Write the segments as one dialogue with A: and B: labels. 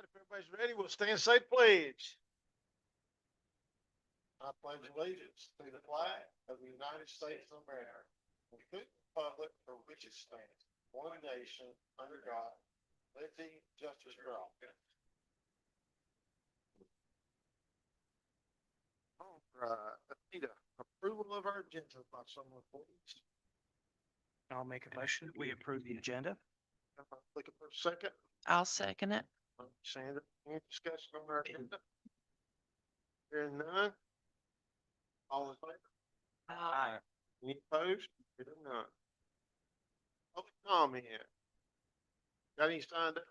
A: If everybody's ready, we'll stand and say the pledge. I pledge allegiance to the flag of the United States of America, and to the republic for which it stands, one nation, under God, liberty, justice for all. All right, Anita, approval of our agenda by someone, please.
B: I'll make a motion. We approve the agenda.
A: Looking for a second.
C: I'll second it.
A: Sandra, any discussion on our agenda? Hearing none. All in favor?
B: Aye.
A: Any opposed? Hearing none. Public comment. Got any signed up?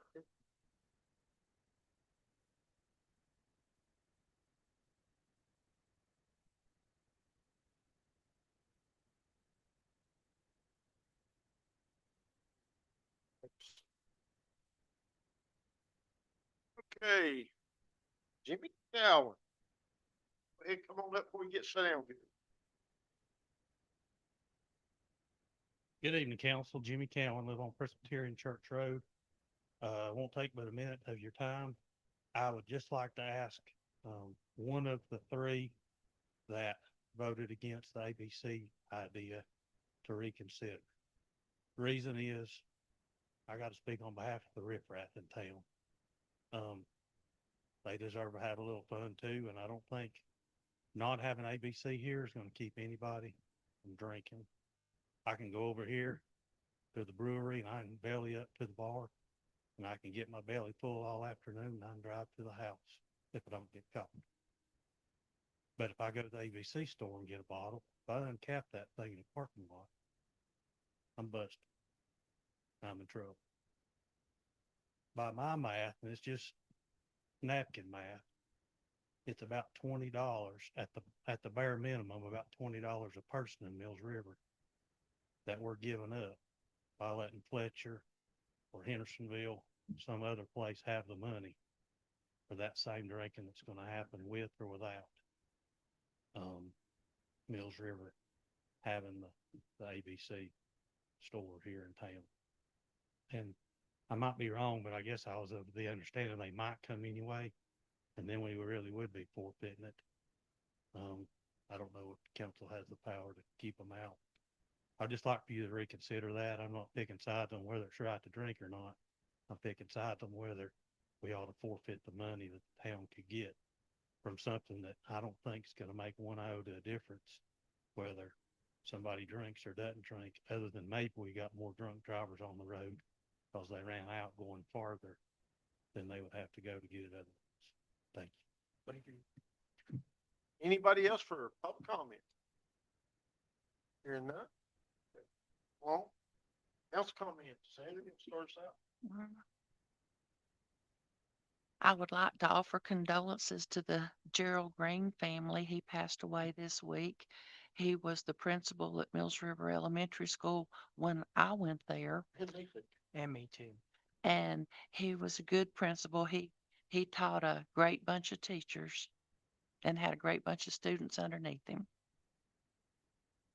A: Okay. Jimmy Cowan. Go ahead, come on up before you get set down here.
D: Good evening, council. Jimmy Cowan, live on Presbyterian Church Road. Won't take but a minute of your time. I would just like to ask, one of the three that voted against the ABC idea to reconsider. Reason is, I gotta speak on behalf of the riffraff in town. They deserve to have a little fun too, and I don't think not having ABC here is gonna keep anybody from drinking. I can go over here to the brewery and I can belly up to the bar and I can get my belly full all afternoon and I can drive to the house if I don't get caught. But if I go to the ABC store and get a bottle, if I uncap that thing in the parking lot, I'm busted. I'm in trouble. By my math, and it's just napkin math, it's about $20 at the bare minimum, about $20 a person in Mills River that we're giving up by letting Fletcher or Hendersonville, some other place, have the money for that same drinking that's going to happen with or without Mills River having the ABC store here in town. And I might be wrong, but I guess I was of the understanding they might come anyway, and then we really would be forfeiting it. I don't know if the council has the power to keep them out. I'd just like for you to reconsider that. I'm not picking sides on whether it's right to drink or not. I'm picking sides on whether we ought to forfeit the money that the town could get from something that I don't think is going to make one iota of difference, whether somebody drinks or doesn't drink, other than maybe we got more drunk drivers on the road because they ran out going farther than they would have to go to get it otherwise. Thank you.
A: Thank you. Anybody else for public comment? Hearing none. Well, council comment. Sandra, you start us out.
C: I would like to offer condolences to the Gerald Green family. He passed away this week. He was the principal at Mills River Elementary School when I went there,
B: And me too.
C: and he was a good principal. He taught a great bunch of teachers and had a great bunch of students underneath him.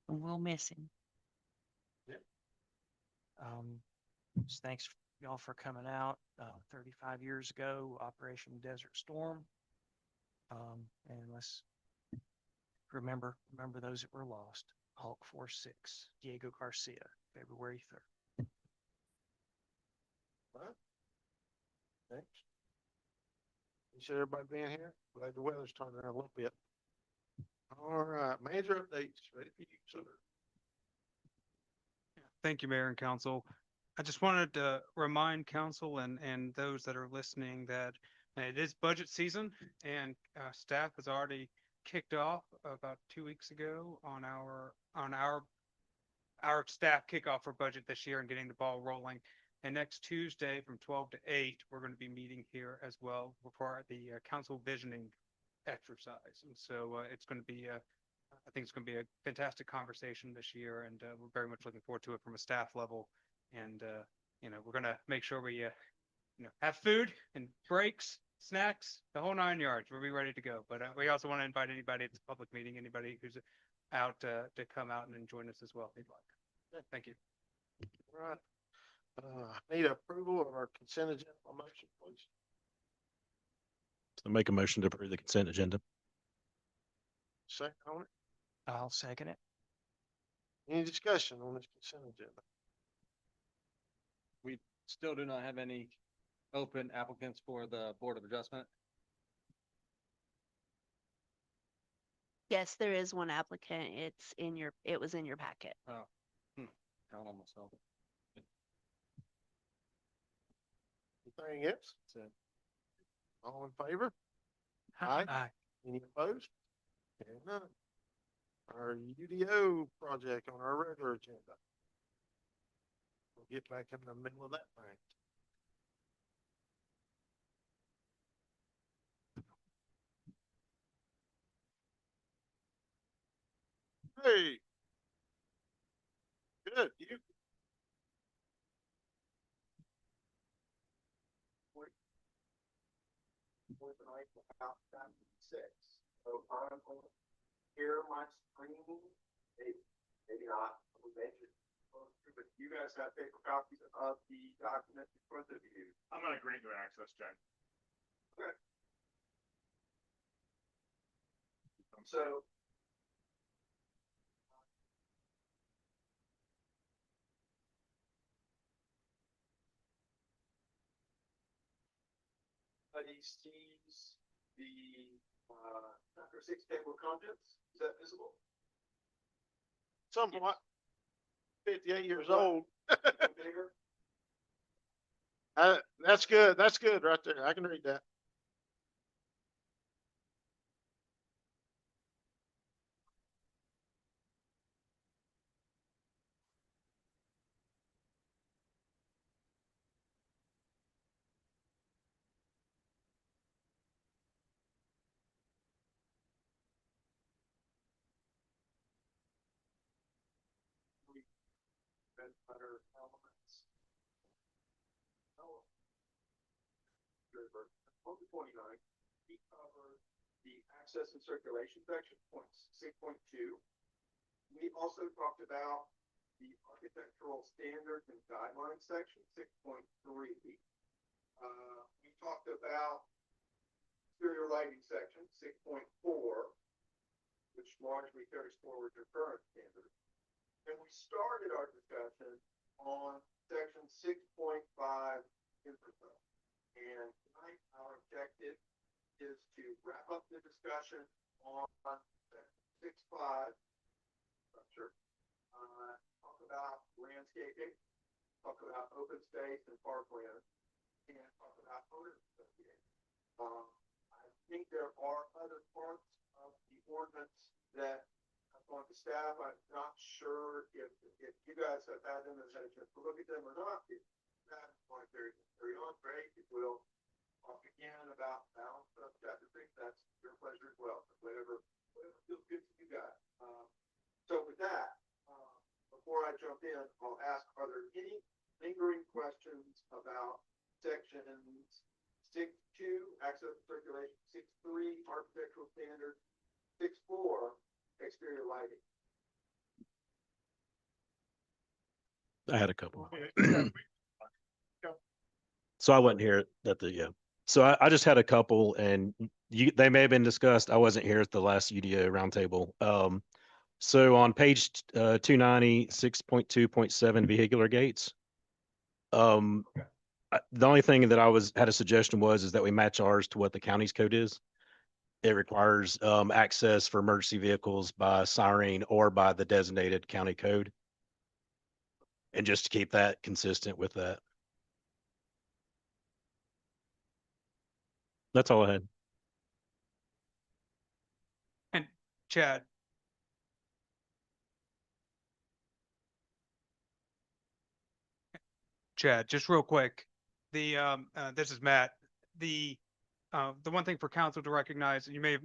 C: And we'll miss him.
B: Just thanks y'all for coming out. 35 years ago, Operation Desert Storm. And let's remember those that were lost. Hulk 46, Diego Garcia, February 3rd.
A: All right. Thanks. Appreciate everybody being here. Glad the weather's turned around a little bit. All right, manager updates. Ready for you, sir.
E: Thank you, Mayor and Council. I just wanted to remind council and those that are listening that it is budget season and staff has already kicked off about 2 weeks ago on our staff kickoff for budget this year and getting the ball rolling. And next Tuesday from 12 to 8, we're going to be meeting here as well for the council visioning exercise. And so it's going to be I think it's going to be a fantastic conversation this year, and we're very much looking forward to it from a staff level. And we're going to make sure we have food and breaks, snacks, the whole 9 yards. We'll be ready to go. But we also want to invite anybody at the public meeting, anybody who's out to come out and join us as well if they'd like. Thank you.
A: All right. Need approval of our consent agenda motion, please.
F: So make a motion to approve the consent agenda.
A: Second on it.
B: I'll second it.
A: Any discussion on this consent agenda?
G: We still do not have any open applicants for the Board of Adjustment.
H: Yes, there is one applicant. It was in your packet.
G: Count on myself.
A: Anything else?
G: That's it.
A: All in favor? Aye.
B: Aye.
A: Any opposed? Hearing none. Our UDO project on our regular agenda. We'll get back in the middle of that thing. Hey. Good, you?
I: So I'm going to share my screen, maybe not, but you guys have paper copies of the document in front of you.
J: I'm not agreeing to access, Jack.
I: Okay. So. Everybody sees the, chapter 6 table of contents, is that visible?
A: Somewhat. 58 years
I: What?
A: old.
I: Bigger?
A: That's good. That's good right there. I can read that.
I: Better elements. On the 29, we covered the access and circulation section, points 6.2. We also talked about the architectural standards and guidelines section, 6.3. We talked about exterior lighting section, 6.4, which largely carries forward your current standards. And we started our discussion on section 6.5 infrastructure. And tonight, our objective is to wrap up the discussion on section 6.5 structure. Talk about landscaping, talk about open space and parkland, and talk about owner association. I think there are other parts of the ordinance that on the staff, I'm not sure if you guys have had them and had a chance to look at them or not. If you have, want to carry on, great. If we'll talk again about balance of chapter 6, that's your pleasure as well. Whatever feels good to you guys. So with that, before I jump in, I'll ask, are there any lingering questions about sections 6.2, access and circulation, 6.3, architectural standards, 6.4, exterior lighting?
F: I had a couple. So I wasn't here at the, yeah. So I just had a couple and they may have been discussed. I wasn't here at the last UDO roundtable. So on page 290, 6.2.7 vehicular gates. The only thing that had a suggestion is that we match ours to what the county's code is. It requires access for emergency vehicles by siren or by the designated county code. And just to keep that consistent with that. That's all I had.
E: And Chad, just real quick, this is Matt. The one thing for council to recognize, you may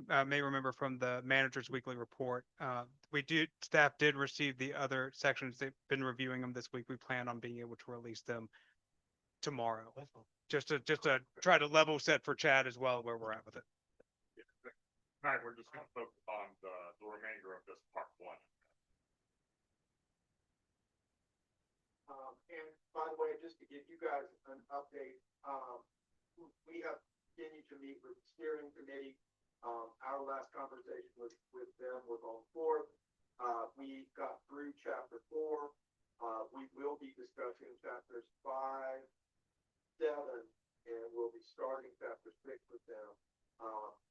E: remember from the manager's weekly report, staff did receive the other sections. They've been reviewing them this week. We plan on being able to release them tomorrow. Just to try to level set for Chad as well where we're at with it.
J: Tonight, we're just gonna focus on the remainder of this part 1.
I: And by the way, just to give you guys an update, we have continued to meet with the steering last conversation with them was on the fourth. We got through chapter 4. We will be discussing chapters 5, 7, and we'll be starting chapter 6 with them,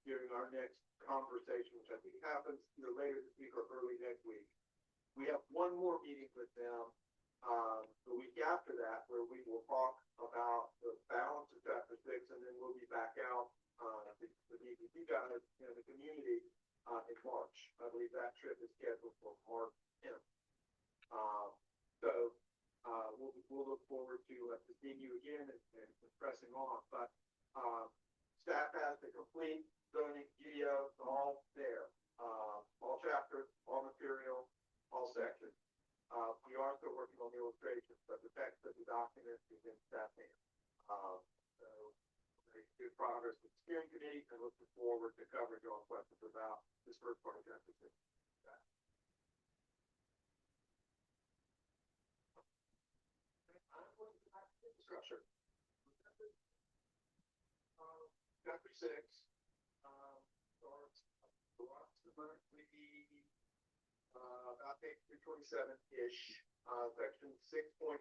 I: during our next conversation, which I think happens either later this week or early next week. We have one more meeting with them, the week after that, where we will talk about the balance of chapter 6, and then we'll be back out, to meet with you guys in the community, in March. I believe that trip is scheduled for March 10th. So, we'll look forward to seeing you again and pressing on, but, staff has the complete zoning video, all there, all chapters, all material, all sections. We are still working on the illustrations, but the text of the document is in staff hands. So, making good progress with the steering committee and looking forward to covering your questions about this first part of chapter 6. Structure. Chapter 6, starts approximately, about page 327-ish, section 6.5.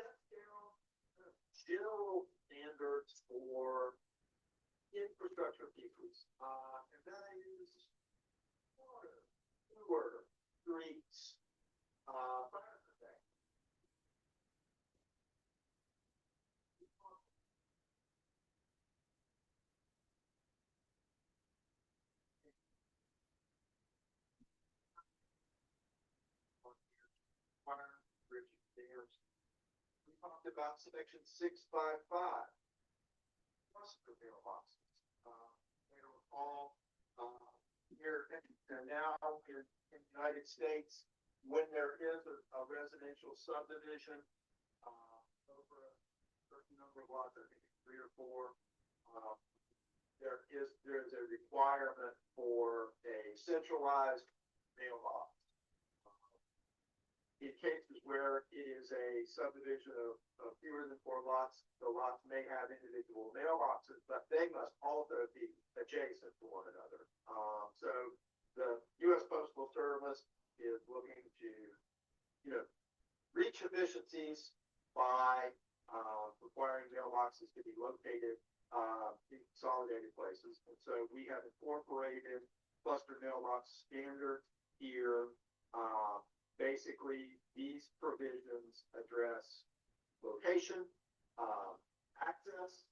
I: That's down general standards for infrastructure pieces, and that is water, sewer, streets, fire protection. Fire, bridges, dams. We talked about section 655. Cluster mailboxes. They are all, here and now in the United States, when there is a residential subdivision, over a certain number of lots, I think 3 or 4, there is a requirement for a centralized mailbox. In cases where it is a subdivision of fewer than 4 lots, the lots may have individual mailboxes, but they must also be adjacent to one another. So the U.S. Postal Service is looking to, reach efficiencies by requiring mailboxes to be located in consolidated places. And so we have incorporated cluster mailbox standards here. Basically, these provisions address location, access,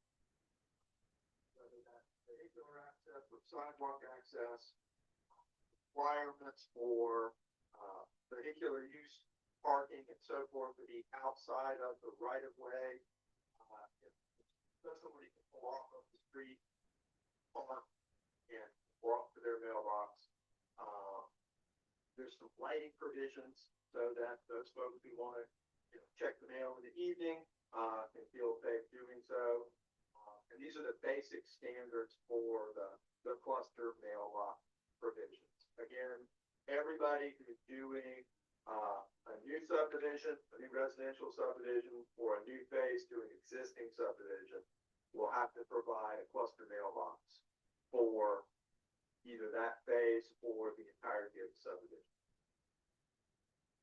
I: whether that's vehicular access or sidewalk access, requirements for vehicular use, parking, and so forth to be outside of the right of way. If somebody can pull off of the street, park, and walk to their mailbox. There's some lighting provisions so that those folks who want to check the mail in the evening can feel safe doing so. And these are the basic standards for the cluster mailbox provisions. Again, everybody who's doing a new subdivision, a new residential subdivision, or a new phase to an existing subdivision will have to provide a cluster mailbox for either that phase or the entirety of the subdivision.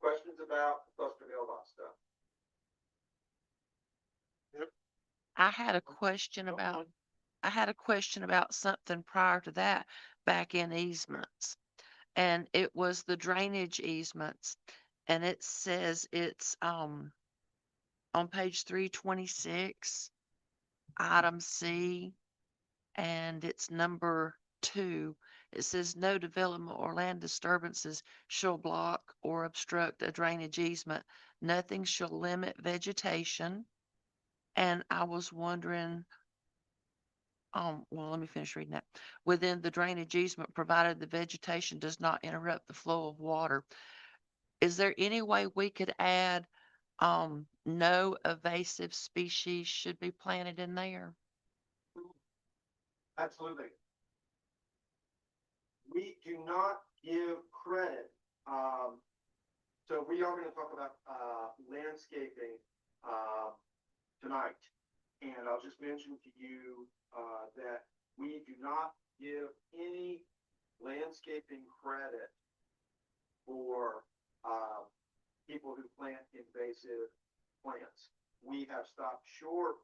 I: Questions about the cluster mailbox stuff?
C: I had a question about something prior to that back in easements. And it was the drainage easements. And it says it's on page 326, item C, and it's number 2. It says no development or land disturbances shall block or obstruct a drainage easement. Nothing shall limit vegetation. And I was wondering, well, let me finish reading that. Within the drainage easement, provided the vegetation does not interrupt the flow of water. Is there any way we could add, no invasive species should be planted in there?
I: Absolutely. We do not give credit. So we are going to talk about landscaping tonight. And I'll just mention to you, that we do not give any landscaping credit for, people who plant invasive plants. We have stopped short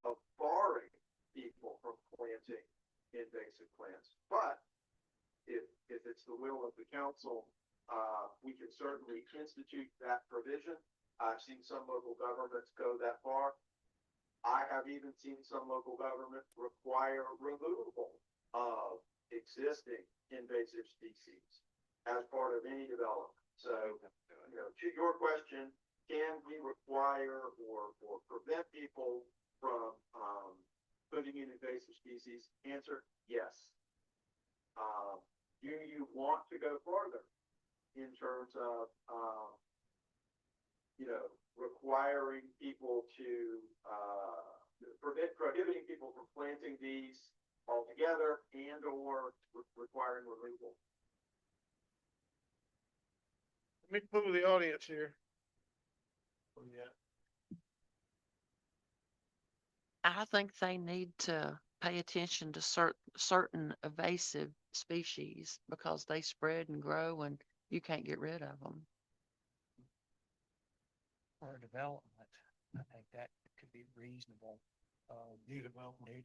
I: of barring people from planting invasive plants. But if it's the will of the council, we can certainly institute that provision. I've seen some local governments go that far. I have even seen some local governments require removal of existing invasive species as part of any development. So, to your question, can we require or prevent people from, putting in invasive species? Answer, yes. Do you want to go farther in terms of, requiring people to, prohibiting people from planting these altogether and or requiring removal?
A: Let me move the audience here. Yeah.
C: I think they need to pay attention to certain invasive species because they spread and grow and you can't get rid of them.
B: For development, I think that could be reasonable. New development, new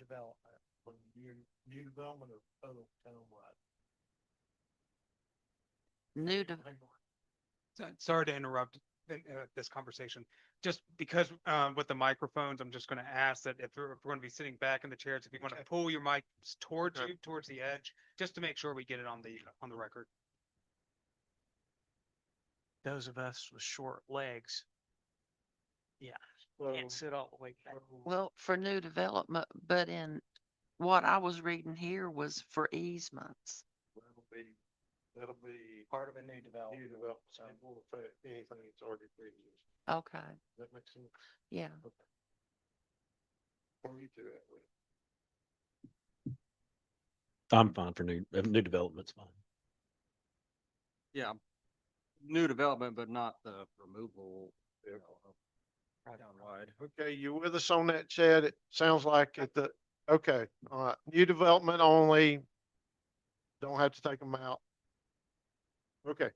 B: development of townwide.
C: New de-
E: Sorry to interrupt this conversation. Just because with the microphones, I'm just going to ask that if we're going to be sitting back in the chairs, if you want to pull your mic towards you, towards the edge, just to make sure we get it on the record.
B: Those of us with short legs. Yeah, can't sit all the way back.
C: well, for new development, but in what I was reading here was for easements.
A: That'll be
B: Part of a new development.
A: new development, so it won't affect anything that's already pre-existing.
C: Okay,
A: Does that make sense?
C: yeah.
A: What are you two at with?
F: I'm fine for new development's fine.
G: Yeah. New development, but not the removal. You know, of townwide.
A: Okay, you with us on that, Chad? It sounds like okay, all right, new development only. Don't have to take them out. Okay.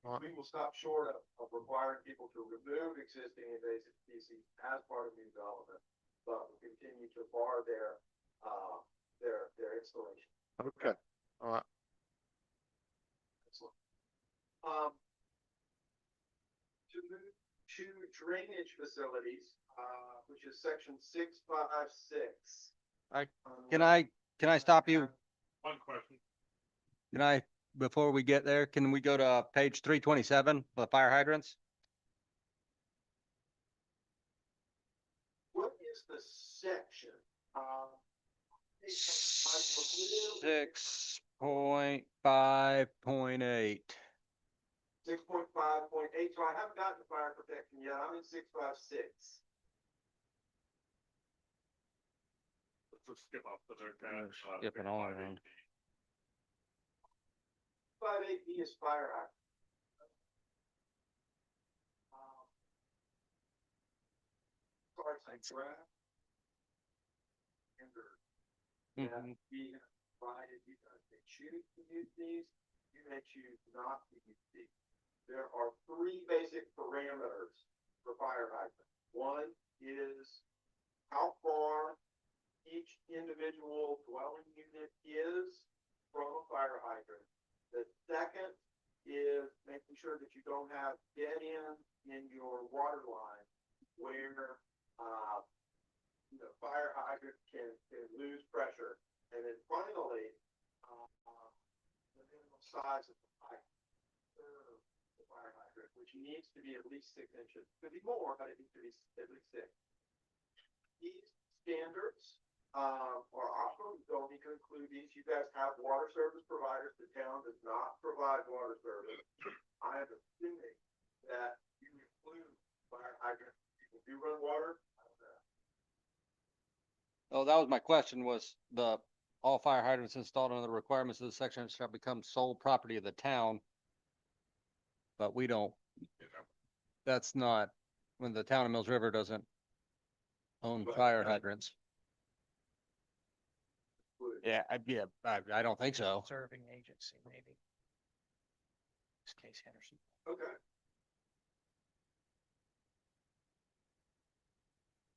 A: All right.
I: We will stop short of requiring people to remove existing invasive species as part of new development, but we continue to bar their installation.
A: Okay, all right.
I: Excellent. To move to drainage facilities, which is section 656.
G: Can I stop you?
J: One question.
G: Can I, before we get there, can we go to page 327, the fire hydrants?
I: What is the section?
G: 6.5.8.
I: 6.5.8, so I haven't gotten to fire protection yet, I'm in 656.
J: Let's just skip off to their.
G: Skipping all around.
I: 5.8B is fire hydrant. Starts like draft. And we have provided you guys may choose to use these, you may choose not to use these. There are three basic parameters for fire hydrant. One is how far each individual dwelling unit is from a fire hydrant. The second is making sure that you don't have dead ends in your water line where, the fire hydrant can lose pressure. And then finally, the minimum size of the pipe, the fire hydrant, which needs to be at least 6 inches. Could be more, but it needs to be at least 6. These standards are optional. You don't need to include these. You guys have water service providers. The town does not provide water service. I am assuming that you include fire hydrants. People do run water.
G: Oh, that was my question, was all fire hydrants installed under the requirements of the section shall become sole property of the town. But we don't, that's not, when the town of Mills River doesn't Own
I: But
G: fire
I: that
G: hydrants.
I: would-
G: I don't think so.
B: Serving agency, maybe. This case Henderson.
I: Okay.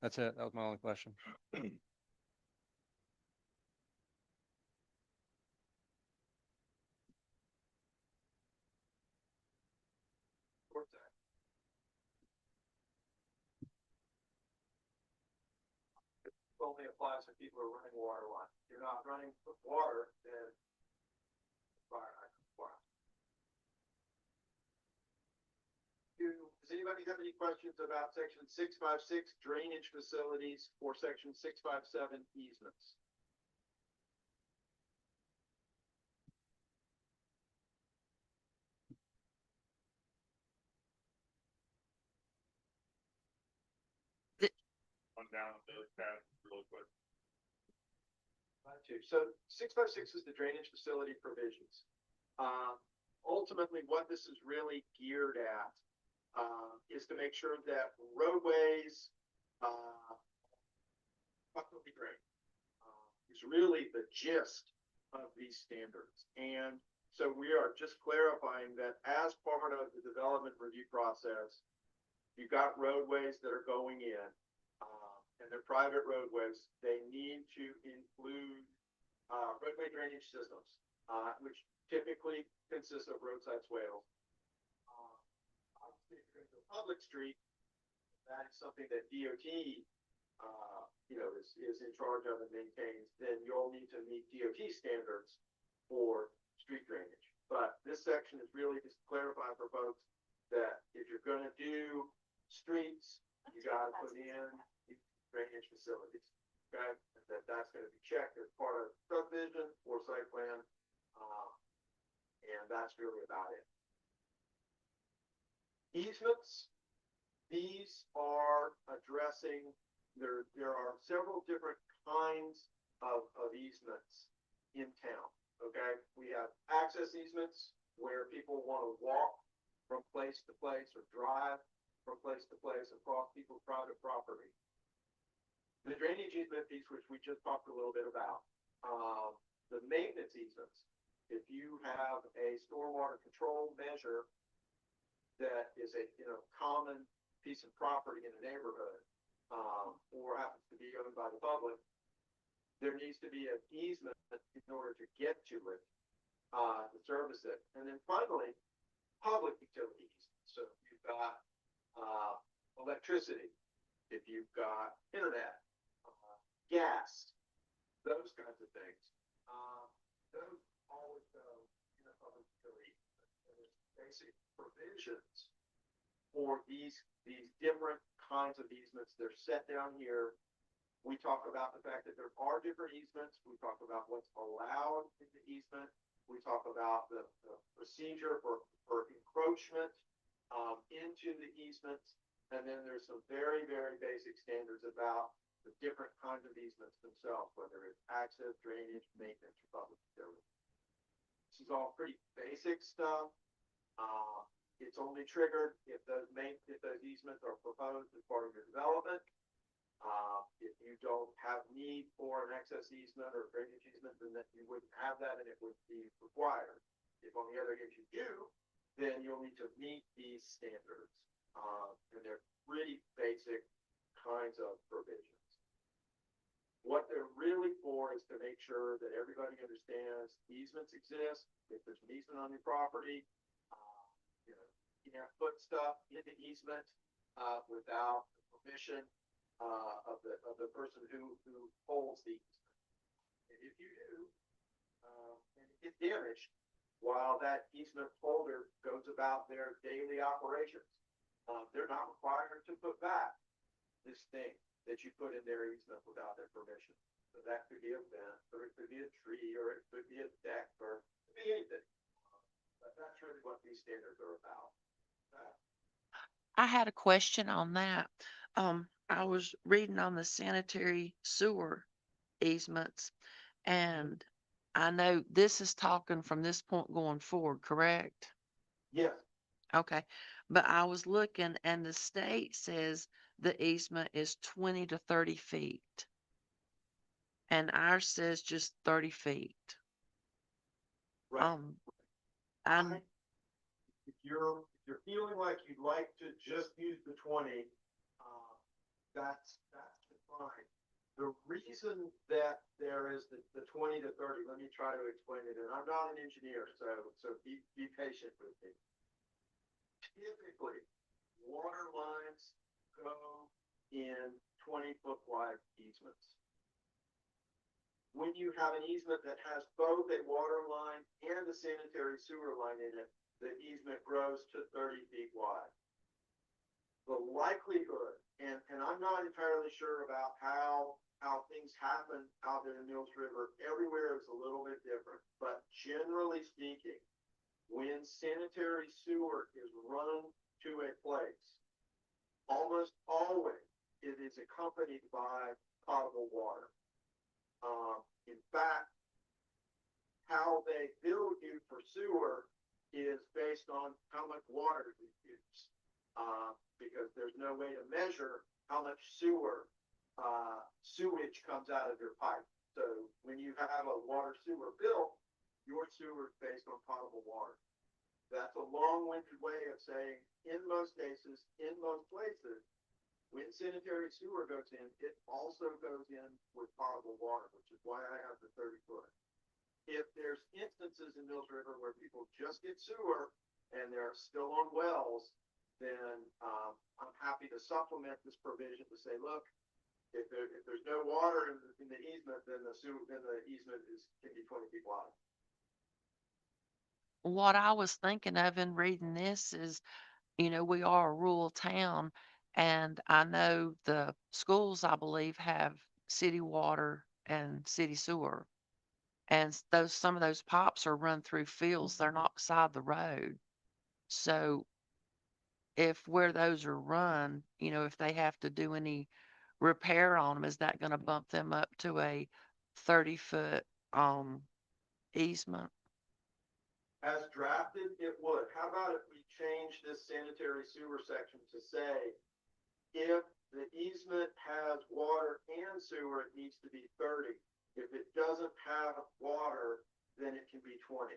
G: That's it. That was my only question.
I: Support that. Only applies if people are running water line. If you're not running with water, then fire hydrant applies. Does anybody have any questions about section 656 drainage facilities or section 657 easements?
J: One down the path really quick.
I: So 656 is the drainage facility provisions. Ultimately, what this is really geared at is to make sure that roadways properly drained. Is really the gist of these standards. And so we are just clarifying that as part of the development review process, you've got roadways that are going in, and they're private roadways. They need to include roadway drainage systems, which typically consist of roadside swales. Obviously, if you're into a public street, that is something that DOT, is in charge of and maintains. Then you'll need to meet DOT standards for street drainage. But this section is really just to clarify for folks that if you're going to do streets, you got to put in drainage facilities. Okay, and that's going to be checked as part of subdivision or site plan, and that's really about it. Easements. These are addressing, there are several different kinds of easements in town, okay? We have access easements where people want to walk from place to place or drive from place to place across people's private property. The drainage easement piece, which we just talked a little bit about, the maintenance easements. If you have a stormwater control measure that is a common piece of property in a neighborhood, or happens to be owned by the public, there needs to be an easement in order to get to it, to service it. And then finally, public utilities. So if you've got electricity, if you've got internet, gas, those kinds of things, those always go in a public utility. And there's basic provisions for these different kinds of easements. They're set down here. We talk about the fact that there are different easements. We talk about what's allowed in the easement. We talk about the procedure for encroachment into the easements. And then there's some very, very basic standards about the different kinds of easements themselves, whether it's access, drainage, maintenance, or public utility. This is all pretty basic stuff. It's only triggered if those easements are proposed as part of your development. If you don't have need for an access easement or drainage easement, then that you wouldn't have that and it would be required. If on the other hand you do, then you'll need to meet these standards. And they're pretty basic kinds of provisions. What they're really for is to make sure that everybody understands easements exist. If there's an easement on your property, you can't put stuff in the easement without the permission of the person who holds the easement. And if you do, and it gets damaged while that easement holder goes about their daily operations, they're not required to put back this thing that you put in their easement without their permission. So that could be a vent, or it could be a tree, or it could be a deck, or it could be anything. But that's really what these standards are about.
C: I had a question on that. I was reading on the sanitary sewer easements, and I know this is talking from this point going forward, correct?
I: Yes.
C: Okay, but I was looking and the state says the easement is 20 to 30 feet. And ours says just 30 feet.
I: Right.
C: I'm,
I: If you're feeling like you'd like to just use the 20, that's fine. The reason that there is the 20 to 30, let me try to explain it, and I'm not an engineer, so be patient with me. Typically, water lines go in 20-foot wide easements. When you have an easement that has both a water line and a sanitary sewer line in it, the easement grows to 30 feet wide. The likelihood, and I'm not entirely sure about how things happen out there in Mills River, everywhere is a little bit different, but generally speaking, when sanitary sewer is run to a place, almost always it is accompanied by potable water. In fact, how they bill you for sewer is based on how much water you use, because there's no way to measure how much sewage comes out of your pipe. So when you have a water sewer bill, your sewer is based on potable water. That's a long-winded way of saying, in most cases, in most places, when sanitary sewer goes in, it also goes in with potable water, which is why I have the 30-foot. If there's instances in Mills River where people just get sewer and they're still on wells, then I'm happy to supplement this provision to say, look, if there's no water in the easement, then the easement can be 20 feet wide.
C: what I was thinking of in reading this is, we are a rural town and I know the schools, I believe, have city water and city sewer. And some of those pipes are run through fields. They're not beside the road. So if where those are run, if they have to do any repair on them, is that going to bump them up to a 30-foot easement?
I: As drafted, it would. How about if we change this sanitary sewer section to say, if the easement has water and sewer, it needs to be 30. If it doesn't have water, then it can be 20.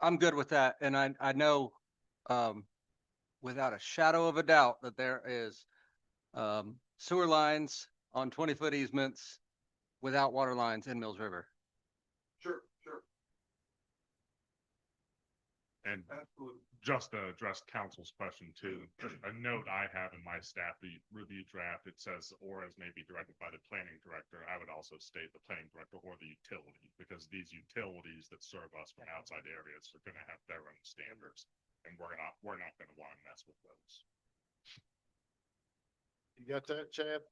G: I'm good with that. And I know, without a shadow of a doubt that there is, sewer lines on 20-foot easements without water lines in Mills River.
I: Sure.
J: And just to address council's question too, a note I have in my staff review draft, it says, or as may be directed by the planning director. I would also state the planning director or the utility, because these utilities that serve us from outside areas are going to have their own standards, and we're not going to want to mess with those.
A: You got that, Chad?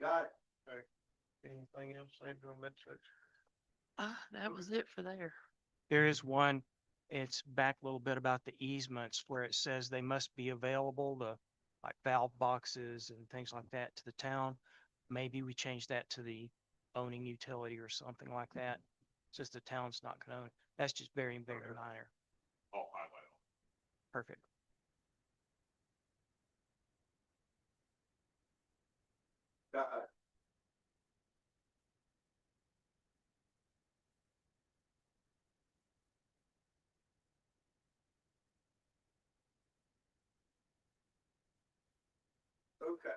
I: Got it.
B: anything else, Andrew, on that section?
C: That was it for there.
B: There is one, it's back a little bit about the easements where it says they must be available to like valve boxes and things like that to the town. Maybe we change that to the owning utility or something like that. Since the town's not gonna own it. That's just very, very
J: Okay.
B: minor.
J: I'll highlight them.
B: Perfect.
I: Got it. Okay.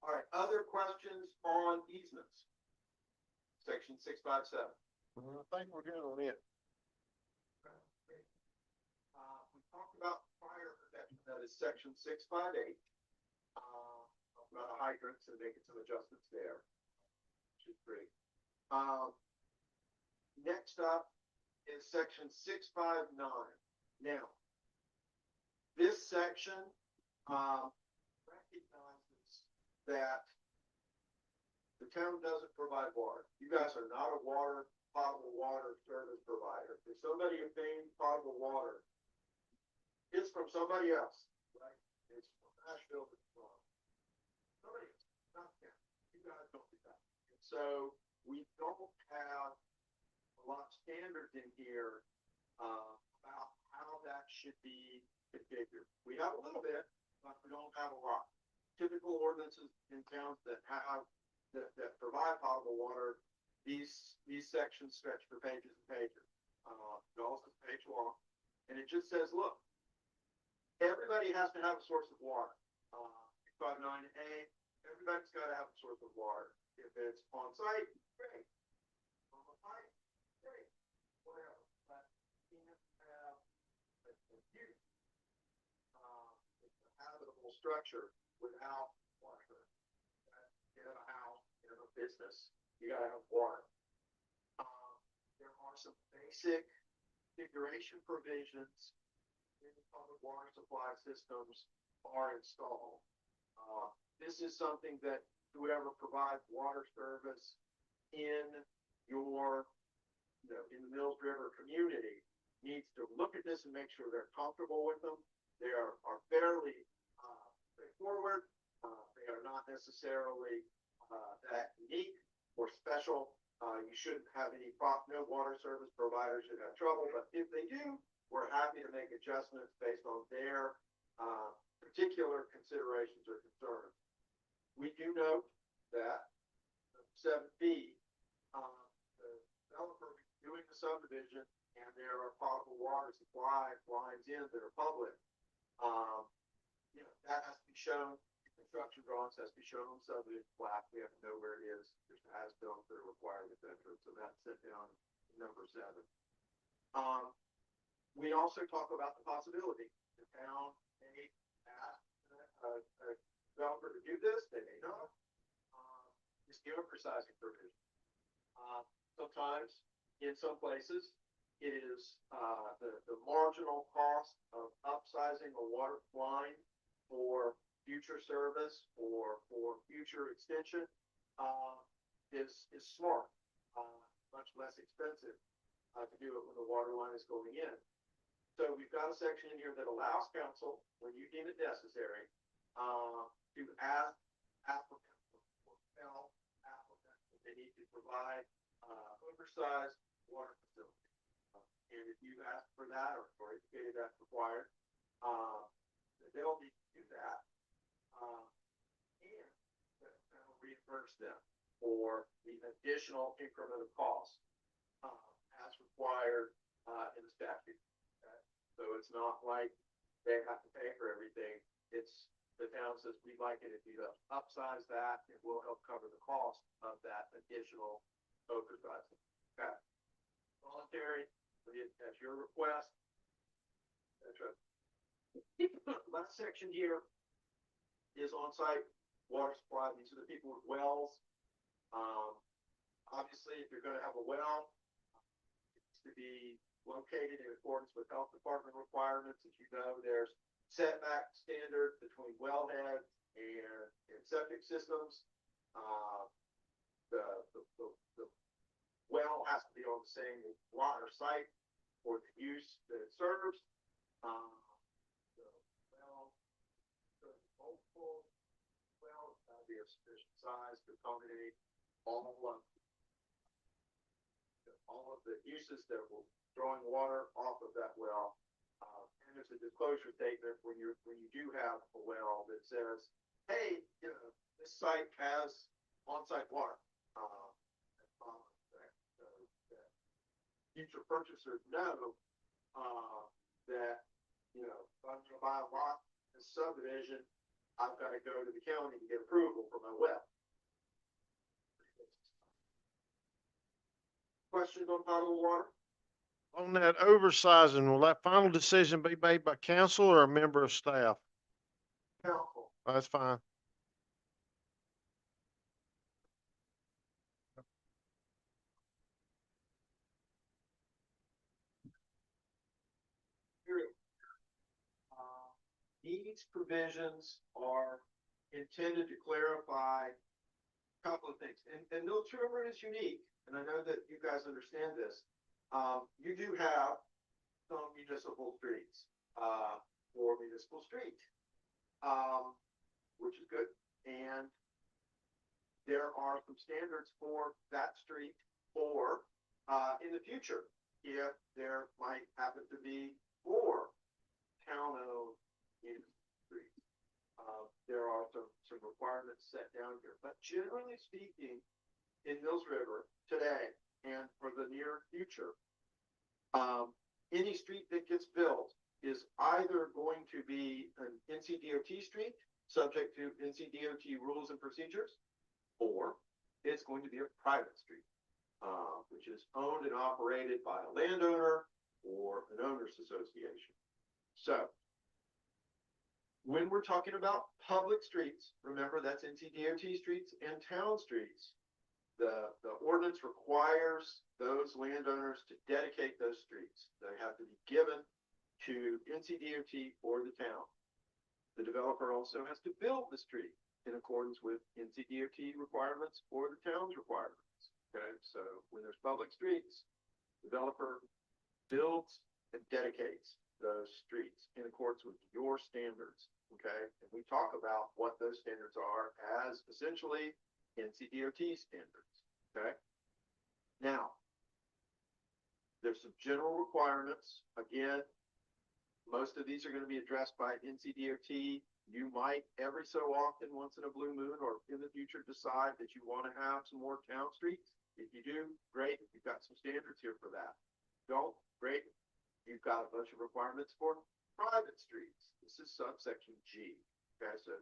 I: All right, other questions on easements? Section 657.
A: I think we're good on it.
I: We talked about prior, that is section 658. About the hydrants and making some adjustments there, which is great. Next up is section 659. Now, this section recognizes that the town doesn't provide water. You guys are not a potable water service provider. If somebody obtains potable water, it's from somebody else, right? It's from Asheville, it's from somebody else, not them. You guys don't do that. And so we don't have a lot of standards in here, about how that should be configured. We have a little bit, but we don't have a lot. Typical ordinances in towns that have, that provide potable water, these sections stretch for pages and pages. It also is page long, and it just says, look, everybody has to have a source of water. 59A, everybody's got to have a source of water. If it's on site, great. On the pipe, great. Whatever. But you have to have a view. It's a habitable structure without water. In a house, in a business, you gotta have water. There are some basic configuration provisions in the public water supply systems are installed. This is something that whoever provides water service in your, in the Mills River community needs to look at this and make sure they're comfortable with them. They are fairly straightforward. They are not necessarily that unique or special. You shouldn't have no water service providers should have trouble, but if they do, we're happy to make adjustments based on their particular considerations or concerns. We do note that 7B, the developer doing the subdivision, and there are potable water supply lines in that are public. That has to be shown. Construction drawings has to be shown on subdivision plat. We have to know where it is. There's as-built that are required, et cetera. So that's set down number 7. We also talk about the possibility the town may ask a developer to do this. They may not. It's the oversizing provision. Sometimes, in some places, it is the marginal cost of upsizing a water line for future service or for future extension is smart, much less expensive to do it when the water line is going in. So we've got a section in here that allows council, when you deem it necessary, to ask applicants or tell applicants that they need to provide oversized water facility. And if you ask for that or indicated that's required, they'll need to do that. And that'll reimburse them for the additional increment of cost as required in the statute. Okay? So it's not like they have to pay for everything. It's the town says we'd like it if you upsize that, it will help cover the cost of that additional oversizing. Okay. Voluntary, that's your request. That's right. Last section here is on-site water supply. These are the people with wells. Obviously, if you're going to have a well, it needs to be located in accordance with health department requirements. As you know, there's setback standards between wellheads and septic systems. The well has to be on the same water site for the use that it serves. Multiple wells got to be of sufficient size to accommodate all of the uses that will drawing water off of that well. And there's a disclosure statement when you do have a well that says, hey, this site has on-site water. Future purchasers know that, if I'm going to buy a lot in a subdivision, I've got to go to the county to get approval for my well. Questions on potable water?
A: On that oversizing, will that final decision be made by council or a member of staff?
I: Council.
A: That's fine.
I: These provisions are intended to clarify a couple of things. And Mills River is unique, and I know that you guys understand this. You do have some municipal streets, or municipal street, which is good. And there are some standards for that street or In the future, if there might happen to be 4 town-owned streets, there are some requirements set down here. But generally speaking, in Mills River today and for the near future, any street that gets built is either going to be an NCDOT street, subject to NCDOT rules and procedures, or it's going to be a private street, which is owned and operated by a landowner or an owners association. So when we're talking about public streets, remember that's NCDOT streets and town streets. The ordinance requires those landowners to dedicate those streets. They have to be given to NCDOT or the town. The developer also has to build the street in accordance with NCDOT requirements or the town's requirements. Okay, so when there's public streets, developer builds and dedicates those streets in accordance with your standards. Okay, and we talk about what those standards are as essentially NCDOT standards. Okay, now there's some general requirements. Again, most of these are going to be addressed by NCDOT. You might every so often, once in a blue moon or in the future, decide that you want to have some more town streets. If you do, great. You've got some standards here for that. Don't, great. You've got a bunch of requirements for private streets. This is subsection G. Okay, so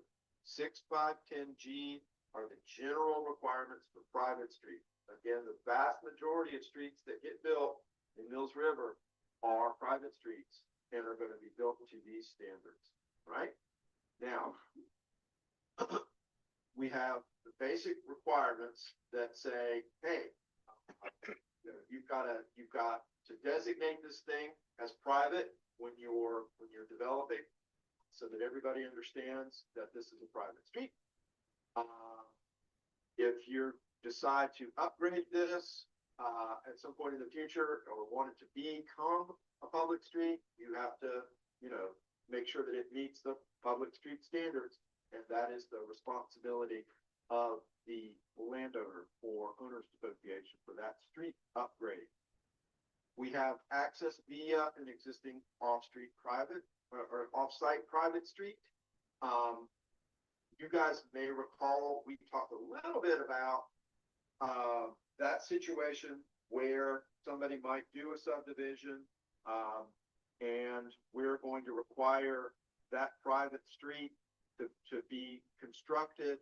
I: 6, 5, 10 G are the general requirements for private streets. Again, the vast majority of streets that get built in Mills River are private streets and are going to be built to these standards, right? Now, we have the basic requirements that say, hey, you've got to designate this thing as private when you're developing, so that everybody understands that this is a private street. If you decide to upgrade this at some point in the future or want it to become a public street, you have to, make sure that it meets the public street standards, and that is the responsibility of the landowner or owners association for that street upgrade. We have access via an existing off-street private or off-site private street. You guys may recall we talked a little bit about that situation where somebody might do a subdivision, and we're going to require that private street to be constructed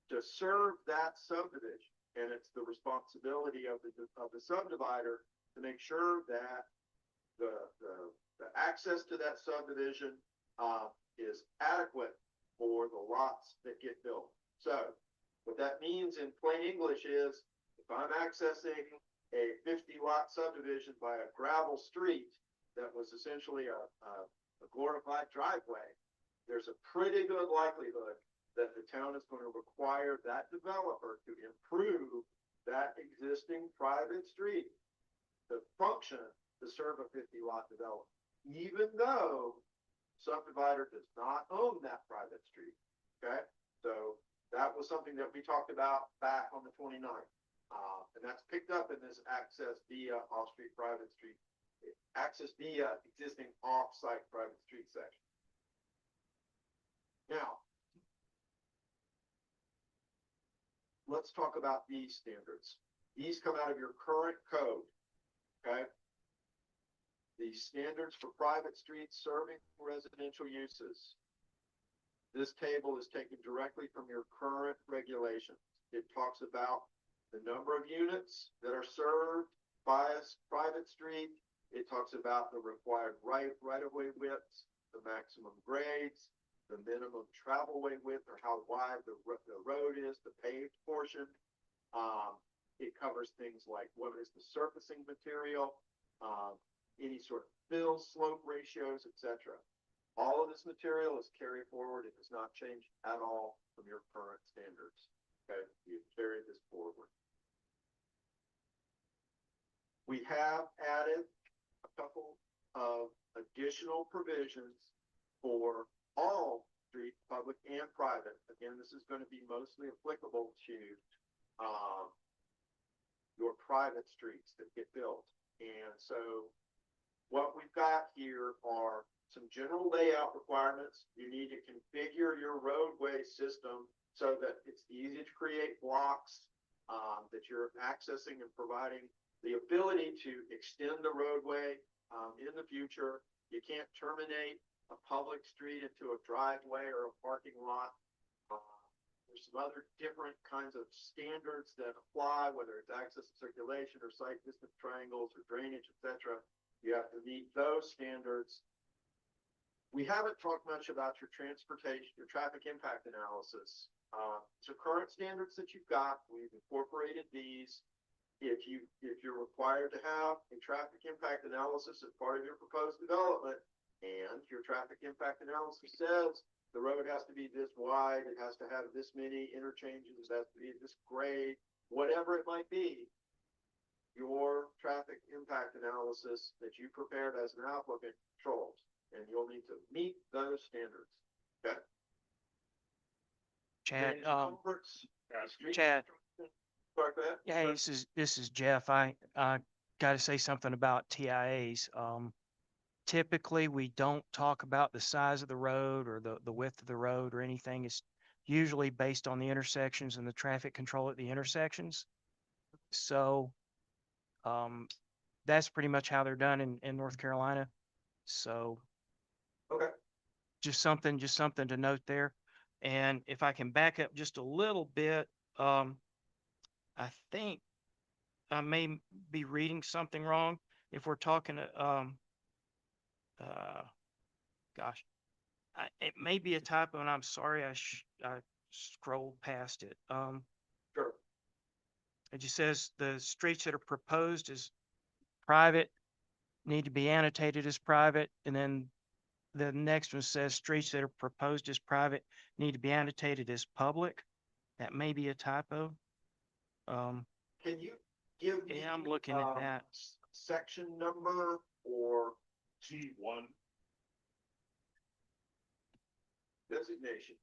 I: to serve that subdivision. And it's the responsibility of the subdivider to make sure that the access to that subdivision is adequate for the lots that get built. So what that means in plain English is, if I'm accessing a 50-lot subdivision by a gravel street that was essentially a glorified driveway, there's a pretty good likelihood that the town is going to require that developer to improve that existing private street to function to serve a 50-lot development, even though subdivider does not own that private street. Okay, so that was something that we talked about back on the 29th, and that's picked up in this access via off-street private street, access via existing off-site private street section. Now, let's talk about these standards. These come out of your current code. Okay, the standards for private streets serving residential uses. This table is taken directly from your current regulations. It talks about the number of units that are served by a private street. It talks about the required right-of-way widths, the maximum grades, the minimum travelway width, or how wide the road is, the paved portion. It covers things like what is the surfacing material, any sort of fill, slope ratios, etc. All of this material is carried forward. It does not change at all from your current standards. Okay, you carry this forward. We have added a couple of additional provisions for all street, public and private. Again, this is going to be mostly applicable to your private streets that get built. And so what we've got here are some general layout requirements. You need to configure your roadway system so that it's easy to create blocks, that you're accessing and providing the ability to extend the roadway in the future. You can't terminate a public street into a driveway or a parking lot. There's some other different kinds of standards that apply, whether it's access and circulation or site distance triangles or drainage, etc. You have to meet those standards. We haven't talked much about your transportation, your traffic impact analysis. So current standards that you've got, we've incorporated these. If you're required to have a traffic impact analysis as part of your proposed development, and your traffic impact analysis says the road has to be this wide, it has to have this many interchanges, it has to be this grade, whatever it might be, your traffic impact analysis that you prepared as an applicant controls, and you'll need to meet those standards. Okay?
B: Chad,
I: Drainage culverts, street
B: Chad.
I: construction. Sorry, go ahead.
B: Yeah, hey, this is Jeff. I got to say something about TIAs. Typically, we don't talk about the size of the road or the width of the road or anything. It's usually based on the intersections and the traffic control at the intersections. So, that's pretty much how they're done in North Carolina. So
I: Okay.
B: just something to note there. And if I can back up just a little bit, I think I may be reading something wrong. If we're talking, gosh, it may be a typo, and I'm sorry. I scrolled past it.
I: Sure.
B: It just says the streets that are proposed as private need to be annotated as private, and then the next one says streets that are proposed as private need to be annotated as public. That may be a typo.
I: Can you give me?
B: Yeah, I'm looking at that.
I: Section number or
J: G1.
I: designation.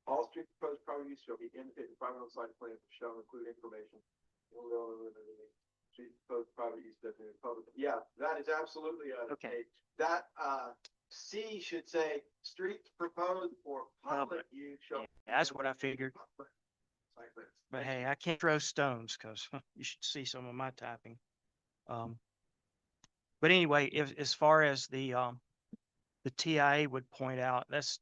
I: All street proposed private use shall be indicated in private on site plan, shall include information. Street proposed private use designated public. Yeah, that is absolutely
B: Okay.
I: That C should say streets proposed for public use shall.
B: Yeah, that's what I figured.
I: Site plans.
B: But hey, I can't throw stones because you should see some of my typing. But anyway, as far as the TIA would point out, that's,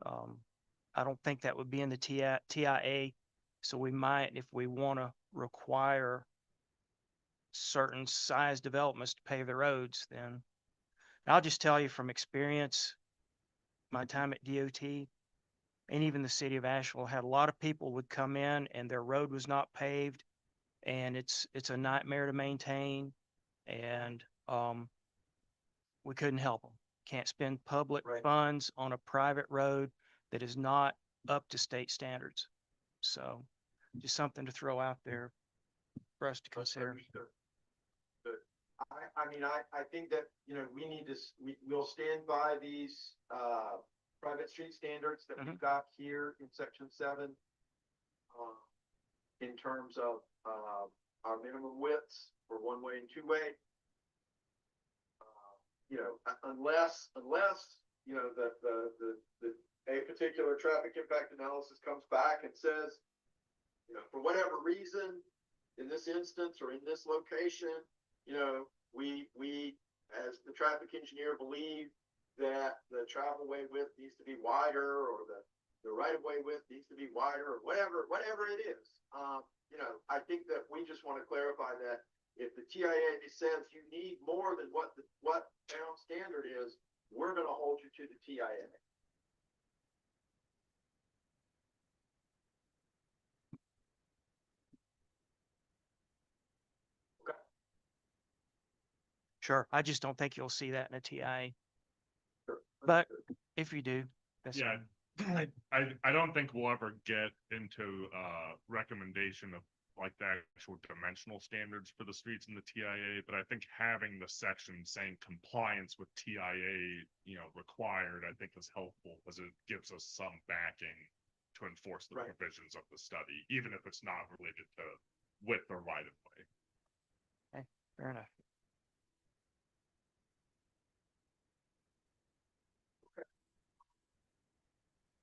B: I don't think that would be in the TIA. So we might, if we want to require certain size developments to pave the roads, then I'll just tell you from experience, my time at DOT and even the city of Asheville had a lot of people would come in and their road was not paved, and it's a nightmare to maintain, and we couldn't help them. Can't spend public
I: Right.
B: funds on a private road that is not up to state standards. So just something to throw out there for us to consider.
I: Understood. Good. I mean, I think that, we need to, we'll stand by these, private street standards that we've got here in section 7. In terms of, our minimum widths for one-way and two-way. Unless, a particular traffic impact analysis comes back and says, for whatever reason, in this instance or in this location, we, as the traffic engineer, believe that the travelway width needs to be wider, or the right-of-way width needs to be wider, or whatever it is. I think that we just want to clarify that if the TIA says you need more than what town standard is, we're going to hold you to the TIA.
B: Sure. I just don't think you'll see that in a TIA.
I: Sure.
B: But if you do, that's
J: Yeah,
B: fine.
J: I don't think we'll ever get into recommendation of like the actual dimensional standards for the streets in the TIA, but I think having the section saying compliance with TIA, required, I think is helpful, because it gives us some backing to enforce the
I: Right.
J: provisions of the study, even if it's not related to width or right of way.
B: Fair enough.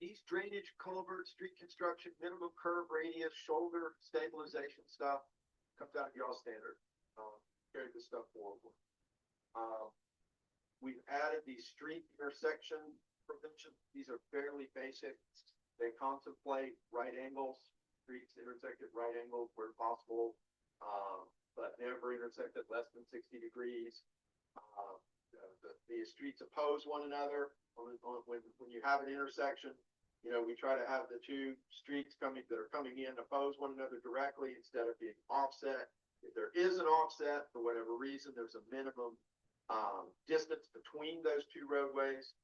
I: These drainage, culvert, street construction, minimum curb radius, shoulder stabilization stuff comes out of y'all standard. Carry this stuff forward. We've added these street intersection prevention. These are fairly basic. They contemplate right angles, streets intersect at right angles where possible, but never intersect at less than 60 degrees. The streets oppose one another when you have an intersection. You know, we try to have the two streets that are coming in oppose one another directly instead of being offset. If there is an offset, for whatever reason, there's a minimum distance between those two roadways,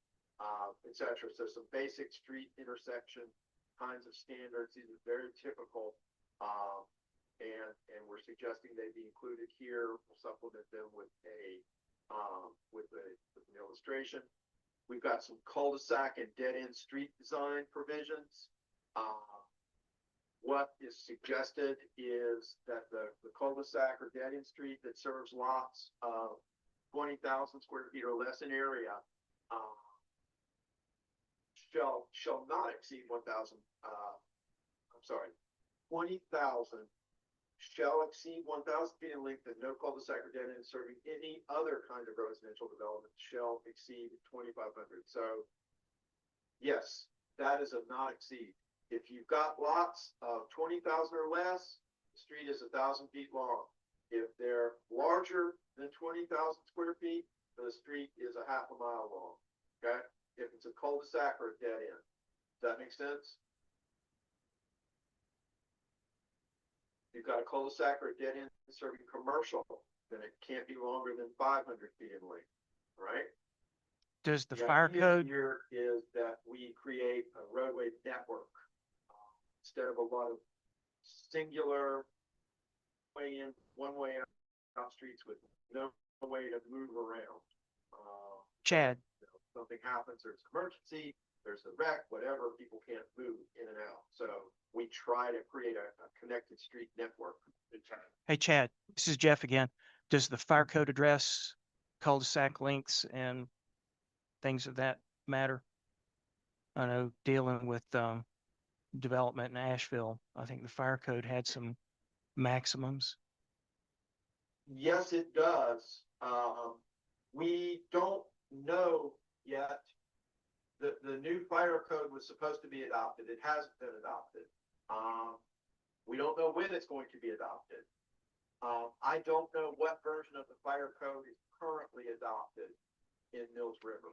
I: et cetera. So some basic street intersection kinds of standards. These are very typical, and we're suggesting they be included here. We'll supplement them with an illustration. We've got some cul-de-sac and dead-end street design provisions. What is suggested is that the cul-de-sac or dead-end street that serves lots of 20,000 square feet or less in area shall not exceed 1,000. 20,000 shall exceed 1,000 feet in length, and no cul-de-sac or dead end serving any other kind of residential development shall exceed 2,500. So, yes, that is a not exceed. If you've got lots of 20,000 or less, the street is 1,000 feet long. If they're larger than 20,000 square feet, the street is a half a mile long. Okay, if it's a cul-de-sac or a dead end, does that make sense? You've got a cul-de-sac or a dead end serving commercial, then it can't be longer than 500 feet in length, right?
B: Does the fire
I: idea
B: code,
I: here is that we create a roadway network instead of a lot of singular way in, one way out streets with no way to move around.
B: Chad,
I: Something happens, there's an emergency, there's a wreck, whatever, people can't move in and out. So we try to create a connected street network.
B: hey Chad, this is Jeff again. Does the fire code address cul-de-sac lengths and things of that matter? I know dealing with development in Asheville, I think the fire code had some maximums.
I: Yes, it does. We don't know yet. The new fire code was supposed to be adopted. It hasn't been adopted. We don't know when it's going to be adopted. I don't know what version of the fire code is currently adopted in Mills River.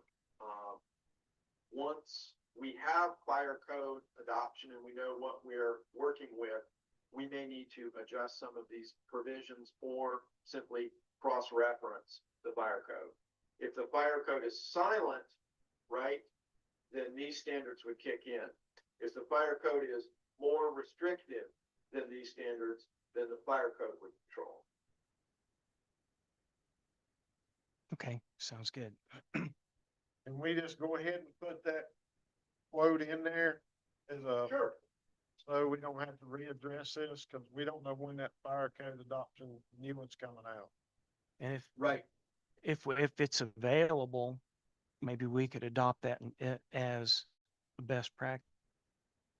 I: Once we have fire code adoption and we know what we're working with, we may need to adjust some of these provisions or simply cross-reference the fire code. If the fire code is silent, right, then these standards would kick in. If the fire code is more restrictive than these standards, then the fire code would control.
B: Okay, sounds good.
A: Can we just go ahead and put that quote in there as a,
I: Sure.
A: so we don't have to readdress this, because we don't know when that fire code adoption, new one's coming out.
B: And
I: Right.
B: if it's available, maybe we could adopt that as a best practice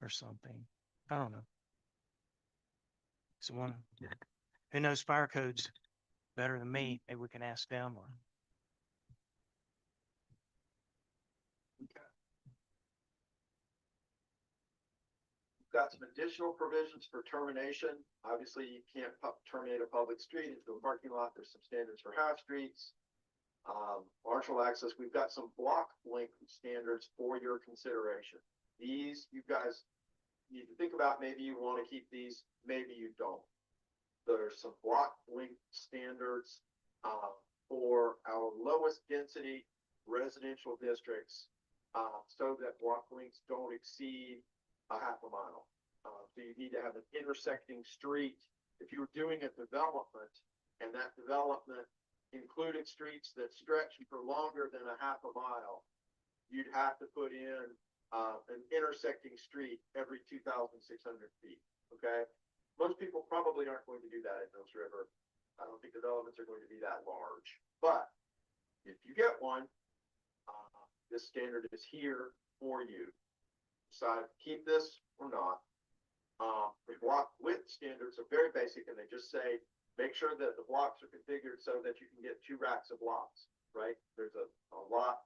B: or something. I don't know. Someone who knows fire codes better than me, maybe we can ask them or.
I: Got some additional provisions for termination. Obviously, you can't terminate a public street into a parking lot. There's some standards for half streets. Marshal access, we've got some block length standards for your consideration. These, you guys need to think about, maybe you want to keep these, maybe you don't. There's some block length standards for our lowest density residential districts, so that block lengths don't exceed a half a mile. So you need to have an intersecting street. If you were doing a development and that development included streets that stretch for longer than a half a mile, you'd have to put in an intersecting street every 2,600 feet. Okay. most people probably aren't going to do that in Mills River. I don't think developments are going to be that large, but if you get one, this standard is here for you. Decide to keep this or not. The block width standards are very basic, and they just say, make sure that the blocks are configured so that you can get 2 racks of blocks, right? There's a lot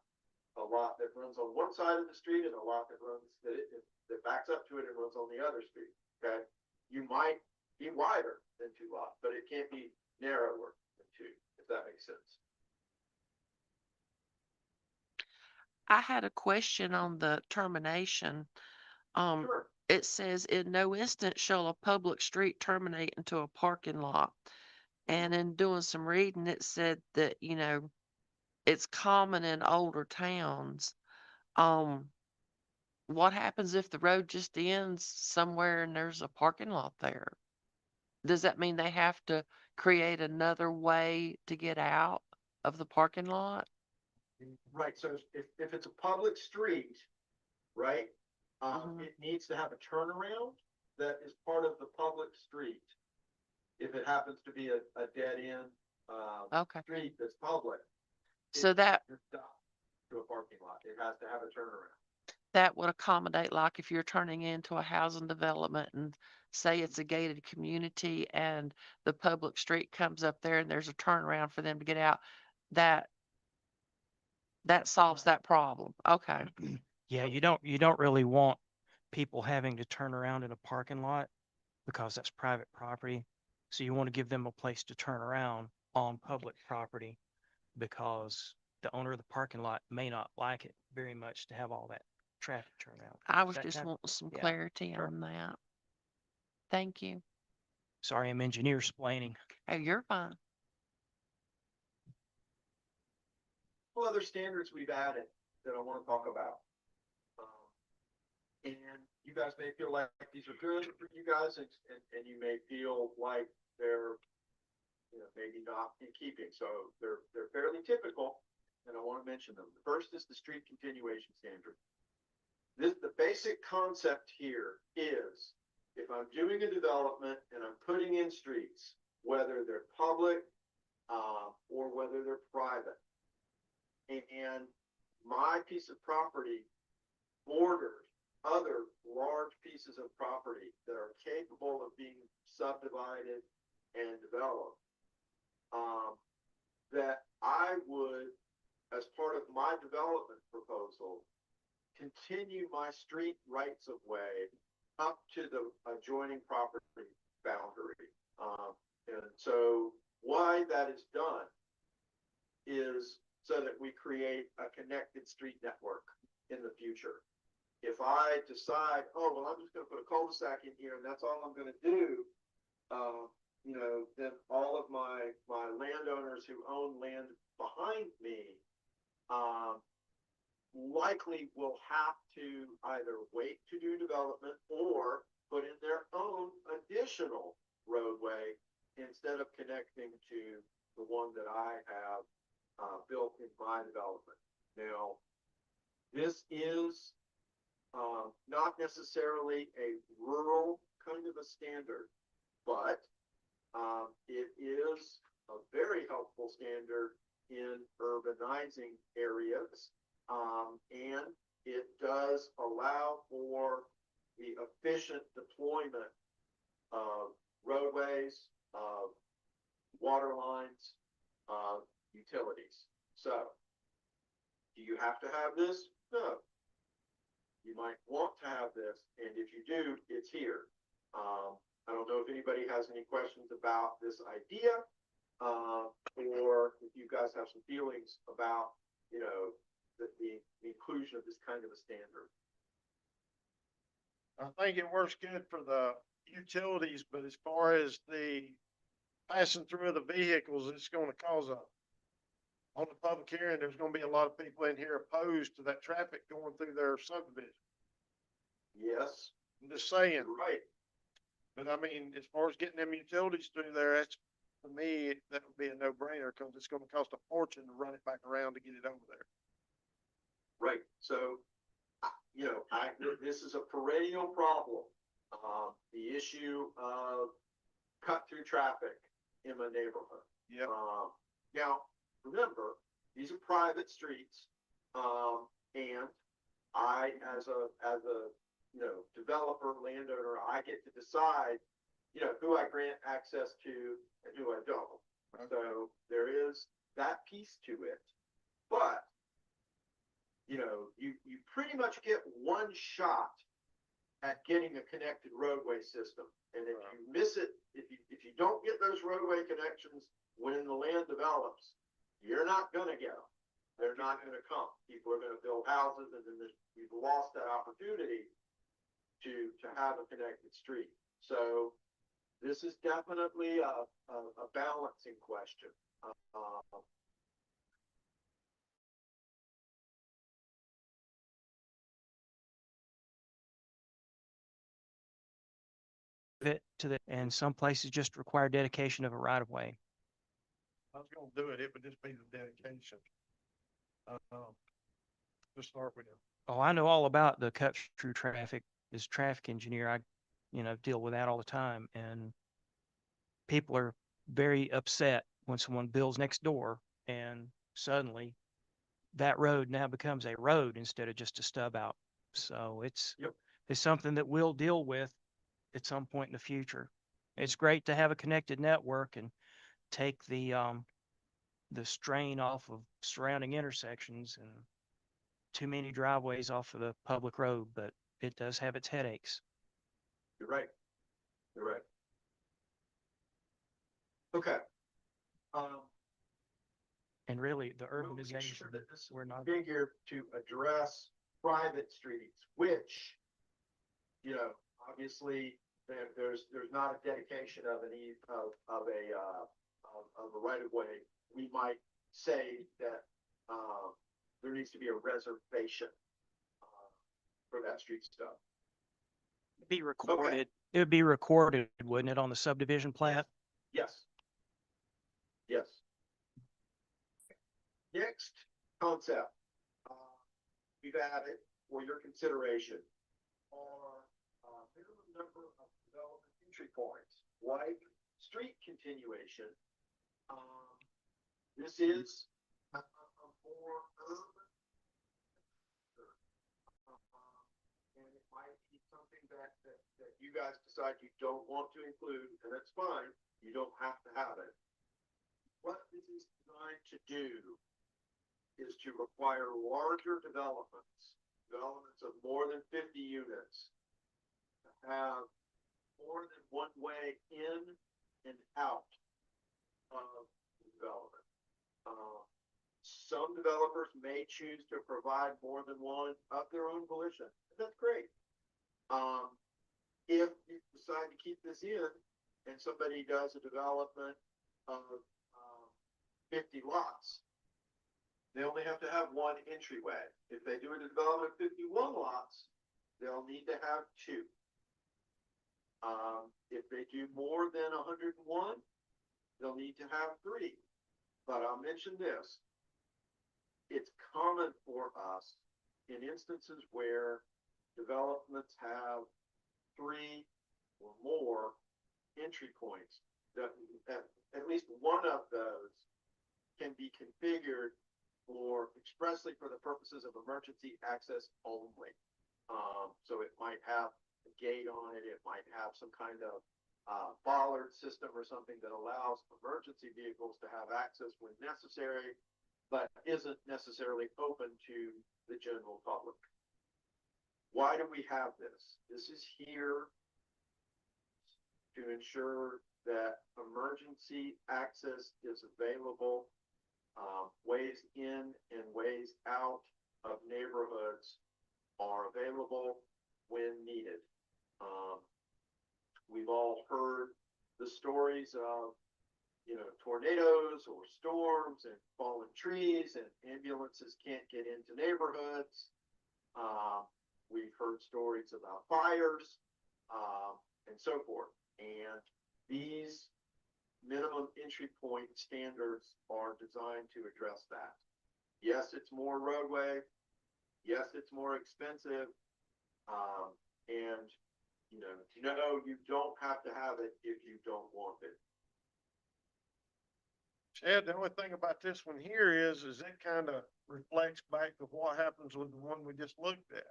I: that runs on one side of the street and a lot that runs, that backs up to it and runs on the other street, okay? You might be wider than 2 lots, but it can't be narrower than 2, if that makes sense.
C: I had a question on the termination.
I: Sure.
C: It says, in no instance shall a public street terminate into a parking lot. And in doing some reading, it said that, you know, it's common in older towns. What happens if the road just ends somewhere and there's a parking lot there? Does that mean they have to create another way to get out of the parking lot?
I: Right, so if it's a public street, right,
C: Mhm.
I: it needs to have a turnaround that is part of the public street. If it happens to be a dead end,
C: Okay.
I: street that's public.
C: So that
I: You're stopped to a parking lot, it has to have a turnaround.
C: would accommodate, like if you're turning into a housing development and say it's a gated community and the public street comes up there and there's a turnaround for them to get out, that solves that problem. Okay.
B: Yeah, you don't really want people having to turn around in a parking lot because that's private property. So you want to give them a place to turn around on public property because the owner of the parking lot may not like it very much to have all that traffic turn out.
C: I was
B: That
C: just
B: kind of-
C: wanting some
B: yeah,
C: clarity
B: sure.
C: on that. Thank you.
B: Sorry, I'm engineer splaining.
C: Oh, you're fine.
I: Well, other standards we've added that I want to talk about. And you guys may feel like these are good for you guys, and you may feel like they're, you know, maybe not in keeping. So they're fairly typical, and I want to mention them. The first is the street continuation standard. The basic concept here is, if I'm doing a development and I'm putting in streets, whether they're public or whether they're private, and my piece of property borders other large pieces of property that are capable of being subdivided and developed, that I would, as part of my development proposal, continue my street rights of way up to the adjoining property boundary. And so why that is done is so that we create a connected street network in the future. If I decide, oh, well, I'm just going to put a cul-de-sac in here and that's all I'm going to do, you know, then all of my landowners who own land behind me likely will have to either wait to do development or put in their own additional roadway instead of connecting to the one that I have built in my development. Now, this is not necessarily a rural kind of a standard, but it is a very helpful standard in urbanizing areas, and it does allow for the efficient deployment of roadways, of water lines, of utilities. So, do you have to have this? No. You might want to have this, and if you do, it's here. I don't know if anybody has any questions about this idea, or if you guys have some feelings about, you know, the inclusion of this kind of a standard.
A: I think it works good for the utilities, but as far as the passing through of the vehicles, it's gonna cause on the public hearing, there's gonna be a lot of people in here opposed to that traffic going through their subdivision.
I: Yes,
A: I'm just saying,
I: you're right.
A: but I mean, as far as getting them utilities through there, that's, for me, that would be a no-brainer, cause it's gonna cost a fortune to run it back around to get it over there.
I: Right. So, you know, this is a perennial problem The issue of cut through traffic in my neighborhood.
A: Yep.
I: Now, remember, these are private streets, and I, as a, you know, developer, landowner, I get to decide, you know, who I grant access to and who I don't. So there is that piece to it, but, you know, you pretty much get one shot at getting a connected roadway system. And if you miss it, if you don't get those roadway connections when the land develops, you're not gonna get them. They're not gonna come. People are gonna build houses, and then you've lost that opportunity to have a connected street. So this is definitely a balancing question.
B: It to the, and some places just require dedication of a right of way.
A: I was gonna do it, it would just be the dedication. To start with.
B: Oh, I know all about the cut through traffic. As traffic engineer, I, you know, deal with that all the time, and people are very upset when someone builds next door and suddenly that road now becomes a road instead of just a stub out. So it's something that we'll deal with at some point in the future. It's great to have a connected network and take the strain off of surrounding intersections and too many driveways off of the public road, but it does have its headaches.
I: You're right. You're right. Okay.
B: And really, the
I: We'll make
B: urbanization,
I: sure that this
B: we're not.
I: figure to address private streets, which, you know, obviously there's not a dedication of a right of way. We might say that there needs to be a reservation for that street stuff.
B: Be recorded. It would be recorded, wouldn't it, on the subdivision plat?
I: Yes. Yes. Next concept we've added for your consideration are minimum number of development entry points, like street continuation. This is a more urban, and it might be something that you guys decide you don't want to include, and that's fine. You don't have to have it. What this is designed to do is to require larger developments of more than 50 units, to have more than one way in and out of the development. Some developers may choose to provide more than one of their own volition. That's great. If you decide to keep this in and somebody does a development of 50 lots, they only have to have one entryway. If they do a development of 51 lots, they'll need to have two. If they do more than 101, they'll need to have three. But I'll mention this. It's common for us in instances where developments have three or more entry points, that at least one of those can be configured expressly for the purposes of emergency access only. So it might have a gate on it. It might have some kind of bollard system or something that allows emergency vehicles to have access when necessary, but isn't necessarily open to the general public. Why do we have this? This is here to ensure that emergency access is available. Ways in and ways out of neighborhoods are available when needed. We've all heard the stories of, you know, tornadoes or storms and fallen trees, and ambulances can't get into neighborhoods. We've heard stories about fires, and so forth. And these minimum entry point standards are designed to address that. Yes, it's more roadway. Yes, it's more expensive. And You know, you don't have to have it if you don't want it.
A: Chad, the only thing about this one here is it kind of reflects back to what happens with the one we just looked at.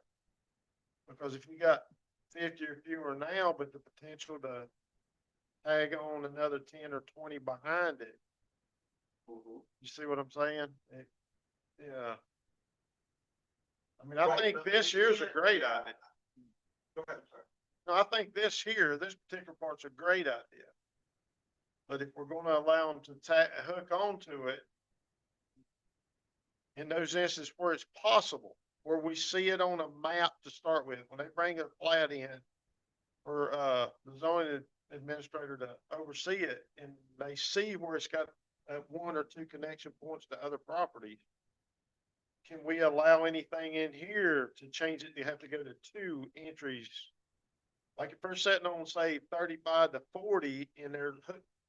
A: Because if you got 50 or fewer now, but the potential to tag on another 10 or 20 behind it, you see what I'm saying? Yeah. I mean, I
I: Right,
A: think
I: but
A: this
I: we
A: here's a
I: can't-
A: great
I: yeah.
A: idea.
I: Go ahead, sorry.
A: No, I think this particular part's a great idea. But if we're gonna allow them to hook onto it in those instances where it's possible, where we see it on a map to start with, when they bring a plat in for, the zoning administrator to oversee it, and they see where it's got, one or two connection points to other properties, can we allow anything in here to change it? You have to go to two entries. Like if they're sitting on, say, 35 to 40, and there's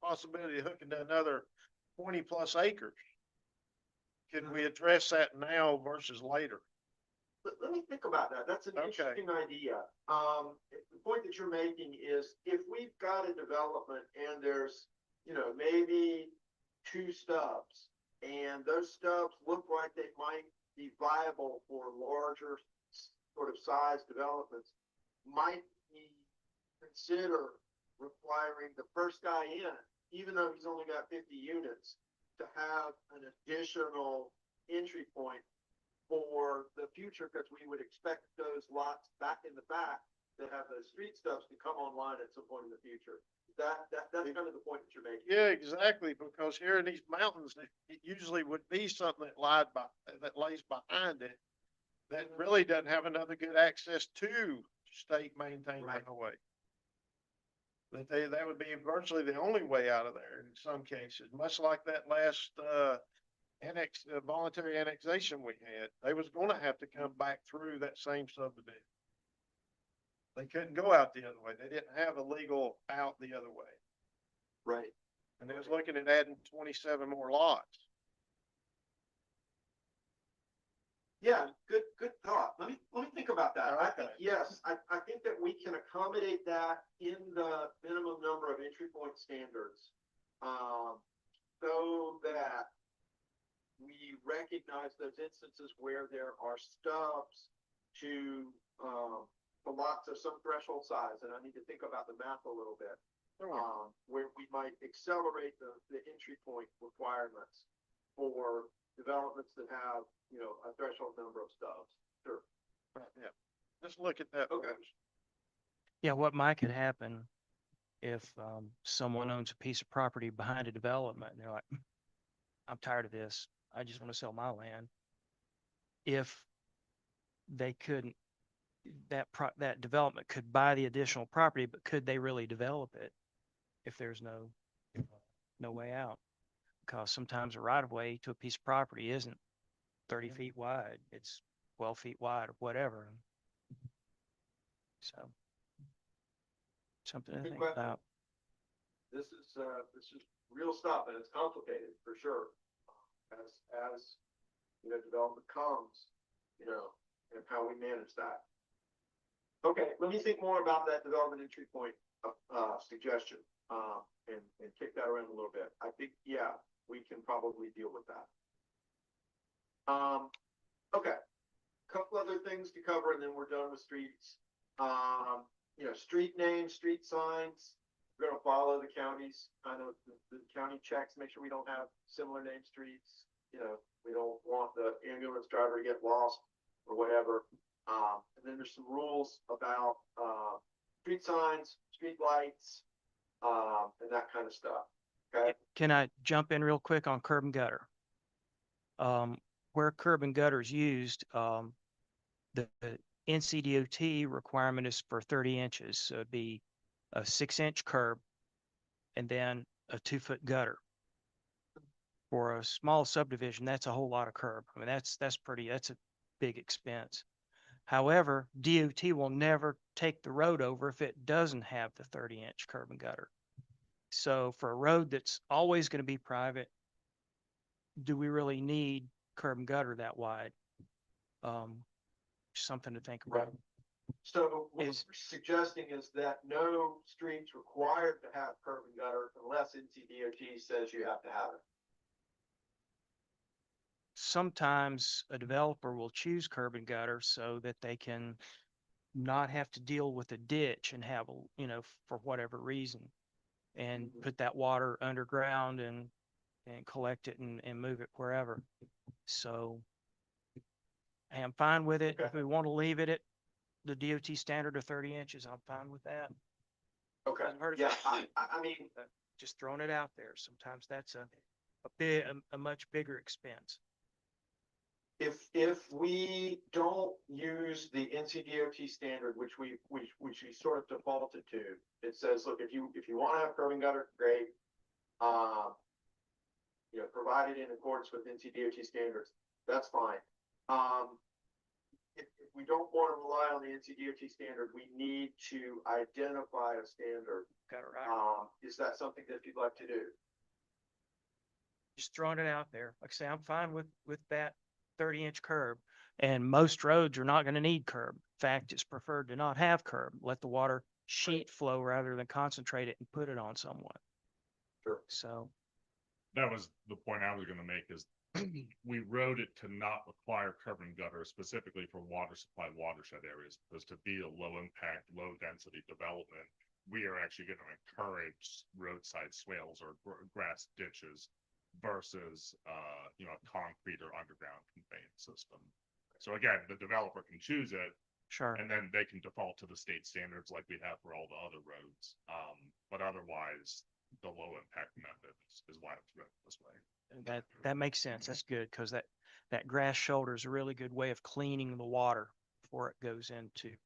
A: possibility of hooking to another 20 plus acres. Can we address that now versus later?
I: Let me think about that. That's an
A: Okay.
I: interesting idea. The point that you're making is if we've got a development and there's, maybe two stubs, and those stubs look like they might be viable for larger sort of size developments, might we consider requiring the first guy in, even though he's only got 50 units, to have an additional entry point for the future, because we would expect those lots back in the back that have those street stubs to come online at some point in the future. That's kind of the point that you're making.
A: Yeah, exactly, because here in these mountains, it usually would be something that lays behind it that really doesn't have another good access to state maintained
I: Right.
A: highway. That would be virtually the only way out of there in some cases, much like that last, voluntary annexation we had. They was gonna have to come back through that same subdivision. They couldn't go out the other way. They didn't have a legal out the other way.
I: Right.
A: And they was looking at adding 27 more lots.
I: Yeah, good thought. Let me think about that. I think,
A: Okay.
I: yes, I think that we can accommodate that in the minimum number of entry point standards. So that we recognize those instances where there are stubs to, the lots of some threshold size, and I need to think about the math a little bit. Where we might accelerate the entry point requirements for developments that have, a threshold number of stubs. Sure.
A: Yeah, just look at that.
I: Okay.
A: first.
B: Yeah, what might could happen if someone owns a piece of property behind a development and they're like, I'm tired of this. I just want to sell my land. If they couldn't, that development could buy the additional property, but could they really develop it if there's no way out? Because sometimes a right of way to a piece of property isn't 30 feet wide. It's 12 feet wide or whatever. So something to
I: Good
B: think
I: question.
B: about.
I: This is real stuff, and it's complicated for sure. As development comes, and how we manage that. Okay, let me think more about that development entry point suggestion, and kick that around a little bit. I think, yeah, we can probably deal with that. Okay, couple other things to cover, and then we're done with streets. Street names, street signs. We're gonna follow the county's kind of the county checks, make sure we don't have similar named streets. We don't want the ambulance driver to get lost or whatever. And then there's some rules about street signs, street lights, and that kind of stuff. Okay.
B: Can I jump in real quick on curb and gutter? Where curb and gutter is used, the NCDOT requirement is for 30 inches. So it'd be a 6-inch curb and then a 2-foot gutter. For a small subdivision, that's a whole lot of curb. I mean, that's a big expense. However, DOT will never take the road over if it doesn't have the 30-inch curb and gutter. So for a road that's always going to be private, do we really need curb and gutter that wide? Something to think about.
I: So what we're
B: Is-
I: suggesting is that no streets required to have curb and gutter unless NCDOT says you have to have it.
B: Sometimes a developer will choose curb and gutter so that they can not have to deal with a ditch and have, for whatever reason. And
I: Mhm.
B: put that water underground and collect it and move it wherever. So I am fine with it. If
I: Okay.
B: we want to leave it at the DOT standard of 30 inches, I'm fine with that.
I: Okay,
B: Doesn't hurt if
I: yeah,
B: I-
I: I mean,
B: Just throwing it out there. Sometimes that's a much bigger expense.
I: if we don't use the NCDOT standard, which we sort of defaulted to, it says, look, if you want to have curb and gutter, great. Provided in accordance with NCDOT standards, that's fine. If we don't want to rely on the NCDOT standard, we need to identify a standard.
B: Got it right.
I: Is that something that you'd like to do?
B: Just throwing it out there. Like I say, I'm fine with that 30-inch curb. And most roads are not going to need curb. In fact, it's preferred to not have curb. Let the water sheet flow rather than concentrate it and put it on someone.
I: Sure.
B: So,
J: That was the point I was gonna make is we wrote it to not require curb and gutter specifically for water supply watershed areas, because to be a low impact, low density development, we are actually gonna encourage roadside swales or grass ditches versus, a concrete or underground conveyance system. So again, the developer can choose it,
B: sure.
J: and then they can default to the state standards like we have for all the other roads. But otherwise, the low impact method is why it's written this way.
B: That makes sense. That's good because that grass shoulder is a really good way of cleaning the water before it goes into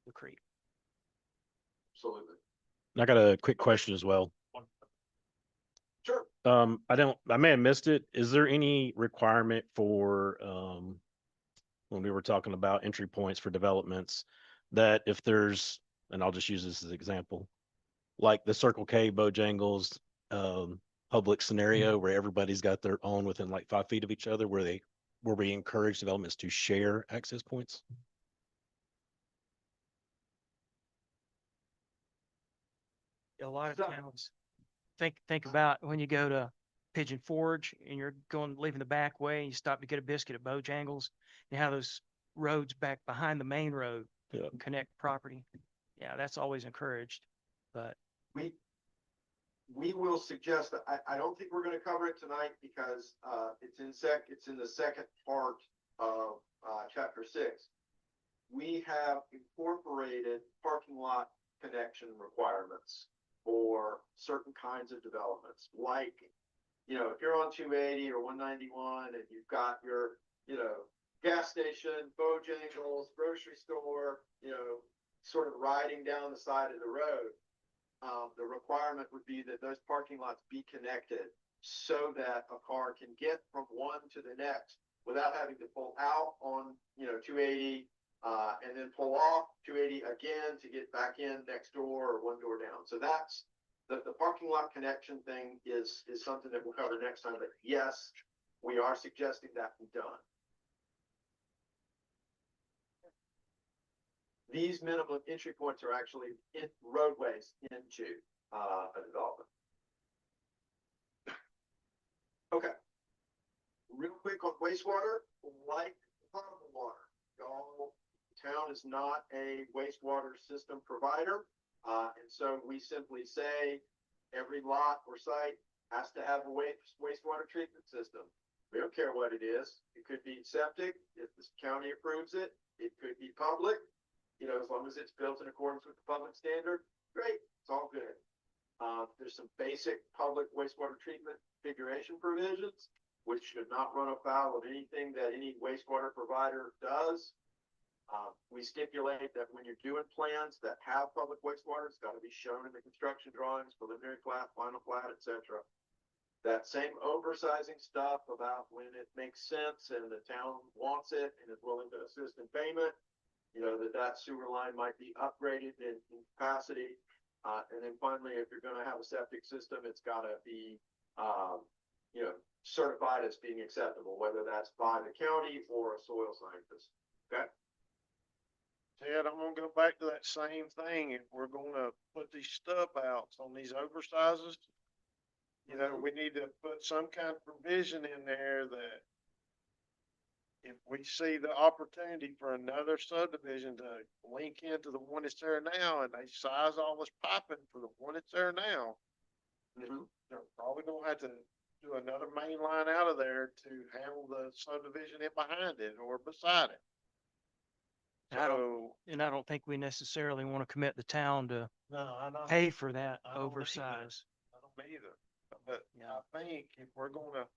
B: the creek.
I: Absolutely.
F: I got a quick question as well.
I: Sure.
F: I may have missed it. Is there any requirement for, when we were talking about entry points for developments, that if there's, and I'll just use this as an example, like the Circle K, Bojangles, public scenario where everybody's got their own within like 5 feet of each other, where we encourage developments to share access points?
B: A lot of
I: So-
B: towns, think about when you go to Pigeon Forge and you're leaving the back way, and you stop to get a biscuit at Bojangles, you have those roads back behind the main road,
F: Yeah.
B: connect property. Yeah, that's always encouraged, but
I: We will suggest that, I don't think we're gonna cover it tonight because, it's in the second part of, chapter 6. We have incorporated parking lot connection requirements for certain kinds of developments, like, if you're on 280 or 191 and you've got your, gas station, Bojangles, grocery store, sort of riding down the side of the road, the requirement would be that those parking lots be connected so that a car can get from one to the next without having to pull out on, 280, and then pull off 280 again to get back in next door or one door down. So that's the parking lot connection thing is something that we'll cover next time, but yes, we are suggesting that be done. These minimum entry points are actually in roadways into, a development. Okay. Real quick on wastewater, like potable water, y'all, town is not a wastewater system provider. And so we simply say every lot or site has to have a wastewater treatment system. We don't care what it is. It could be septic, if the county approves it. It could be public, as long as it's built in accordance with the public standard, great, it's all good. There's some basic public wastewater treatment configuration provisions, which should not run afoul of anything that any wastewater provider does. We stipulate that when you're doing plans that have public wastewater, it's got to be shown in the construction drawings, preliminary plat, final plat, etc. That same oversizing stuff about when it makes sense and the town wants it and is willing to assist in payment, that sewer line might be upgraded in capacity. And then finally, if you're gonna have a septic system, it's gotta be, certified as being acceptable, whether that's by the county or a soil scientist, okay?
A: Ted, I'm gonna go back to that same thing. If we're gonna put these stub outs on these oversizes, you know, we need to put some kind of provision in there that if we see the opportunity for another subdivision to link into the one that's there now and they size all this piping for the one that's there now, they're probably gonna have to do another main line out of there to handle the subdivision in behind it or beside it.
B: And I don't,
A: So,
B: and I don't think we necessarily want to commit the town to
A: no, I know.
B: pay for that
A: I don't either.
B: oversize.
A: I don't either, but
B: Yeah.
A: I think if we're gonna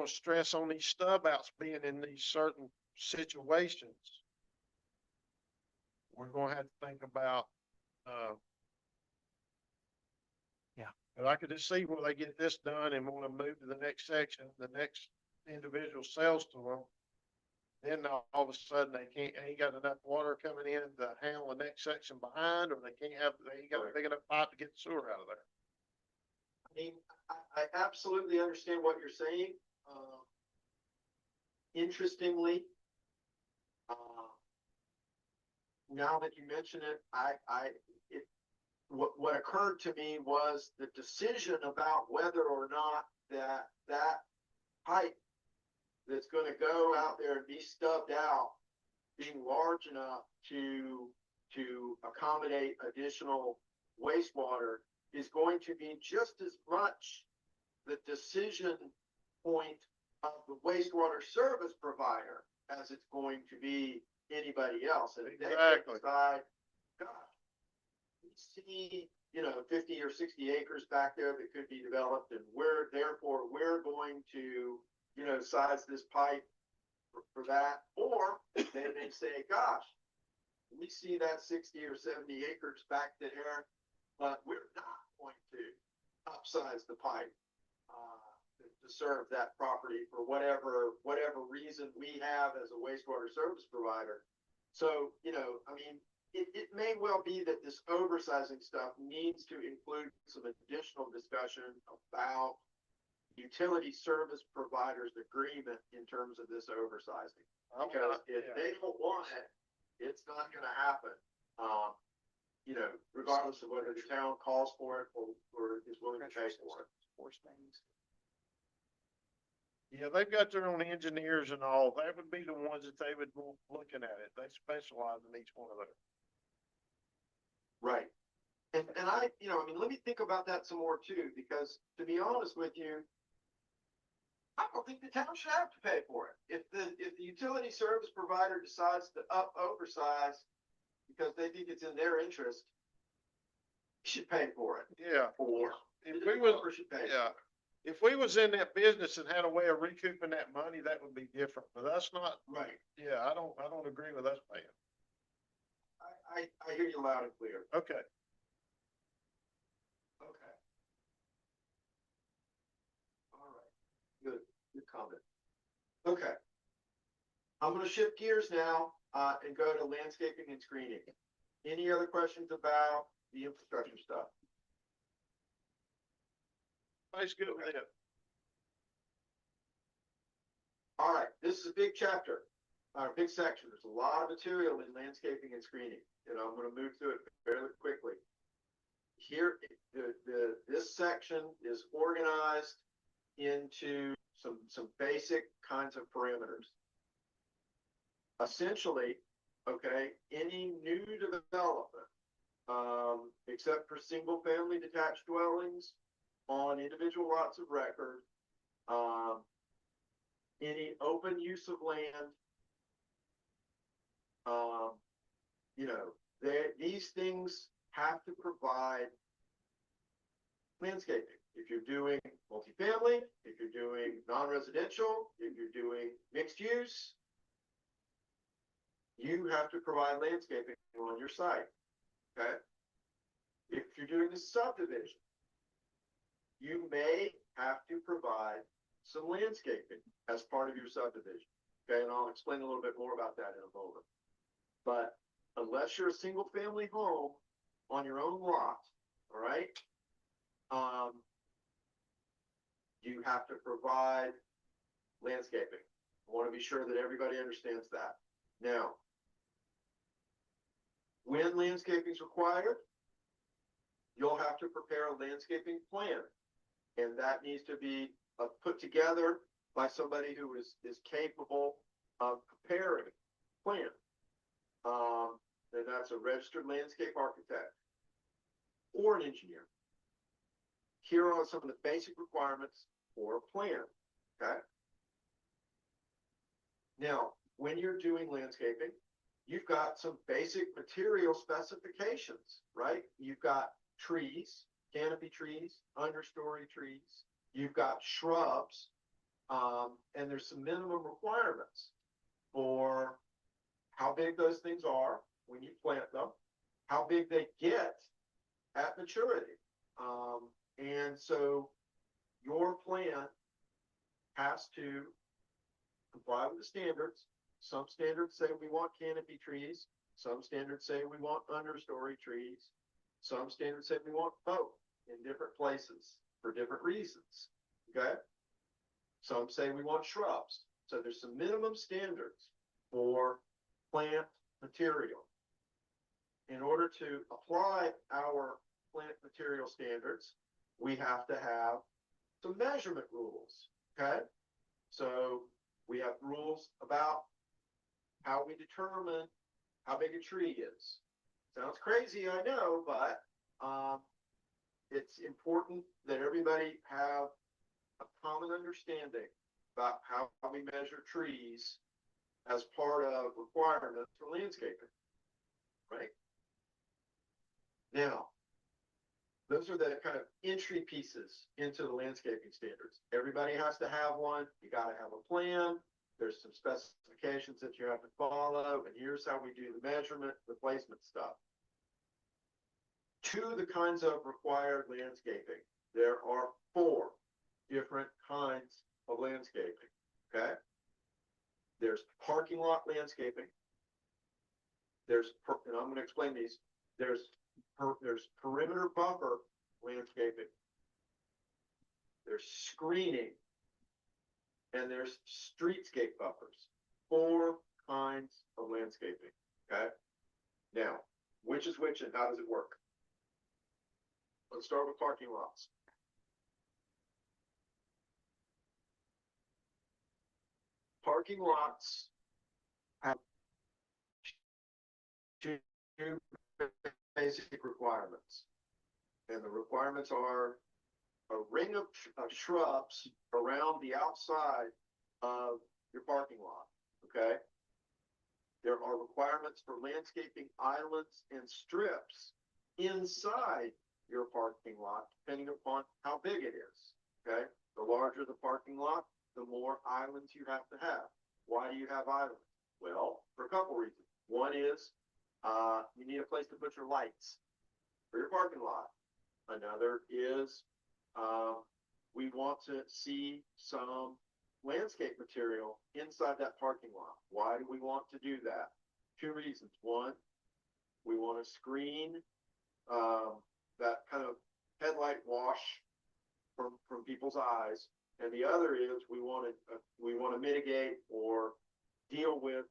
A: stress on these stub outs being in these certain situations, we're gonna have to think about,
B: Yeah.
A: and I could just see where they get this done and wanna move to the next section, the next individual sells to them. Then all of a sudden ain't got enough water coming in to handle the next section behind, or they ain't got a big enough pipe to get the sewer out of there.
I: I mean, I absolutely understand what you're saying. Interestingly, now that you mention it, what occurred to me was the decision about whether or not that pipe that's gonna go out there and be stubbed out, being large enough to accommodate additional wastewater is going to be just as much the decision point of the wastewater service provider as it's going to be anybody else. And if they
A: Exactly.
I: decide, gosh, we see, 50 or 60 acres back there that could be developed, and we're going to, size this pipe for that. Or they may say, gosh, we see that 60 or 70 acres back there, but we're not going to upsize the pipe to serve that property for whatever reason we have as a wastewater service provider. So, it may well be that this oversizing stuff needs to include some additional discussion about utility service providers' agreement in terms of this oversizing. Because if they don't want it, it's not gonna happen. Regardless of whether the town calls for it or is willing to pay for it.
A: Yeah, they've got their own engineers and all. That would be the ones that they would want looking at it. They specialize in each one of those.
I: Right. And let me think about that some more too, because to be honest with you, I don't think the town should have to pay for it. If the utility service provider decides to oversize because they think it's in their interest, you should pay for it.
A: Yeah.
I: Or
A: If we was,
I: should pay.
A: yeah, if we was in that business and had a way of recouping that money, that would be different, but that's not,
I: Right.
A: yeah, I don't agree with us paying.
I: I hear you loud and clear.
A: Okay.
I: Okay. All right. Good comment. Okay. I'm gonna shift gears now, and go to landscaping and screening. Any other questions about the infrastructure stuff?
A: That's good with it.
I: All right, this is a big chapter, a big section. There's a lot of material in landscaping and screening. I'm gonna move through it fairly quickly. Here, this section is organized into some basic kinds of parameters. Essentially, okay, any new development, except for single-family detached dwellings on individual lots of record, any open use of land, these things have to provide landscaping. If you're doing multifamily, if you're doing non-residential, if you're doing mixed use, you have to provide landscaping on your site, okay? If you're doing a subdivision, you may have to provide some landscaping as part of your subdivision, okay? And I'll explain a little bit more about that in a moment. But unless you're a single family home on your own lot, all right? You have to provide landscaping. I want to be sure that everybody understands that. Now, When landscaping is required, you'll have to prepare a landscaping plan. And that needs to be put together by somebody who is capable of preparing a plan. And that's a registered landscape architect or an engineer. Here are some of the basic requirements for a plan, okay? Now, when you're doing landscaping, you've got some basic material specifications, right? You've got trees, canopy trees, understory trees, you've got shrubs, and there's some minimum requirements for how big those things are when you plant them, how big they get at maturity. And so your plan has to comply with the standards. Some standards say we want canopy trees. Some standards say we want understory trees. Some standards say we want both in different places for different reasons. Okay. Some say we want shrubs. So there's some minimum standards for plant material. In order to apply our plant material standards, we have to have some measurement rules. Okay. So we have rules about how we determine how big a tree is. Sounds crazy, I know, but it's important that everybody have a common understanding about how we measure trees as part of requirements for landscaping, right? Now, those are the kind of entry pieces into the landscaping standards. Everybody has to have one. You got to have a plan. There's some specifications that you have to follow, and here's how we do the measurement, the placement stuff. To the kinds of required landscaping, there are 4 different kinds of landscaping, okay? There's parking lot landscaping. And I'm going to explain these. There's perimeter buffer landscaping. There's screening. And there's streetscape buffers. 4 kinds of landscaping, okay? Now, which is which and how does it work? Let's start with parking lots. Parking lots have 2 basic requirements. And the requirements are a ring of shrubs around the outside of your parking lot, okay? There are requirements for landscaping islands and strips inside your parking lot, depending upon how big it is, okay? The larger the parking lot, the more islands you have to have. Why do you have islands? Well, for a couple reasons. One is you need a place to put your lights for your parking lot. Another is we want to see some landscape material inside that parking lot. Why do we want to do that? 2 reasons. One, we want to screen that kind of headlight wash from people's eyes. And the other is we want to mitigate or deal with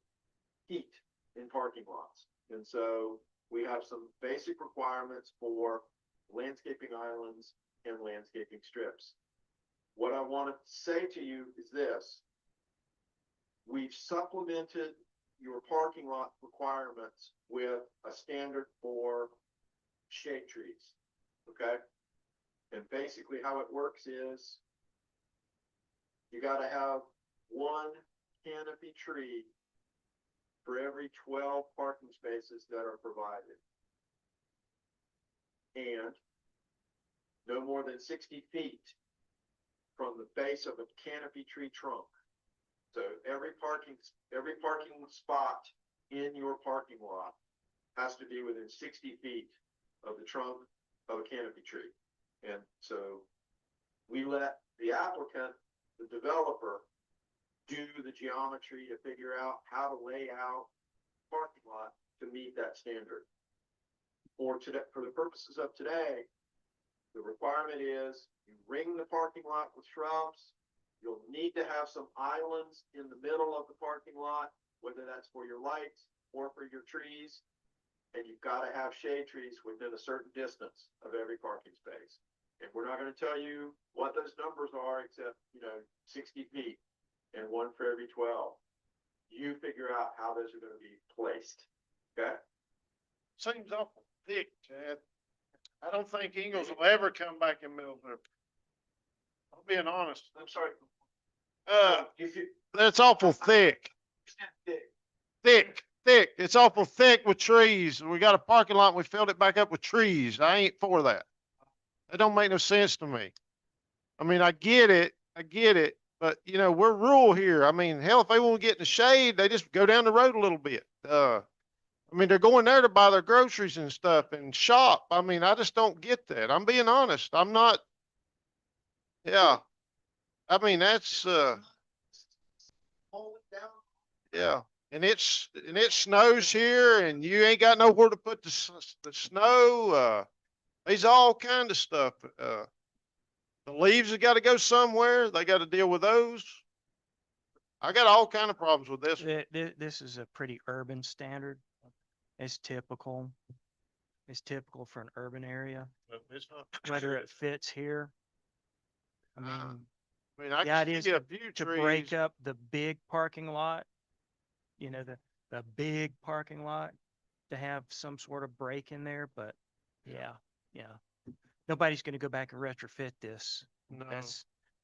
I: heat in parking lots. And so we have some basic requirements for landscaping islands and landscaping strips. What I want to say to you is this: we've supplemented your parking lot requirements with a standard for shade trees, okay? And basically how it works is you got to have 1 canopy tree for every 12 parking spaces that are provided. And no more than 60 feet from the base of a canopy tree trunk. So every parking spot in your parking lot has to be within 60 feet of the trunk of a canopy tree. And so we let the applicant, the developer, do the geometry to figure out how to lay out parking lot to meet that standard. For the purposes of today, the requirement is you ring the parking lot with shrubs. You'll need to have some islands in the middle of the parking lot, whether that's for your lights or for your trees. And you've got to have shade trees within a certain distance of every parking space. And we're not gonna tell you what those numbers are, except, 60 feet and one for every 12. You figure out how those are gonna be placed, okay?
A: Seems awful thick, Chad. I don't think Ingles will ever come back in Mills River. I'm being honest.
I: I'm sorry. If you,
A: That's awful thick. Thick. It's awful thick with trees. We got a parking lot and we filled it back up with trees. I ain't for that. That don't make no sense to me. I mean, I get it, but we're rural here. I mean, hell, if they want to get in the shade, they just go down the road a little bit. I mean, they're going there to buy their groceries and stuff and shop. I mean, I just don't get that. I'm being honest. I'm not. Yeah. I mean, that's,
I: hold it down.
A: yeah. And it snows here and you ain't got nowhere to put the snow. There's all kind of stuff. The leaves have got to go somewhere. They got to deal with those. I got all kind of problems with this.
B: This is a pretty urban standard. It's typical. It's typical for an urban area,
A: It's not,
B: whether it fits here. I mean,
A: I mean, I
B: the
A: can
B: idea is
A: see a few
B: to
A: trees.
B: break up the big parking lot, the big parking lot, to have some sort of break in there, but yeah. Nobody's gonna go back and retrofit this.
A: No.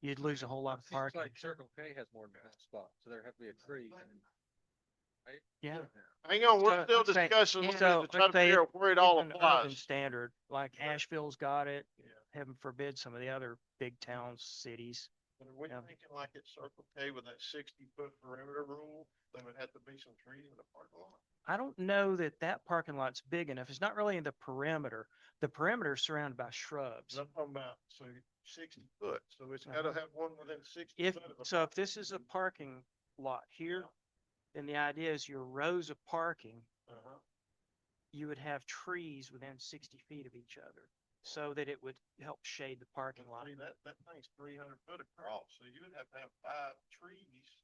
B: You'd lose a whole lot of parking.
G: Circle K has more than that spot, so there have to be a tree.
B: Yeah.
A: Hang on, we're
B: So,
A: still
B: let's say-
A: discussing this
B: so,
A: to try
B: let's
A: to
B: say
A: figure out where it all
B: It's an urban
A: applies.
B: standard, like Asheville's got it, heaven forbid some of the other big towns, cities.
A: But are we
B: Yeah.
A: thinking like it's Circle K with that 60-foot perimeter rule? There would have to be some trees in the parking lot.
B: I don't know that parking lot's big enough. It's not really in the perimeter. The perimeter is surrounded by shrubs.
A: I'm talking about, so 60 foot, so it's got to have one within 60
B: If,
A: foot of a.
B: so if this is a parking lot here, then the idea is your rows of parking,
A: Uh-huh.
B: you would have trees within 60 feet of each other so that it would help shade the parking lot.
A: See, that thing's 300 foot across, so you would have to have 5 trees.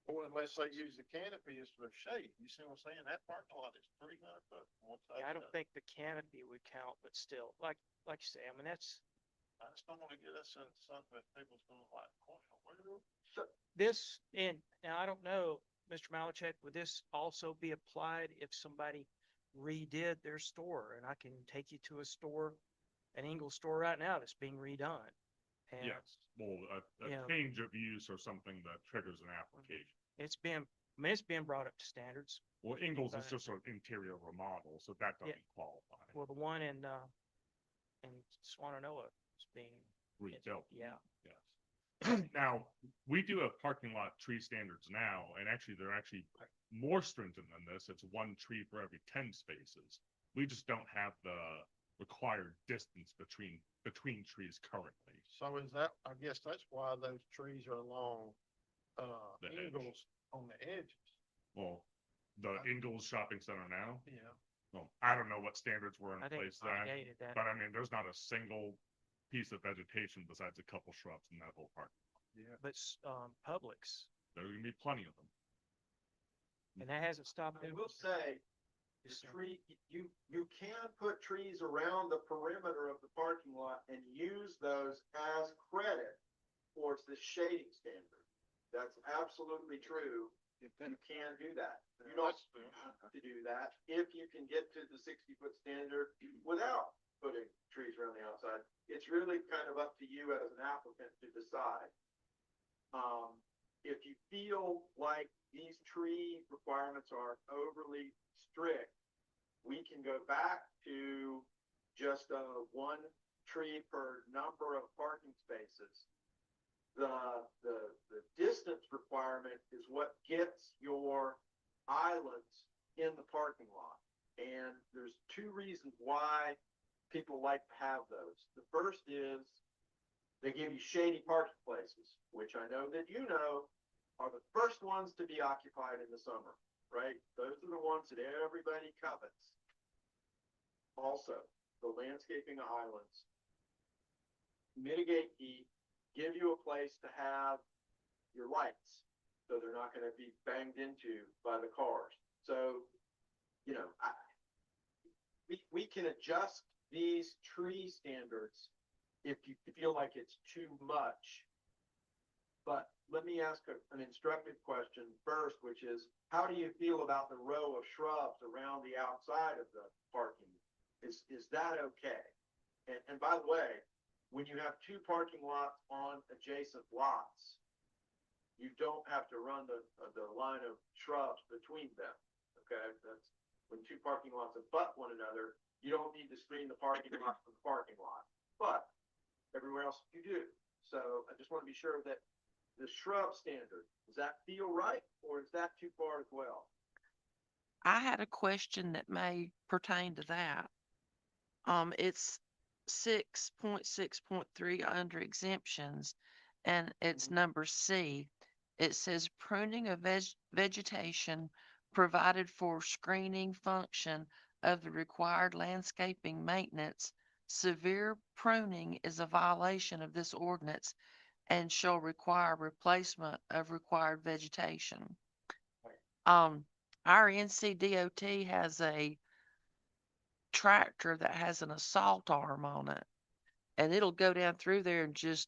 A: Or unless they use the canopy as for shade. You see what I'm saying? That parking lot is 300 foot. from one side
B: Yeah, I
A: to
B: don't
A: the other.
B: think the canopy would count, but still, like you say, I mean, that's,
A: I just don't want to get us into something that people's gonna like, well,
B: this, and now I don't know, Mr. Malachek, would this also be applied if somebody redid their store? And I can take you to a store, an Ingles store right now that's being redone. And
J: Yes, well, a
B: Yeah.
J: change of use or something that triggers an application.
B: it's been brought up to standards.
J: Well, Ingles is
B: But-
J: just an interior remodel, so that
B: Yeah.
J: doesn't qualify.
B: Well, the one in Swananoa is being,
J: Rebuilt,
B: yeah.
J: yes. Now, we do have parking lot tree standards now, and actually, they're actually more stringent than this. It's 1 tree for every 10 spaces. We just don't have the required distance between trees currently.
A: So is that, I guess that's why those trees are along,
J: The edge.
A: Ingles on the edges.
J: Well, the Ingles Shopping Center now,
A: Yeah.
J: well, I don't know what standards were
B: I
J: in
B: think
J: place
B: I
J: there,
B: dated that.
J: but I mean, there's not a single piece of vegetation besides a couple shrubs in that whole park.
B: But, Publix,
J: There can be plenty of them.
B: and that hasn't stopped
I: I
B: them.
I: will say, the tree, you can put trees around the perimeter of the parking lot and use those as credit towards the shading standard. That's absolutely true. You can do that. You don't have to do that if you can get to the 60-foot standard without putting trees around the outside. It's really kind of up to you as an applicant to decide. If you feel like these tree requirements are overly strict, we can go back to just 1 tree per number of parking spaces. The distance requirement is what gets your islands in the parking lot. And there's 2 reasons why people like to have those. The first is they give you shady parking places, which I know that are the first ones to be occupied in the summer, right? Those are the ones that everybody covets. Also, the landscaping islands mitigate heat, give you a place to have your lights, so they're not going to be banged into by the cars. So you know, we can adjust these tree standards if you feel like it's too much. But let me ask an instructive question first, which is, how do you feel about the row of shrubs around the outside of the parking? Is that okay? And by the way, when you have two parking lots on adjacent lots, you don't have to run the line of shrubs between them. Okay, that's when two parking lots abut one another. You don't need to screen the parking lot from the parking lot, but everywhere else you do. So I just want to be sure that the shrub standard, does that feel right, or is that too far as well?
C: I had a question that may pertain to that. It's 6.6.3 under exemptions, and it's number C. It says pruning of vegetation provided for screening function of the required landscaping maintenance. Severe pruning is a violation of this ordinance and shall require replacement of required vegetation. Our NCDOT has a tractor that has an assault arm on it, and it'll go down through there and just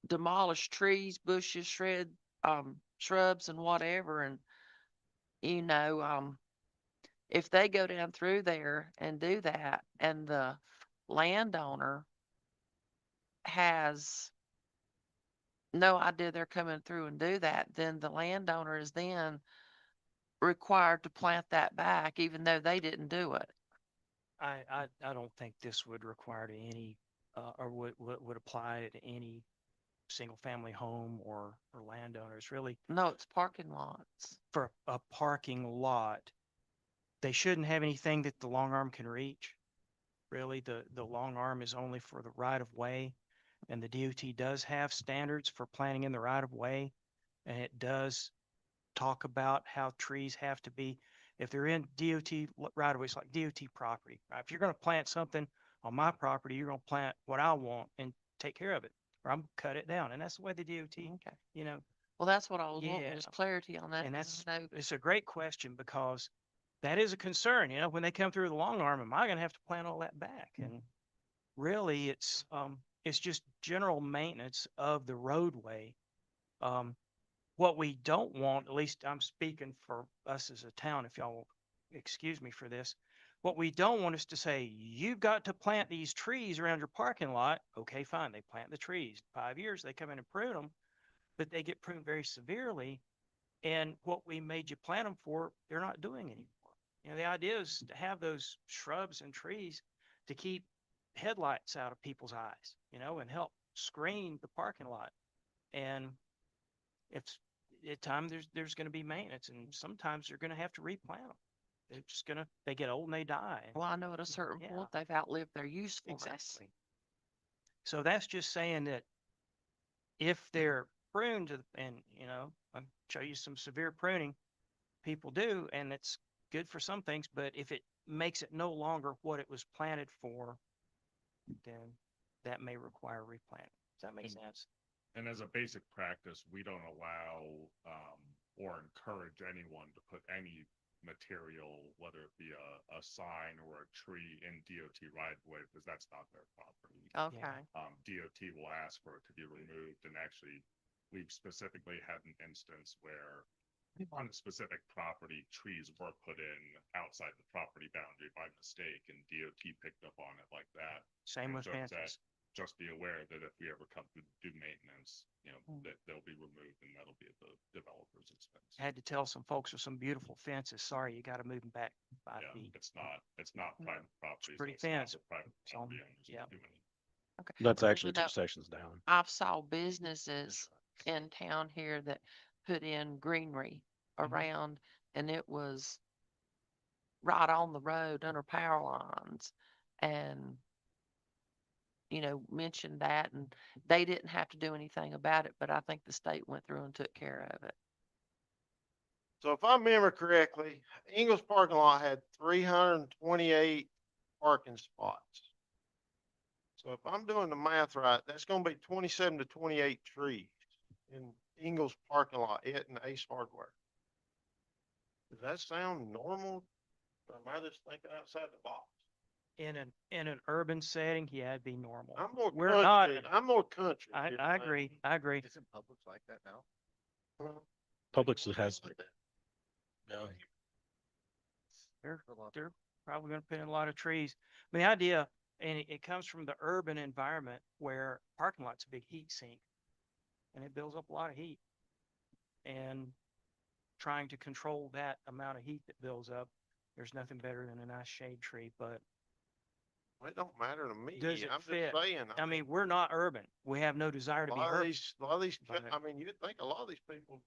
C: demolish trees, bushes, shrubs and whatever. And, you know, if they go down through there and do that, and the landowner has no idea they're coming through and do that, then the landowner is then required to plant that back, even though they didn't do it.
B: I don't think this would require to any, or would apply to any single family home or landowners, really.
C: No, it's parking lots.
B: For a parking lot, they shouldn't have anything that the long arm can reach. Really, the long arm is only for the right of way, and the DOT does have standards for planting in the right of way, and it does talk about how trees have to be, if they're in DOT right of ways, like DOT property. Right? If you're going to plant something on my property, you're going to plant what I want and take care of it, or I'm gonna cut it down, and that's the way the DOT,
C: Okay.
B: you know.
C: Well, that's what I was wanting,
B: Yeah.
C: was clarity on that.
B: And
C: 'cause
B: that's,
C: I know
B: it's a great question, because that is a concern, when they come through the long arm, am I gonna have to plant all that back? And really, it's just general maintenance of the roadway. What we don't want, at least I'm speaking for us as a town, if y'all will excuse me for this, what we don't want is to say, you've got to plant these trees around your parking lot. Okay, fine, they plant the trees. 5 years, they come in and prune them, but they get pruned very severely. And what we made you plant them for, they're not doing anymore. The idea is to have those shrubs and trees to keep headlights out of people's eyes, and help screen the parking lot. And it's at times there's going to be maintenance, and sometimes you're going to have to replant them. They're just they get old and they die.
C: well, I know at a certain
B: Yeah.
C: point they've outlived their usefulness.
B: Exactly. So that's just saying that if they're pruned and, I'll show you some severe pruning people do, and it's good for some things, but if it makes it no longer what it was planted for, then that may require replanting. Does that make sense?
J: And as a basic practice, we don't allow, or encourage anyone to put any material, whether it be a sign or a tree in DOT right of way, because that's not their property.
C: Okay.
J: DOT will ask for it to be removed, and actually, we've specifically had an instance where on a specific property, trees were put in outside the property boundary by mistake, and DOT picked up on it like that.
B: Same
J: And
B: with
J: so
B: fences.
J: Just be aware that if we ever come to do maintenance,
C: Mm.
J: that they'll be removed, and that'll be at the developer's expense.
B: Had to tell some folks with some beautiful fences, sorry, you got to move them back 5
J: Yeah,
B: feet.
J: it's not private property.
B: pretty
J: so it's not
B: fence.
J: for private
B: It's on-
J: property owners to
B: yeah.
J: do anything.
C: Okay.
F: That's
C: Well,
F: actually
C: you know,
F: two sections down.
C: I've saw businesses in town here that put in greenery around, and it was right on the road under power lines, and mentioned that, and they didn't have to do anything about it, but I think the state went through and took care of it.
A: So if I remember correctly, Ingles parking lot had 328 parking spots. So if I'm doing the math right, that's gonna be 27 to 28 trees in Ingles parking lot, it and Ace Hardware. Does that sound normal? Or am I just thinking outside the box?
B: In an urban setting, yeah, it'd be normal.
A: I'm more
B: We're not-
A: country, I'm more country.
B: I agree, I agree.
I: Isn't Publix like that now?
F: Publix has, no,
B: They're probably gonna put in a lot of trees. I mean, the idea, and it comes from the urban environment where parking lot's a big heat sink. And it builds up a lot of heat. And trying to control that amount of heat that builds up, there's nothing better than a nice shade tree, but
A: It don't matter to me.
B: does it
A: I'm just
B: fit?
A: saying.
B: I mean, we're not urban. We have no desire
A: A
B: to be
A: lot of
B: urban.
A: these,
B: but-
A: I mean, you'd think a lot of these people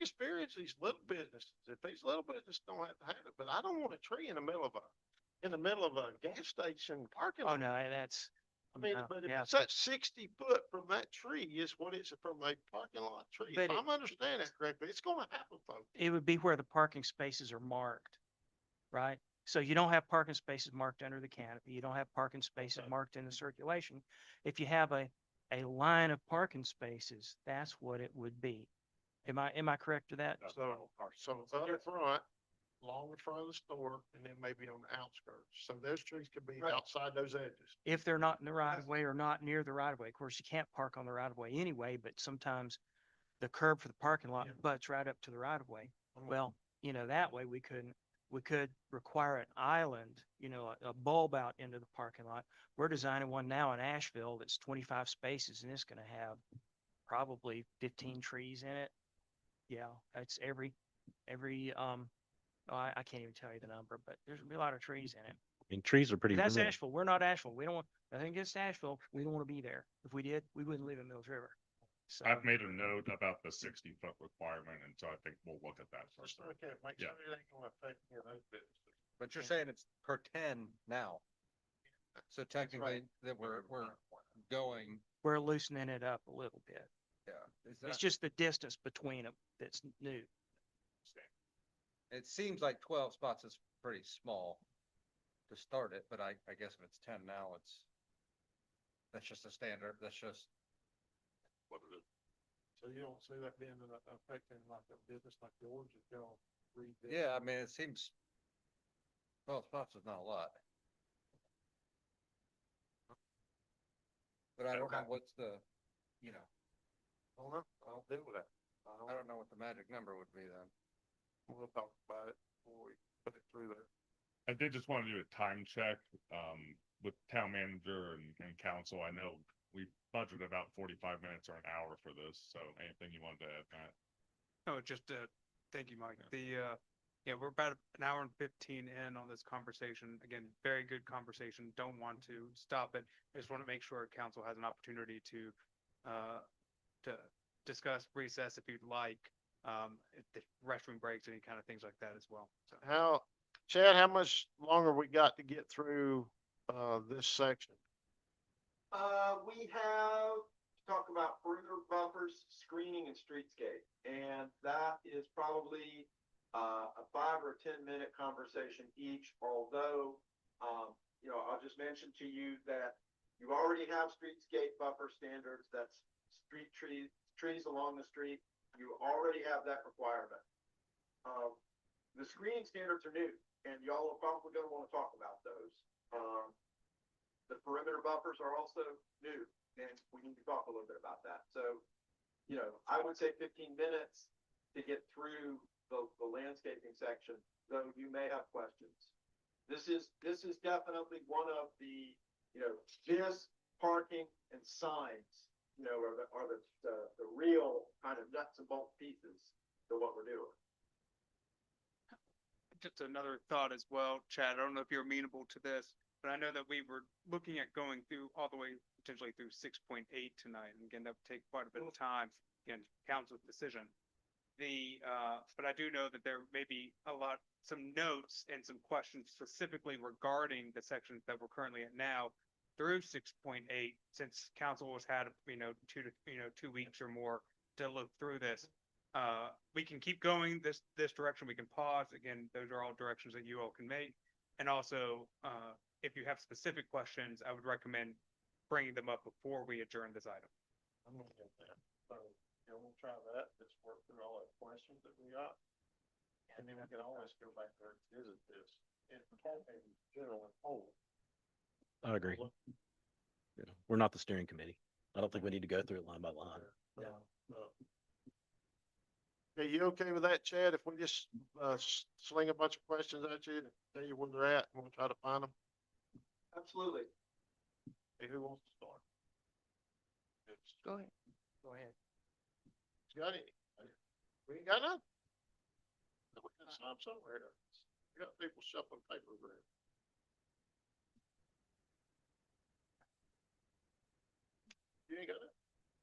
A: experience these little businesses. If these little businesses don't have to have it, but I don't want a tree in the middle of a gas station parking
B: Oh,
A: lot.
B: no, that's,
A: I mean,
B: no,
A: but if
B: yeah.
A: it's at 60 foot from that tree is what it's from a parking lot tree. If
B: But
A: I'm understanding it correctly, it's gonna happen, folks.
B: It would be where the parking spaces are marked, right? So you don't have parking spaces marked under the canopy. You don't have parking spaces
A: Okay.
B: marked in the circulation. If you have a line of parking spaces, that's what it would be. Am I correct to that?
J: That's
A: So, so up front, along the front of the store, and then maybe on the outskirts. So those trees could be outside those edges.
B: If they're not in the right of way or not near the right of way. Of course, you can't park on the right of way anyway, but sometimes the curb for the parking lot
A: Yeah.
B: butts right up to the right of way.
A: I'm like,
B: Well, that way we could require an island, a bulb out into the parking lot. We're designing one now in Asheville that's 25 spaces and it's gonna have probably 15 trees in it. Yeah, that's every, I can't even tell you the number, but there's gonna be a lot of trees in it.
F: I mean, trees are pretty.
B: That's
F: rare.
B: Asheville. We're not Asheville. We don't want, nothing against Asheville. We don't want to be there. If we did, we wouldn't live in Mills River. So,
J: I've made a note about the 60 foot requirement, and so I think we'll look at that first.
A: Just okay, make
J: Yeah.
A: sure it ain't gonna affect, those businesses.
G: But you're saying it's per 10 now. So technically that we're going,
B: we're loosening it up a little bit.
G: yeah. Is
B: It's
G: that,
B: just the distance between them that's new.
G: it seems like 12 spots is pretty small to start it, but I guess if it's 10 now, that's just a standard. That's just,
A: What it is. So you don't see that being affecting like a business like yours, if y'all read this?
G: yeah, I mean, it seems 12 spots is not a lot. But I don't know what's the,
A: I don't know, I don't deal with that.
G: I don't know what the magic number would be then.
A: We'll talk about it before we put it through there.
J: I did just want to do a time check, with town manager and council. I know we budgeted about 45 minutes or an hour for this, so anything you wanted to add, Matt?
E: No, thank you, Mike. Yeah, we're about an hour and 15 in on this conversation. Again, very good conversation. Don't want to stop it. I just want to make sure council has an opportunity to discuss recess if you'd like, if the restroom breaks, any kind of things like that as well. So
A: Chad, how much longer we got to get through, this section?
I: We have to talk about perimeter buffers, screening and streetscape, and that is probably a 5 or 10 minute conversation each, although, I'll just mention to you that you already have streetscape buffer standards, that's street trees along the street. You already have that requirement. The screening standards are new, and y'all are probably gonna wanna talk about those. The perimeter buffers are also new, and we need to talk a little bit about that. So, I would say 15 minutes to get through the landscaping section, though you may have questions. This is definitely one of the, this parking and signs, are the real kind of nuts and bolts pieces to what we're doing.
E: just another thought as well, Chad. I don't know if you're amenable to this, but I know that we were looking at going through all the way potentially through 6.8 tonight. And again, that would take quite a bit of time, again, council's decision. But I do know that there may be some notes and some questions specifically regarding the sections that we're currently at now through 6.8, since council has had, 2 weeks or more to look through this. We can keep going this direction. We can pause. Again, those are all directions that you all can make. And also, if you have specific questions, I would recommend bringing them up before we adjourn this item.
A: I'm gonna get that. So, we'll try that. Just work through all the questions that we got. And then we can always go back there and visit this. And in general, in whole.
F: I agree. Yeah, we're not the steering committee. I don't think we need to go through it line by line.
A: Okay, you okay with that, Chad? If we just, sling a bunch of questions at you, tell you where they're at, and we'll try to find them?
I: Absolutely.
A: Hey, who wants to start?
C: Go ahead.
B: Go ahead.
A: Got any? We ain't got none? We got some somewhere. We got people shuffling papers around. You ain't got it?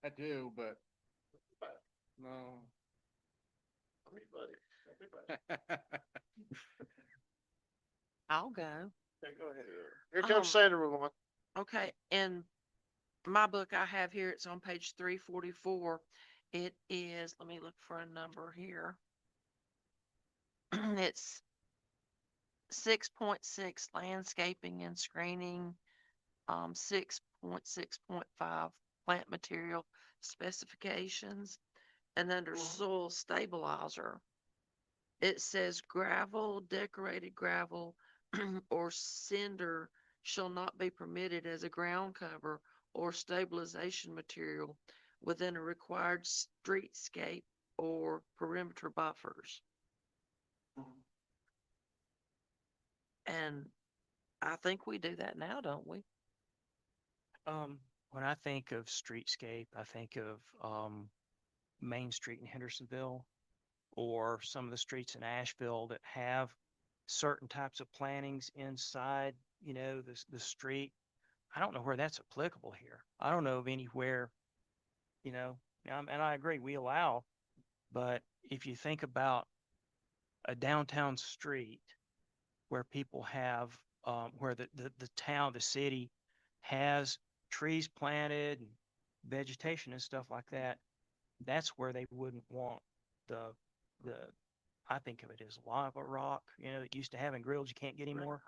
G: I do, but no.
A: Tell me, buddy. Tell me, buddy.
C: I'll go.
A: Okay, go ahead. Here comes
C: Um,
A: Sandra with one.
C: Okay, in my book I have here, it's on page 344. It is, let me look for a number here. It's 6.6 landscaping and screening, 6.6.5 plant material specifications, and under soil stabilizer, it says gravel, decorated gravel, or cinder shall not be permitted as a ground cover or stabilization material within a required streetscape or perimeter buffers. And I think we do that now, don't we?
B: When I think of streetscape, I think of, Main Street in Hendersonville, or some of the streets in Asheville that have certain types of plantings inside, the street. I don't know where that's applicable here. I don't know of anywhere, and I agree, we allow, but if you think about a downtown street where people have, where the town, the city has trees planted and vegetation and stuff like that, that's where they wouldn't want the, I think of it as lava rock, that used to have in grills you can't get anymore,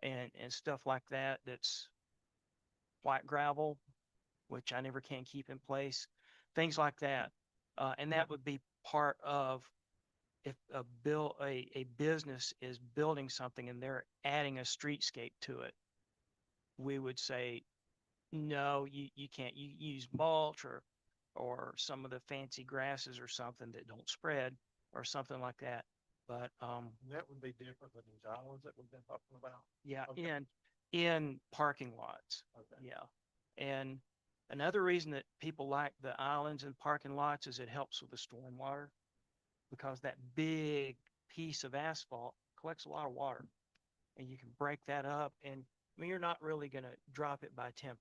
B: and stuff like that, that's white gravel, which I never can keep in place, things like that. And that would be part of, if a business is building something and they're adding a streetscape to it, we would say, no, you can't, you use mulch or some of the fancy grasses or something that don't spread or something like that. But,
A: That would be different than these islands that we've been talking about.
B: yeah,
A: Okay.
B: in parking lots.
A: Okay.
B: Yeah. And another reason that people like the islands and parking lots is it helps with the stormwater, because that big piece of asphalt collects a lot of water, and you can break that up. And I mean, you're not really going to drop it by 10%,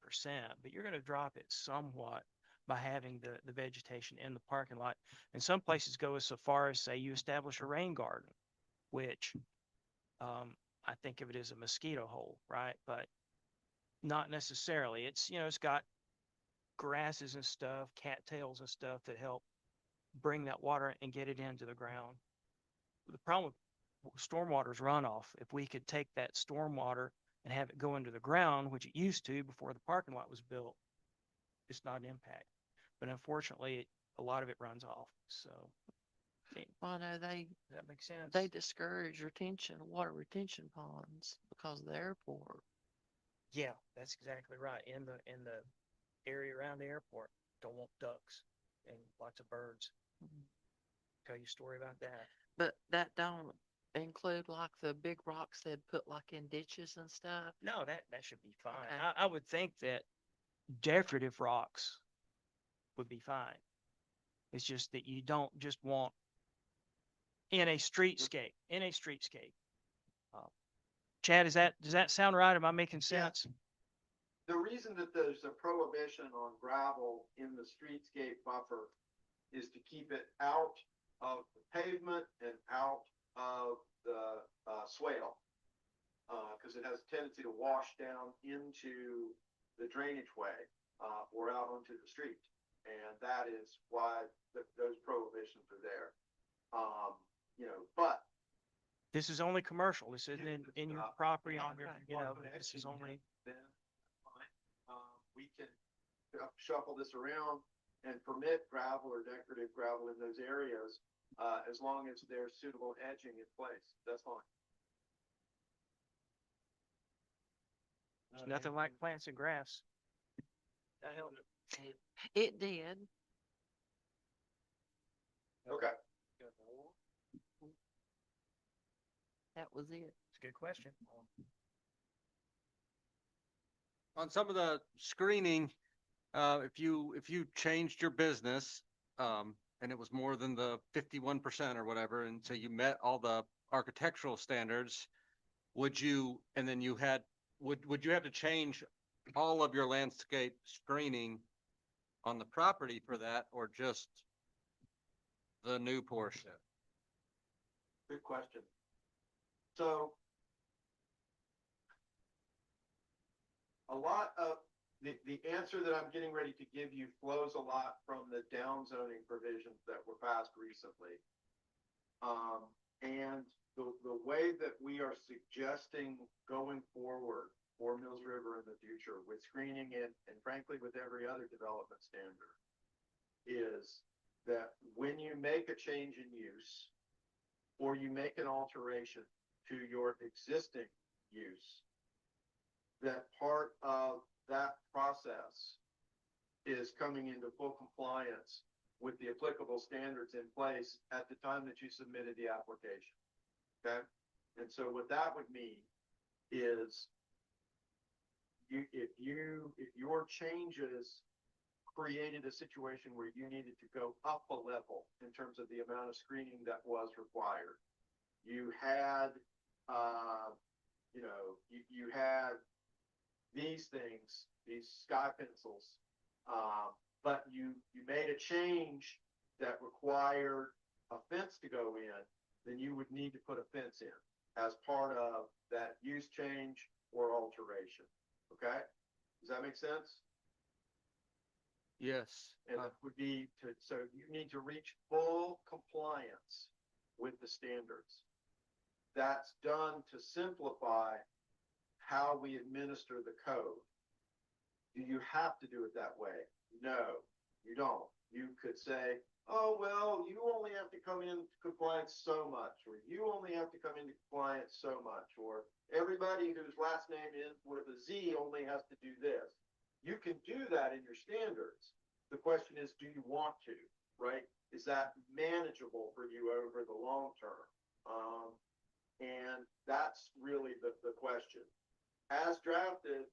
B: but you're going to drop it somewhat by having the vegetation in the parking lot. And some places go as so far as say you establish a rain garden, which, I think of it as a mosquito hole, right? But not necessarily. It's got grasses and stuff, cattails and stuff that help bring that water and get it into the ground. The problem with stormwater is runoff. If we could take that stormwater and have it go into the ground, which it used to before the parking lot was built, it's not an impact. But unfortunately, a lot of it runs off. So,
C: Well, no,
B: does that make sense?
C: they discourage water retention ponds because of the airport.
B: Yeah, that's exactly right. In the area around the airport, don't want ducks and lots of birds. Tell you a story about that.
C: But that don't include like the big rocks they'd put like in ditches and stuff.
B: No, that should be fine.
C: Okay.
B: I would think that decorative rocks would be fine. It's just that you don't just want in a streetscape. Chad, does that sound right? Am I making sense?
I: The reason that there's a prohibition on gravel in the streetscape buffer is to keep it out of the pavement and out of the swale. Cause it has a tendency to wash down into the drainage way, or out onto the street. And that is why those prohibitions are there. But
B: This is only commercial. This isn't in your property on your,
C: Okay.
B: this is only.
I: then fine. We can shuffle this around and permit gravel or decorative gravel in those areas as long as there's suitable edging in place, that's fine.
B: There's nothing like plants and grass. That helped.
C: It did.
I: Okay.
C: That was it.
B: It's a good question.
G: On some of the screening, if you changed your business, and it was more than the 51% or whatever, and so you met all the architectural standards, would you have to change all of your landscape screening on the property for that, or just the new portion?
I: Good question. So a lot of the answer that I'm getting ready to give you flows a lot from the downzoning provisions that were passed recently. And the way that we are suggesting going forward for Mills River in the future with screening and frankly with every other development standard is that when you make a change in use or you make an alteration to your existing use, that part of that process is coming into full compliance with the applicable standards in place at the time that you submitted the application. Okay? And so what that would mean is if your changes created a situation where you needed to go up a level in terms of the amount of screening that was required, you had, you had these things, these sky pencils, but you made a change that required a fence to go in, then you would need to put a fence in as part of that use change or alteration. Okay? Does that make sense?
G: Yes.
I: And that would be so you need to reach full compliance with the standards. That's done to simplify how we administer the code. Do you have to do it that way? No, you don't. You could say, oh, well, you only have to come into compliance so much, or you only have to come into compliance so much, or everybody whose last name is with a Z only has to do this. You can do that in your standards. The question is, do you want to, right? Is that manageable for you over the long term? And that's really the question. As drafted,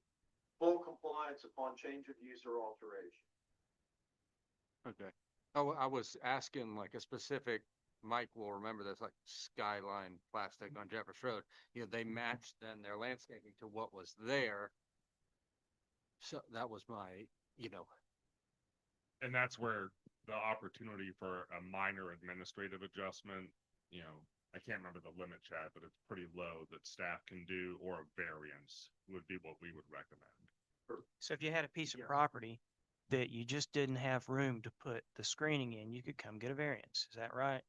I: full compliance upon change of use or alteration.
G: Okay. Oh, I was asking like a specific, Mike will remember this, like Skyline Plastic on Jefferson Road. You know, they matched then their landscaping to what was there. So that was my,
J: And that's where the opportunity for a minor administrative adjustment, I can't remember the limit, Chad, but it's pretty low that staff can do, or a variance would be what we would recommend.
B: So if you had a piece of property that you just didn't have room to put the screening in, you could come get a variance. Is that right?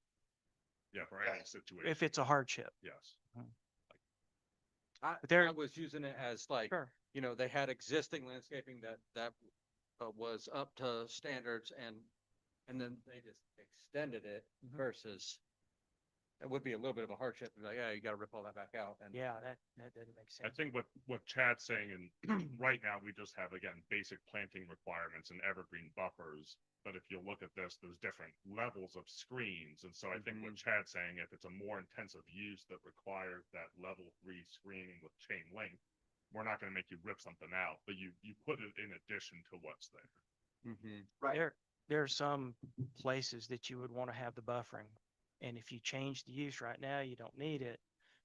J: Yeah, for any situation.
B: If it's a hardship.
J: Yes.
G: I
B: there-
G: was using it as like,
B: Sure.
G: They had existing landscaping that was up to standards and then they just extended it
B: Mhm.
G: versus it would be a little bit of a hardship. Like, yeah, you got to rip all that back out. And
B: Yeah, that doesn't make
J: I
B: sense.
J: think what Chad's saying, and right now we just have, again, basic planting requirements and evergreen buffers. But if you look at this, there's different levels of screens. And so I think what Chad's saying, if it's a more intensive use that requires that level 3 screening with chain link, we're not going to make you rip something out, but you put it in addition to what's there.
I: Right.
B: There are some places that you would want to have the buffering. And if you change the use right now, you don't need it,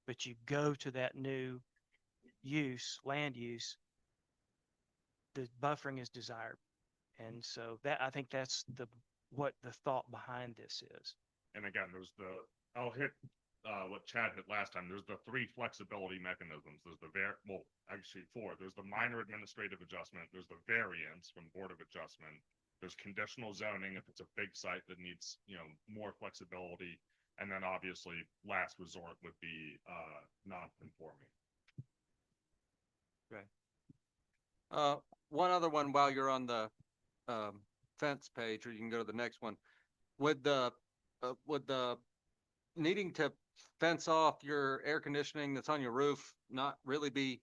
B: but you go to that new use, land use, the buffering is desired. And so I think that's what the thought behind this is.
J: And again, I'll hit what Chad hit last time. There's the 3 flexibility mechanisms. There's actually 4. There's the minor administrative adjustment. There's the variance from Board of Adjustment. There's conditional zoning if it's a big site that needs, more flexibility. And then obviously last resort would be non-conforming.
G: one other one while you're on the fence page, or you can go to the next one. With the would the needing to fence off your air conditioning that's on your roof not really be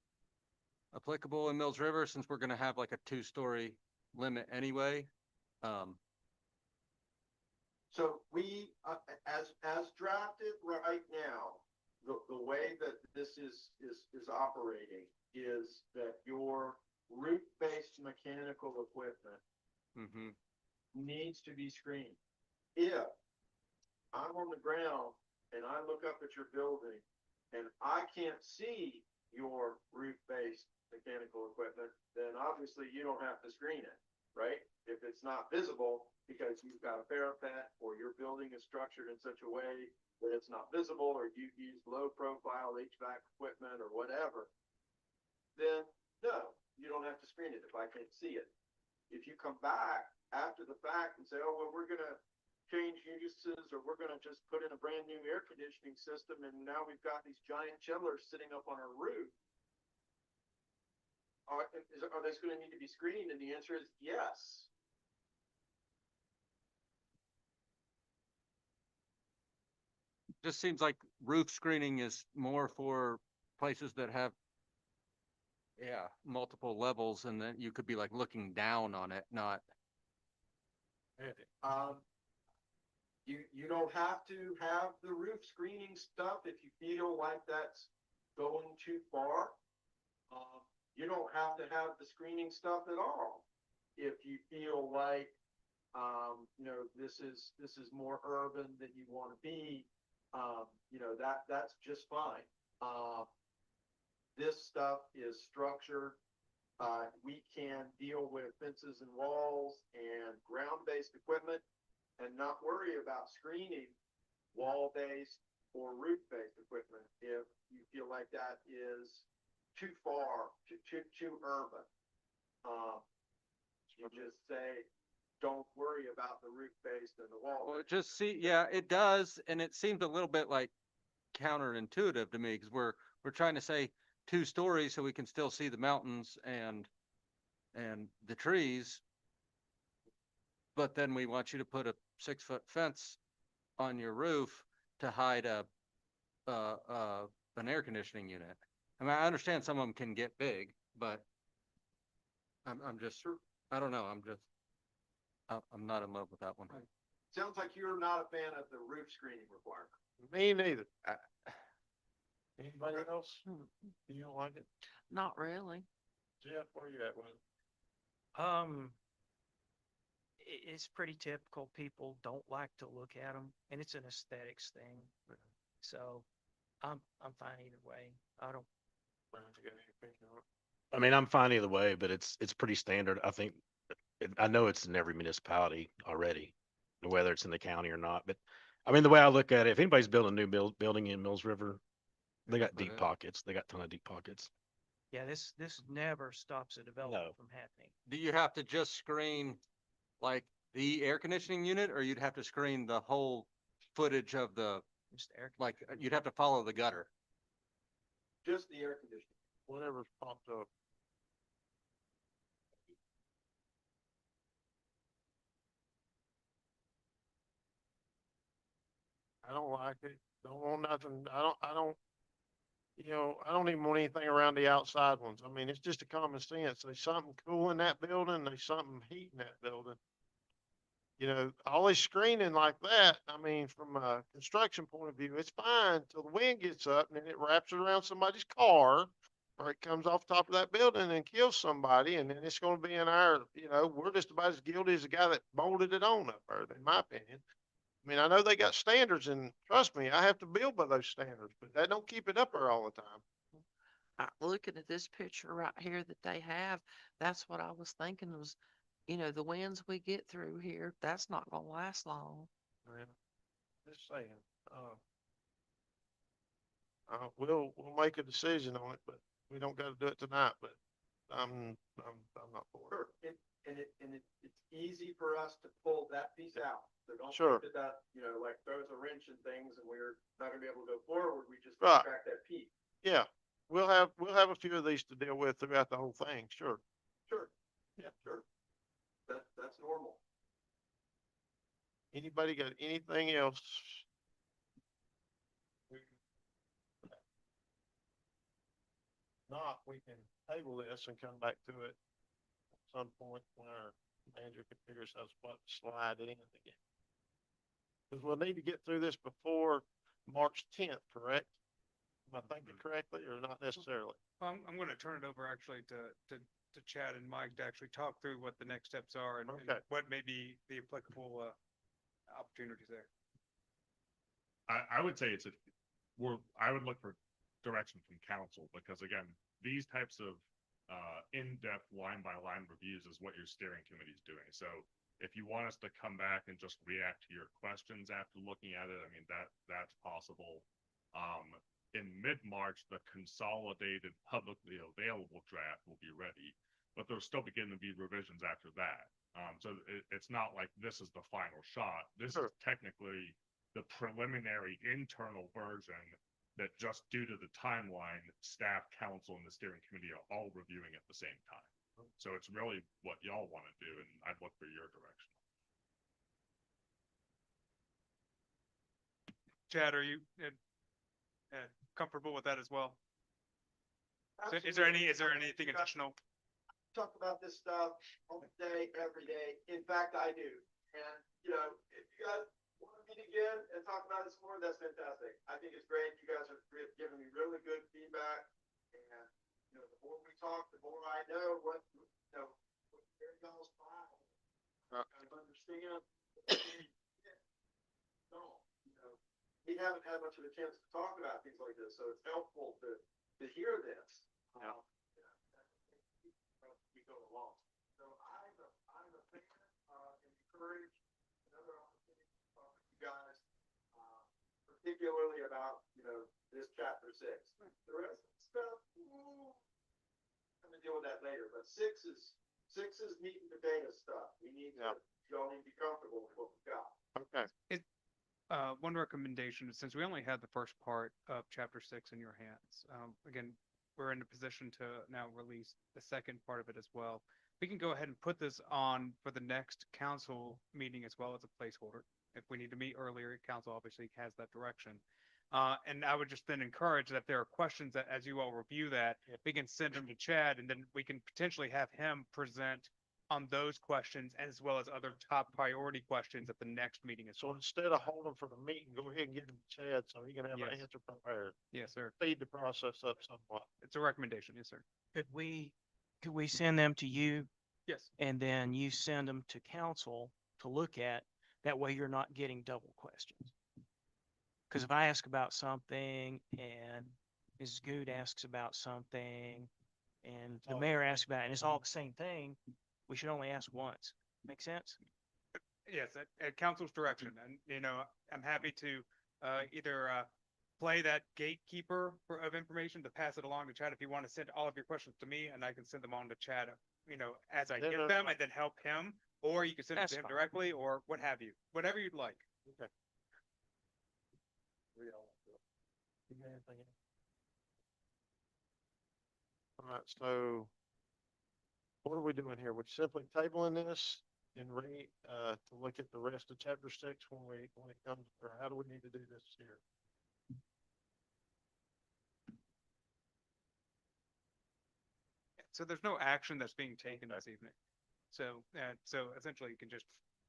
G: applicable in Mills River since we're gonna have like a 2-story limit anyway?
I: So we, as drafted right now, the way that this is operating is that your roof-based mechanical equipment
G: Mm-hmm.
I: needs to be screened. If I'm on the ground and I look up at your building and I can't see your roof-based mechanical equipment, then obviously you don't have to screen it, right? If it's not visible because you've got a parapet or your building is structured in such a way that it's not visible, or you use low-profile HVAC equipment or whatever, then no, you don't have to screen it if I can't see it. If you come back after the fact and say, oh, well, we're gonna change uses, or we're gonna just put in a brand new air conditioning system, and now we've got these giant chillers sitting up on our roof, are they gonna need to be screened? And the answer is yes.
G: Just seems like roof screening is more for places that have, yeah, multiple levels, and then you could be like looking down on it, not.
I: You don't have to have the roof screening stuff if you feel like that's going too far. You don't have to have the screening stuff at all if you feel like, this is more urban than you want to be. That's just fine. This stuff is structured. We can deal with fences and walls and ground-based equipment and not worry about screening wall-based or roof-based equipment if you feel like that is too far, too urban. You just say, don't worry about the roof-based and the wall.
G: Well, yeah, it does, and it seems a little bit like counterintuitive to me because we're trying to say 2 stories so we can still see the mountains and the trees, but then we want you to put a 6-foot fence on your roof to hide an air conditioning unit. I mean, I understand some of them can get big, but I'm just, I don't know, I'm not in love with that one.
I: Sounds like you're not a fan of the roof screening requirement.
A: Me neither. Anybody else? You don't like it?
C: Not really.
A: Jeff, where you at with it?
B: It's pretty typical. People don't like to look at them, and it's an aesthetics thing. So I'm fine either way. I don't.
A: Brian, you got any opinion on it?
F: I mean, I'm fine either way, but it's pretty standard. I think, I know it's in every municipality already, whether it's in the county or not. But I mean, the way I look at it, if anybody's building a new building in Mills River, they got deep pockets. They got a ton of deep pockets.
B: Yeah, this never stops a development
F: No.
B: from happening.
G: Do you have to just screen like the air conditioning unit, or you'd have to screen the whole footage of the,
B: Just air.
G: like, you'd have to follow the gutter?
I: Just the air conditioning.
A: Whatever's popped up. I don't like it. Don't want nothing. I don't, I don't even want anything around the outside ones. I mean, it's just a common sense. There's something cool in that building. There's something heating that building. All this screening like that, I mean, from a construction point of view, it's fine till the wind gets up and then it wraps around somebody's car, or it comes off the top of that building and kills somebody. And then it's going to be in we're just about as guilty as the guy that bolted it on up there, in my opinion. I mean, I know they got standards, and trust me, I have to build by those standards, but that don't keep it up there all the time.
C: Looking at this picture right here that they have, that's what I was thinking was, the winds we get through here, that's not gonna last long.
A: Yeah, just saying. We'll make a decision on it, but we don't got to do it tonight. But I'm not for it.
I: Sure. It's easy for us to pull that piece out. So don't
A: Sure.
I: think that, like throws a wrench in things and we're not gonna be able to go forward. We just
A: Right.
I: track that piece.
A: Yeah, we'll have a few of these to deal with throughout the whole thing. Sure.
I: Sure. Yeah, sure. That's normal.
A: Anybody got anything else? Not, we can table this and come back to it at some point when our manager can figure out what to slide it in again. Because we'll need to get through this before March 10th, correct? Am I thinking correctly or not necessarily?
E: Well, I'm gonna turn it over actually to Chad and Mike to actually talk through what the next steps are and
A: Okay.
E: what may be the applicable, opportunities there.
J: I would say I would look for direction from council, because again, these types of in-depth line by line reviews is what your steering committee is doing. So if you want us to come back and just react to your questions after looking at it, I mean, that's possible. In mid-March, the consolidated publicly available draft will be ready, but there'll still begin to be revisions after that. So it's not like this is the final shot. This is technically the preliminary internal version that, just due to the timeline, staff, council, and the steering committee are all reviewing at the same time. So it's really what y'all want to do, and I'd look for your direction.
E: Chad, are you, comfortable with that as well? Is there anything additional?
I: Talk about this stuff all day, every day. In fact, I do. And, you know, if you guys want to meet again and talk about this more, that's fantastic. I think it's great. You guys are giving me really good feedback. And, you know, the more we talk, the more I know what y'all's file. Kind of understand. No, you know, we haven't had much of a chance to talk about things like this, so it's helpful to hear this.
A: Yeah.
I: We go along. So I'm a fan, and encourage another opportunity to talk with you guys, particularly about, you know, this chapter 6. The rest of the stuff, I'm gonna deal with that later, but six is meat and potato stuff. Y'all need to be comfortable with what we got.
A: Okay.
E: One recommendation, since we only had the first part of chapter 6 in your hands, again, we're in a position to now release the second part of it as well. We can go ahead and put this on for the next council meeting as well as a placeholder. If we need to meet earlier, council obviously has that direction. And I would just then encourage that if there are questions that, as you all review that, we can send them to Chad, and then we can potentially have him present on those questions as well as other top priority questions at the next meeting as
A: So
E: well.
A: instead of holding for the meeting, go ahead and get them to Chad so he can have an
E: Yes.
A: answer prepared.
E: Yes, sir.
A: Speed the process up somewhat.
E: It's a recommendation. Yes, sir.
B: Could we send them to you
E: Yes.
B: and then you send them to council to look at? That way you're not getting double questions. Because if I ask about something and Mrs. Good asks about something and the mayor asks about it, and it's all the same thing, we should only ask once. Make sense?
E: Yes, at council's direction, and, you know, I'm happy to, either, play that gatekeeper of information to pass it along to Chad. If you want to send all of your questions to me, and I can send them on to Chad, you know, as I
A: Then,
E: get them, and then help him, or you can send it
B: That's
E: to him
B: fine.
E: directly, or what have you, whatever you'd like.
A: Okay. You got anything else? All right, so what are we doing here? We're simply tabling this and to look at the rest of chapter 6 when it comes, or how do we need to do this here?
E: So there's no action that's being taken this evening. So, so essentially you can just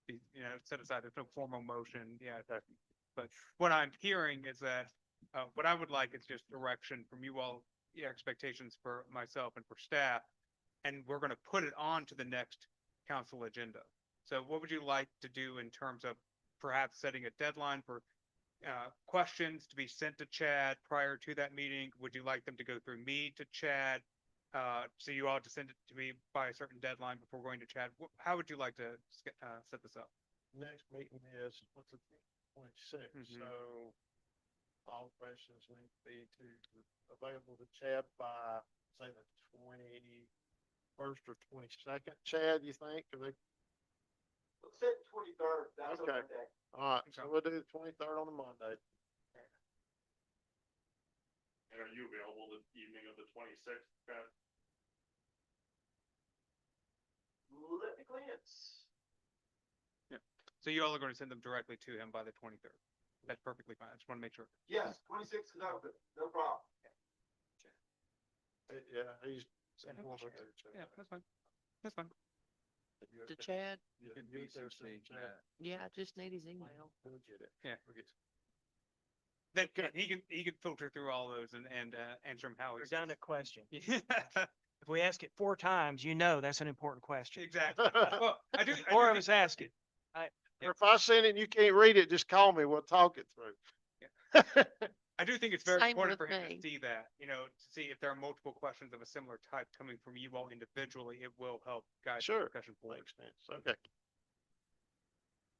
E: be, you know, set aside, there's no formal motion, yeah. But what I'm hearing is that, what I would like is just direction from you all, yeah, expectations for myself and for staff. And we're gonna put it on to the next council agenda. So what would you like to do in terms of perhaps setting a deadline for questions to be sent to Chad prior to that meeting? Would you like them to go through me to Chad? So you all just send it to me by a certain deadline before going to Chad? How would you like to set this up?
A: Next meeting is, what's the 26th,
E: Mhm.
A: so all questions need to be available to Chad by, say, the 21st or 22nd. Chad, you think?
I: Let's say the 23rd. That's
A: Okay.
I: okay.
A: All right, so we'll do the 23rd on the Monday.
J: And are you available the evening of the 26th, Chad?
I: Let me glance.
E: So you all are gonna send them directly to him by the 23rd. That's perfectly fine. I just want to make sure.
I: Yes, 26 is open, no problem.
A: Yeah, he's.
E: Yeah, that's fine. That's fine.
C: To Chad?
A: Yeah, you there, Chad.
C: Yeah, I just need his email.
A: We'll get it.
E: Yeah.
A: We'll get it.
E: Then
A: Okay.
E: he can filter through all those and answer them how he's.
B: Redundant question.
E: Yeah,
B: If we ask it 4 times, you know that's an important question.
E: exactly. Well, I do
B: Four of
E: think-
B: us ask it.
A: Or if I send it and you can't read it, just call me. We'll talk it through.
E: I do think it's very
C: Same
E: important for
C: with
E: him to
C: me.
E: see that, to see if there are multiple questions of a similar type coming from you all individually, it will help guide the
A: Sure.
E: discussion forward.
A: Makes sense. Okay.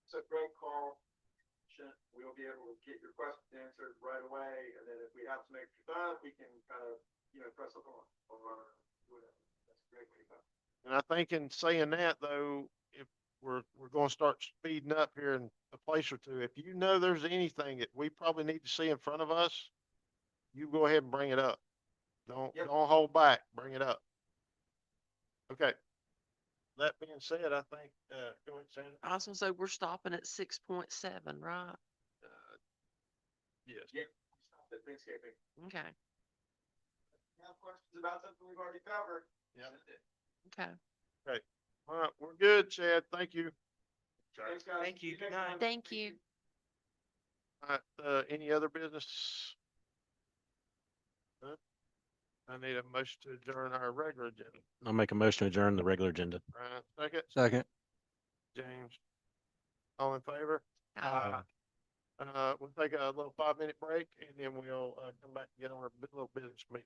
I: So Greg call, we'll be able to get your questions answered right away, and then if we have some extra time, we can kind of, press it on, or whatever. That's a great way to go.
A: And I think in saying that though, if we're going to start speeding up here in a place or two, if you know there's anything that we probably need to see in front of us, you go ahead and bring it up. Don't hold back. Bring it up. Okay. That being said, I think, go ahead, Sandra.
C: I was gonna say, we're stopping at 6.7, right?
A: Yes.
I: Yeah, we stopped at Thanksgiving.
C: Okay,
I: Have questions about something we've already covered?
A: Yeah.
C: okay.
A: All right. We're good, Chad. Thank you.
I: Thanks, guys.
B: Thank you.
I: See
B: Good
I: next
B: night.
I: time.
C: Thank you.
A: All right. Any other business? Huh? I need a motion to adjourn our regular agenda.
F: I'll make a motion to adjourn the regular agenda.
A: Right. Second,
G: Second.
A: James. All in favor?
C: Uh,
A: We'll take a little 5-minute break and then we'll, come back and get on our little business meeting.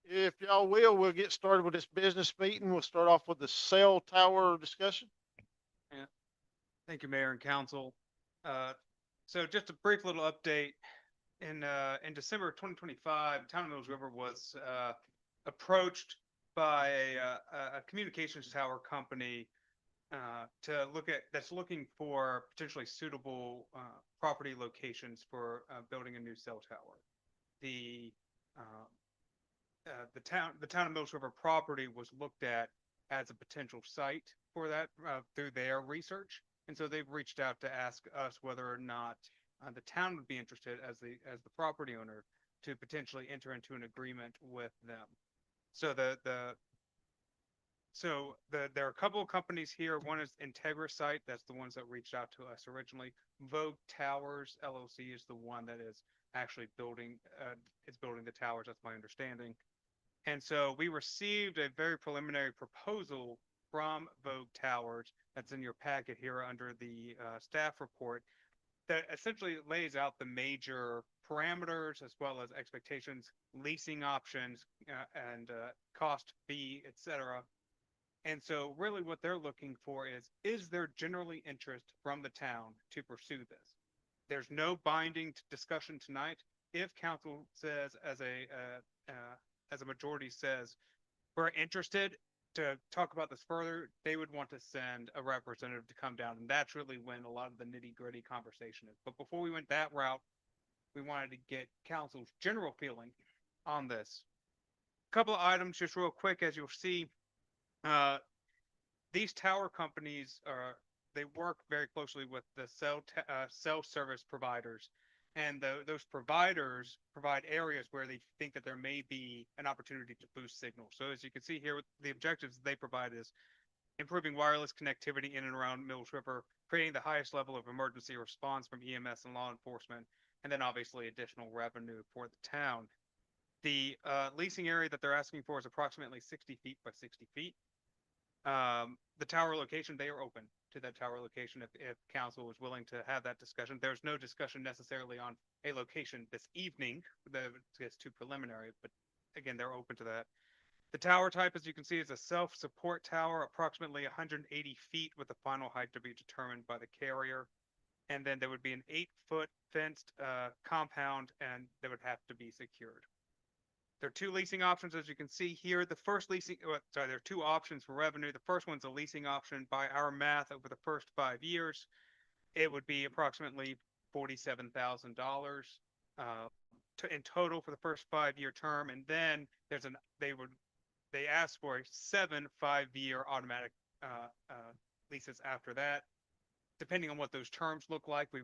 A: If y'all will, we'll get started with this business meeting. We'll start off with the cell tower discussion.
E: Thank you, Mayor and Council. So just a brief little update. In December of 2025, Town of Mills River was approached by a communications tower company that's looking for potentially suitable property locations for building a new cell tower. The town of Mills River property was looked at as a potential site for that through their research. And so they've reached out to ask us whether or not the town would be interested as the property owner to potentially enter into an agreement with them. So there are a couple of companies here. One is IntegraSite. That's the ones that reached out to us originally. Vogue Towers LLC is the one that is actually building the towers. That's my understanding. And so we received a very preliminary proposal from Vogue Towers that's in your packet here under the staff report that essentially lays out the major parameters as well as expectations, leasing options, and cost, fee, etc. And so really what they're looking for is there generally interest from the town to pursue this? There's no binding discussion tonight. If council says as a majority says, we're interested to talk about this further, they would want to send a representative to come down. And that's really when a lot of the nitty gritty conversation is. But before we went that route, we wanted to get council's general feeling on this. A couple of items just real quick, as you'll see, these tower companies they work very closely with the cell service providers, and those providers provide areas where they think that there may be an opportunity to boost signal. So as you can see here, the objectives they provide is improving wireless connectivity in and around Mills River, creating the highest level of emergency response from EMS and law enforcement, and then obviously additional revenue for the town. The leasing area that they're asking for is approximately 60 feet by 60 feet. The tower location, they are open to that tower location if council is willing to have that discussion. There's no discussion necessarily on a location this evening. It's too preliminary, but again, they're open to that. The tower type, as you can see, is a self-support tower, approximately 180 feet with the final height to be determined by the carrier. And then there would be an 8-foot fenced compound, and they would have to be secured. There are two leasing options, as you can see here. The first there are two options for revenue. The first one's a leasing option. By our math, over the first 5 years, it would be approximately $47,000 in total for the first 5-year term. And then they asked for 7 5-year automatic leases after that. Depending on what those terms look like, we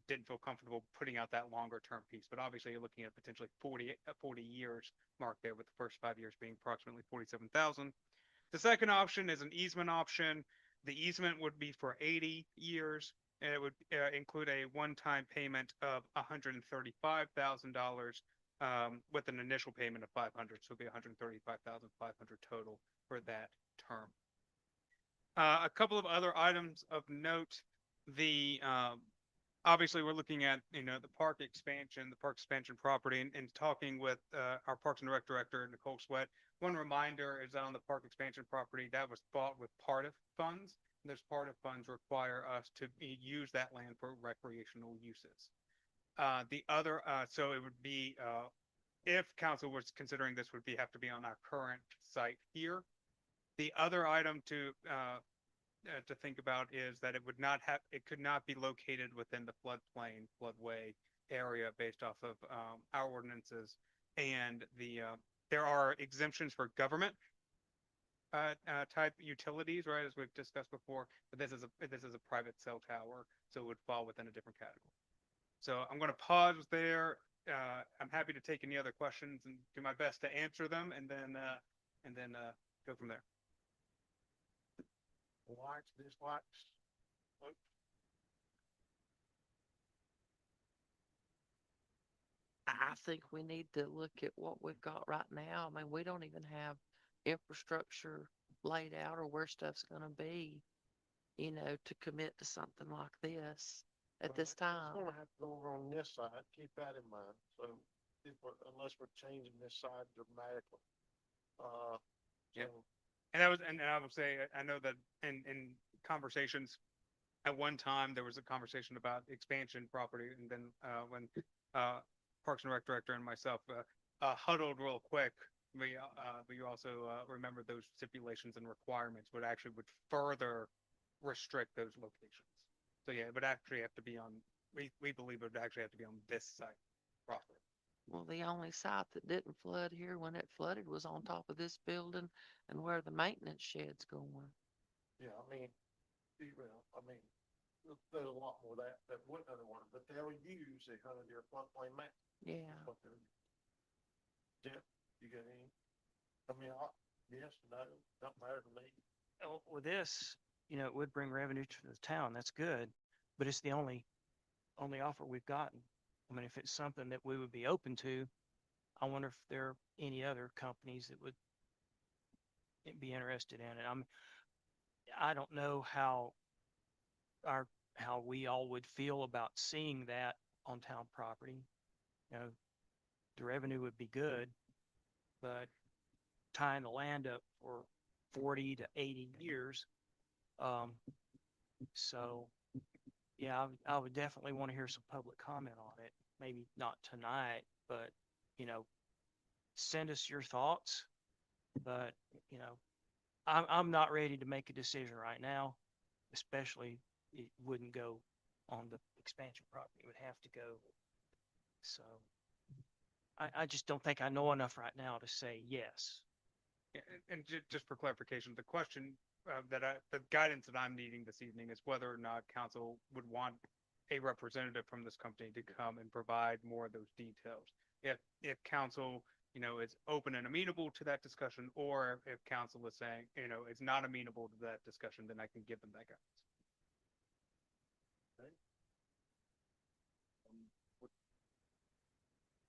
E: didn't feel comfortable putting out that longer term piece, but obviously you're looking at potentially 40 years mark there, with the first 5 years being approximately 47,000. The second option is an easement option. The easement would be for 80 years, and it would include a one-time payment of $135,000 with an initial payment of $500. So it'll be $135,500 total for that term. A couple of other items of note. Obviously we're looking at, the park expansion property, and talking with our Parks and Rec director, Nicole Sweat. One reminder is that on the park expansion property, that was bought with part of funds. And those part of funds require us to use that land for recreational uses. So it would be, if council was considering this, have to be on our current site here. The other item to think about is that it could not be located within the floodway area based off of our ordinances, and there are exemptions for government type utilities, right, as we've discussed before. But this is a private cell tower, so it would fall within a different category. So I'm going to pause there. I'm happy to take any other questions and do my best to answer them, and then go from there.
A: Watch this, watch.
C: I think we need to look at what we've got right now. I mean, we don't even have infrastructure laid out or where stuff's gonna be, to commit to something like this at this
A: It's
C: time.
A: gonna have to go over on this side, keep that in mind, so. unless we're changing this side dramatically.
E: Yeah.
A: So,
E: And that was, and I will say, I know that in conversations, at one time, there was a conversation about expansion property, and then, when, Parks and Rec Director and myself, huddled real quick, we also, remembered those stipulations and requirements would further restrict those locations. So yeah, it would actually have to be on, we believe it would actually have to be on this site property.
C: Well, the only site that didn't flood here when it flooded was on top of this building and where the maintenance shed's going.
A: yeah, I mean, there's a lot more of that wouldn't otherwise, but they'll use a 100-year floodplain map.
C: Yeah.
A: That's what they're. Jeff, you got any? Yes, no, don't matter to me.
B: With this, it would bring revenue to the town. That's good, but it's the only offer we've gotten. I mean, if it's something that we would be open to, I wonder if there are any other companies that would be interested in it. I don't know how we all would feel about seeing that on town property. The revenue would be good, but tying the land up for 40 to 80 years. So yeah, I would definitely want to hear some public comment on it. Maybe not tonight, but, send us your thoughts. But, I'm not ready to make a decision right now, especially it wouldn't go on the expansion property. It would have to go. So I just don't think I know enough right now to say yes.
E: Yeah, and just for clarification, the question, the guidance that I'm needing this evening is whether or not council would want a representative from this company to come and provide more of those details. If council, is open and amenable to that discussion, or if council is saying, it's not amenable to that discussion, then I can give them that guidance.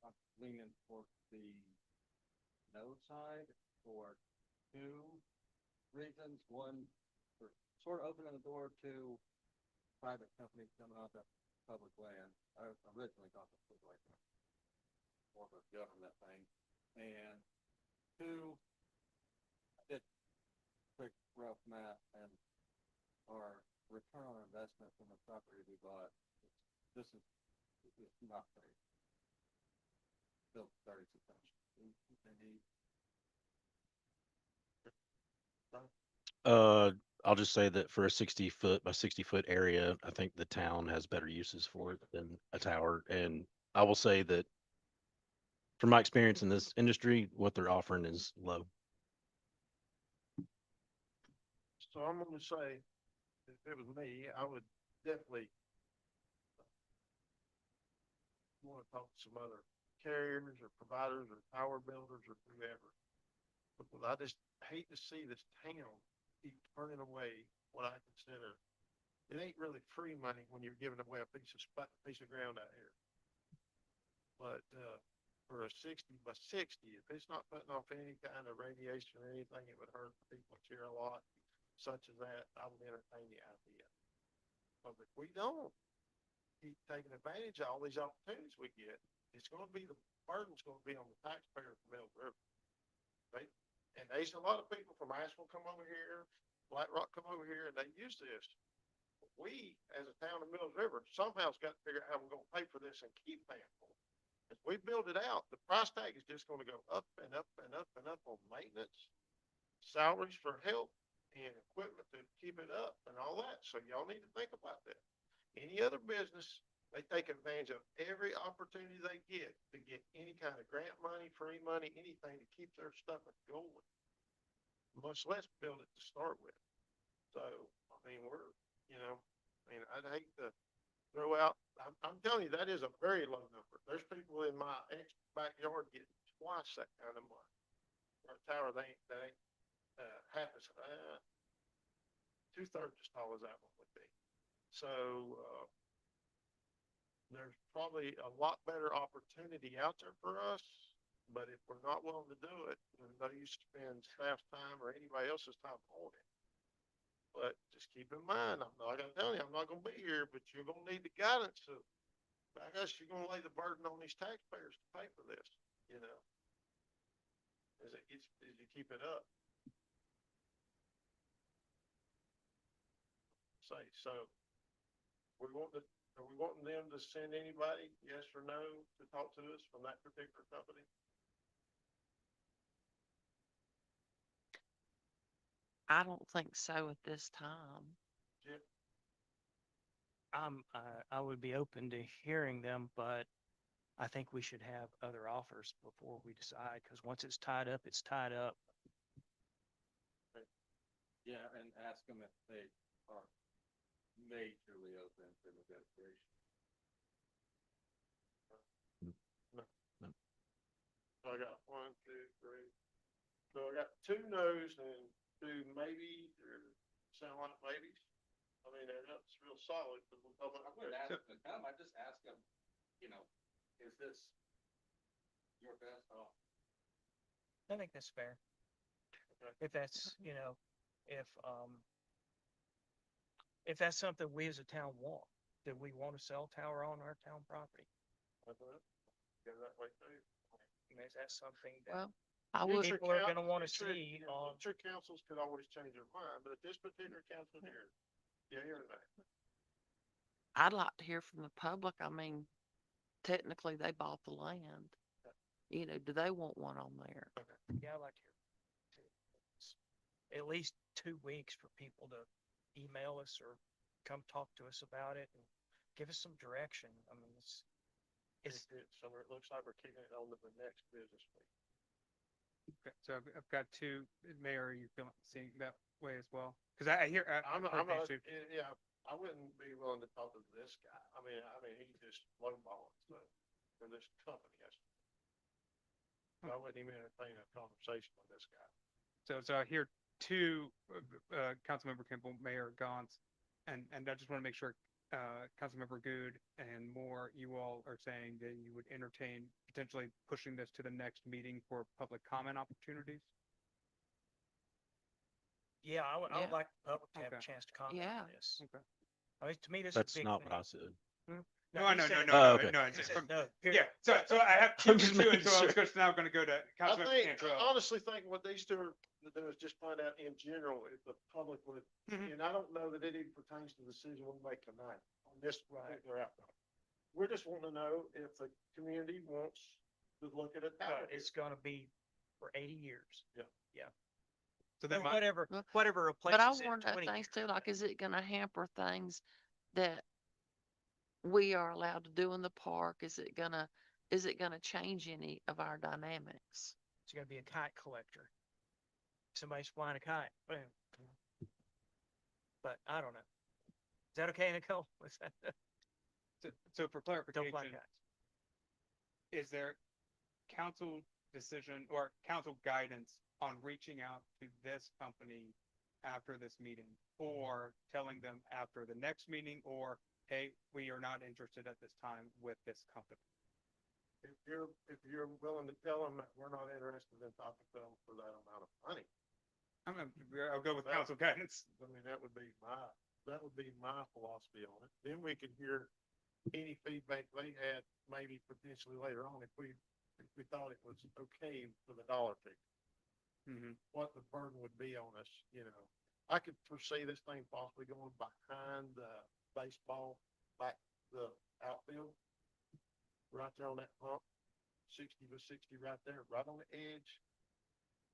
G: I'm leaning towards the no side for two reasons. One, for sort of opening the door to private companies coming off that public land. I originally thought this was like more of a government thing. And two, I did a quick rough math, and our return on investment from the property we bought, this is not great. Still very substantial.
F: I'll just say that for a 60-foot by 60-foot area, I think the town has better uses for it than a tower. And I will say that from my experience in this industry, what they're offering is low.
A: So I'm gonna say, if it was me, I would definitely want to talk to some other carriers or providers or power builders or whoever. Because I just hate to see this town keep turning away what I consider, it ain't really free money when you're giving away a piece of ground out here. But, for a 60 by 60, if it's not putting off any kind of radiation or anything, it would hurt people here a lot, such as that, I would entertain the idea. But if we don't keep taking advantage of all these opportunities we get, it's gonna be, the burden's gonna be on the taxpayer from Mills River. Right? And there's a lot of people from Asheville come over here, Black Rock come over here, and they use this. We, as a town of Mills River, somehow's got to figure out how we're gonna pay for this and keep paying for it. As we build it out, the price tag is just gonna go up and up and up and up on maintenance, salaries for help, and equipment to keep it up and all that. So y'all need to think about that. Any other business, they take advantage of every opportunity they get to get any kind of grant money, free money, anything to keep their stuff going. Much less build it to start with. So, I mean, I'd hate to throw out, I'm telling you, that is a very low number. There's people in my backyard getting twice that kind of money. For a tower, that ain't half as, 2/3 as tall as that one would be. So, there's probably a lot better opportunity out there for us, but if we're not willing to do it, then no use spend staff's time or anybody else's time on it. But just keep in mind, I'm not gonna tell you, I'm not gonna be here, but you're gonna need the guidance of I guess you're gonna lay the burden on these taxpayers to pay for this, you know? As you keep it up. So, we want to, are we wanting them to send anybody, yes or no, to talk to us from that particular company?
C: I don't think so at this time.
A: Jim?
B: I would be open to hearing them, but I think we should have other offers before we decide, because once it's tied up, it's tied up.
G: Yeah, and ask them if they are majorly open to negotiation.
A: So I got 1, 2, 3. So I got 2 no's and 2 maybe, or sound like maybes. I mean, that's real solid. But we're talking
G: I
A: about-
G: wouldn't ask them to come, I just ask them, you know, is this your best offer?
B: I think that's fair. If that's, if that's something we as a town want, that we want to sell tower on our town property.
A: Go that way too.
B: I mean, is that something that
C: Well, I would,
A: Future
B: people are
A: coun-
B: gonna wanna
A: future-
B: see
A: yeah,
B: on-
A: Future councils could always change their mind, but at this particular council here, yeah, you're right.
C: I'd like to hear from the public. I mean, technically they bought the land. You know, do they want one on there?
B: Yeah, I'd like to hear. too. It's At least 2 weeks for people to email us or come talk to us about it and give us some direction. I mean, it's,
A: So it looks like we're kicking it on to the next business week.
E: Okay, so I've got 2, Mayor, are you feeling, seeing that way as well? Cause I hear,
A: I'm,
E: I've
A: I'm,
E: heard these 2.
A: yeah, I wouldn't be willing to talk to this guy. I mean, he's just lowballing, so, for this company, I wouldn't even entertain a conversation with this guy.
E: So I hear 2, Councilmember Kimball, Mayor Gantz, and I just want to make sure, Councilmember Good and more, you all are saying that you would entertain potentially pushing this to the next meeting for public comment opportunities?
B: yeah, I would
C: Yeah.
B: like the public to have a
E: Okay.
B: chance to comment
C: Yeah.
B: on this.
E: Okay.
B: I mean, to me, this is a
F: That's
B: big
F: not
B: thing.
F: what I said.
E: No,
B: he
E: no,
B: said-
F: Oh, okay.
E: no,
B: he
E: it's
B: said
E: from,
B: no,
E: yeah,
B: period.
E: so I have 2
F: I'm just
E: and 2, and
F: making
E: so I'm
F: sure.
E: just now gonna go to
A: I
E: Councilmember
A: think,
E: Cantrell.
A: I honestly think what these 2 are to do is just find out in general if the public would,
E: Mhm.
A: and I don't know that it even pertains to the decision we'll make tonight on this particular outcome. We're just wanting to know if the community wants to look at a tower.
B: It's gonna be for 80 years.
E: So
B: Or
E: that might,
B: whatever,
C: Well,
B: whatever
C: but I
B: replaces it in
C: want to know
B: 20
C: things
B: years.
C: too, like, is it gonna hamper things that we are allowed to do in the park? Is it gonna change any of our dynamics?
B: It's gonna be a kite collector. Somebody's flying a kite, boom. But I don't know. Is that okay, Nicole? Was that,
E: so for
B: don't fly
E: clarification,
B: kites.
E: is there council decision or council guidance on reaching out to this company after this meeting, or telling them after the next meeting, or, hey, we are not interested at this time with this company?
A: If you're willing to tell them that we're not interested in talking to them for that amount of money,
E: I'll go with council guidance.
A: I mean, that would be my philosophy on it. Then we could hear any feedback they had, maybe potentially later on, if we thought it was okay for the dollar figure,
E: Mhm.
A: what the burden would be on us, you know. I could foresee this thing possibly going behind the baseball, back the outfield, right there on that hump, 60 to 60 right there, right on the edge.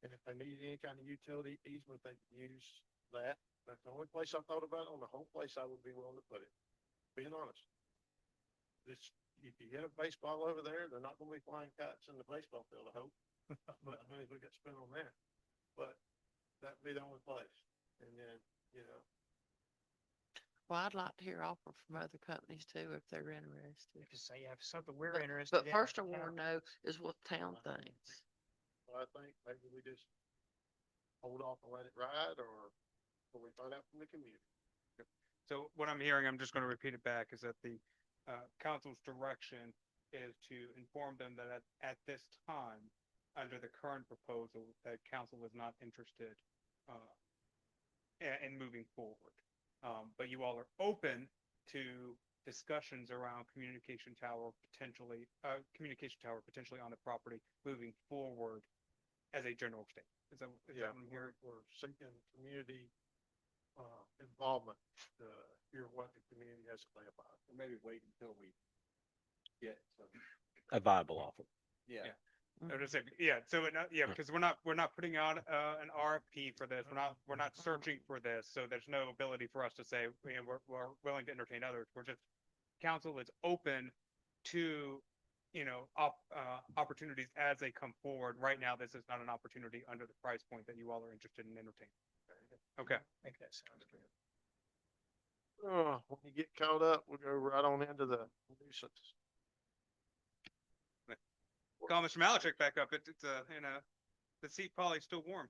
A: And if they needed any kind of utility easement, they could use that. That's the only place I thought about. On the whole place, I would be willing to put it, being honest. This, if you hit a baseball over there, they're not gonna be flying kites in the baseball field, I hope. But I mean, we got spent on that, but that'd be the only place. And then, you know,
C: Well, I'd like to hear offer from other companies too, if they're interested.
B: You could say, yeah, if something we're
C: But-
B: interested
C: But
B: in.
C: first I
B: the
C: want
B: town-
C: to know is what town thinks.
A: I think maybe we just hold off and let it ride, or we find out from the community.
E: So what I'm hearing, I'm just going to repeat it back, is that the council's direction is to inform them that at this time, under the current proposal, that council is not interested in moving forward. But you all are open to discussions around communication tower potentially on the property moving forward as a general statement. Is that what I'm hearing?
A: We're seeking community, involvement to hear what the community has to say about it.
G: Maybe wait until we get some.
F: A viable offer.
G: Yeah.
E: I was gonna say, because we're not putting out an RFP for this. We're not searching for this. So there's no ability for us to say, we're willing to entertain others. We're just, council is open to, opportunities as they come forward. Right now, this is not an opportunity under the price point that you all are interested in entertaining. Okay.
B: I think that sounds good.
A: When you get caught up, we'll go right on into the nuisance.
E: Call Mr. Malachek back up. It's the seat probably still warm.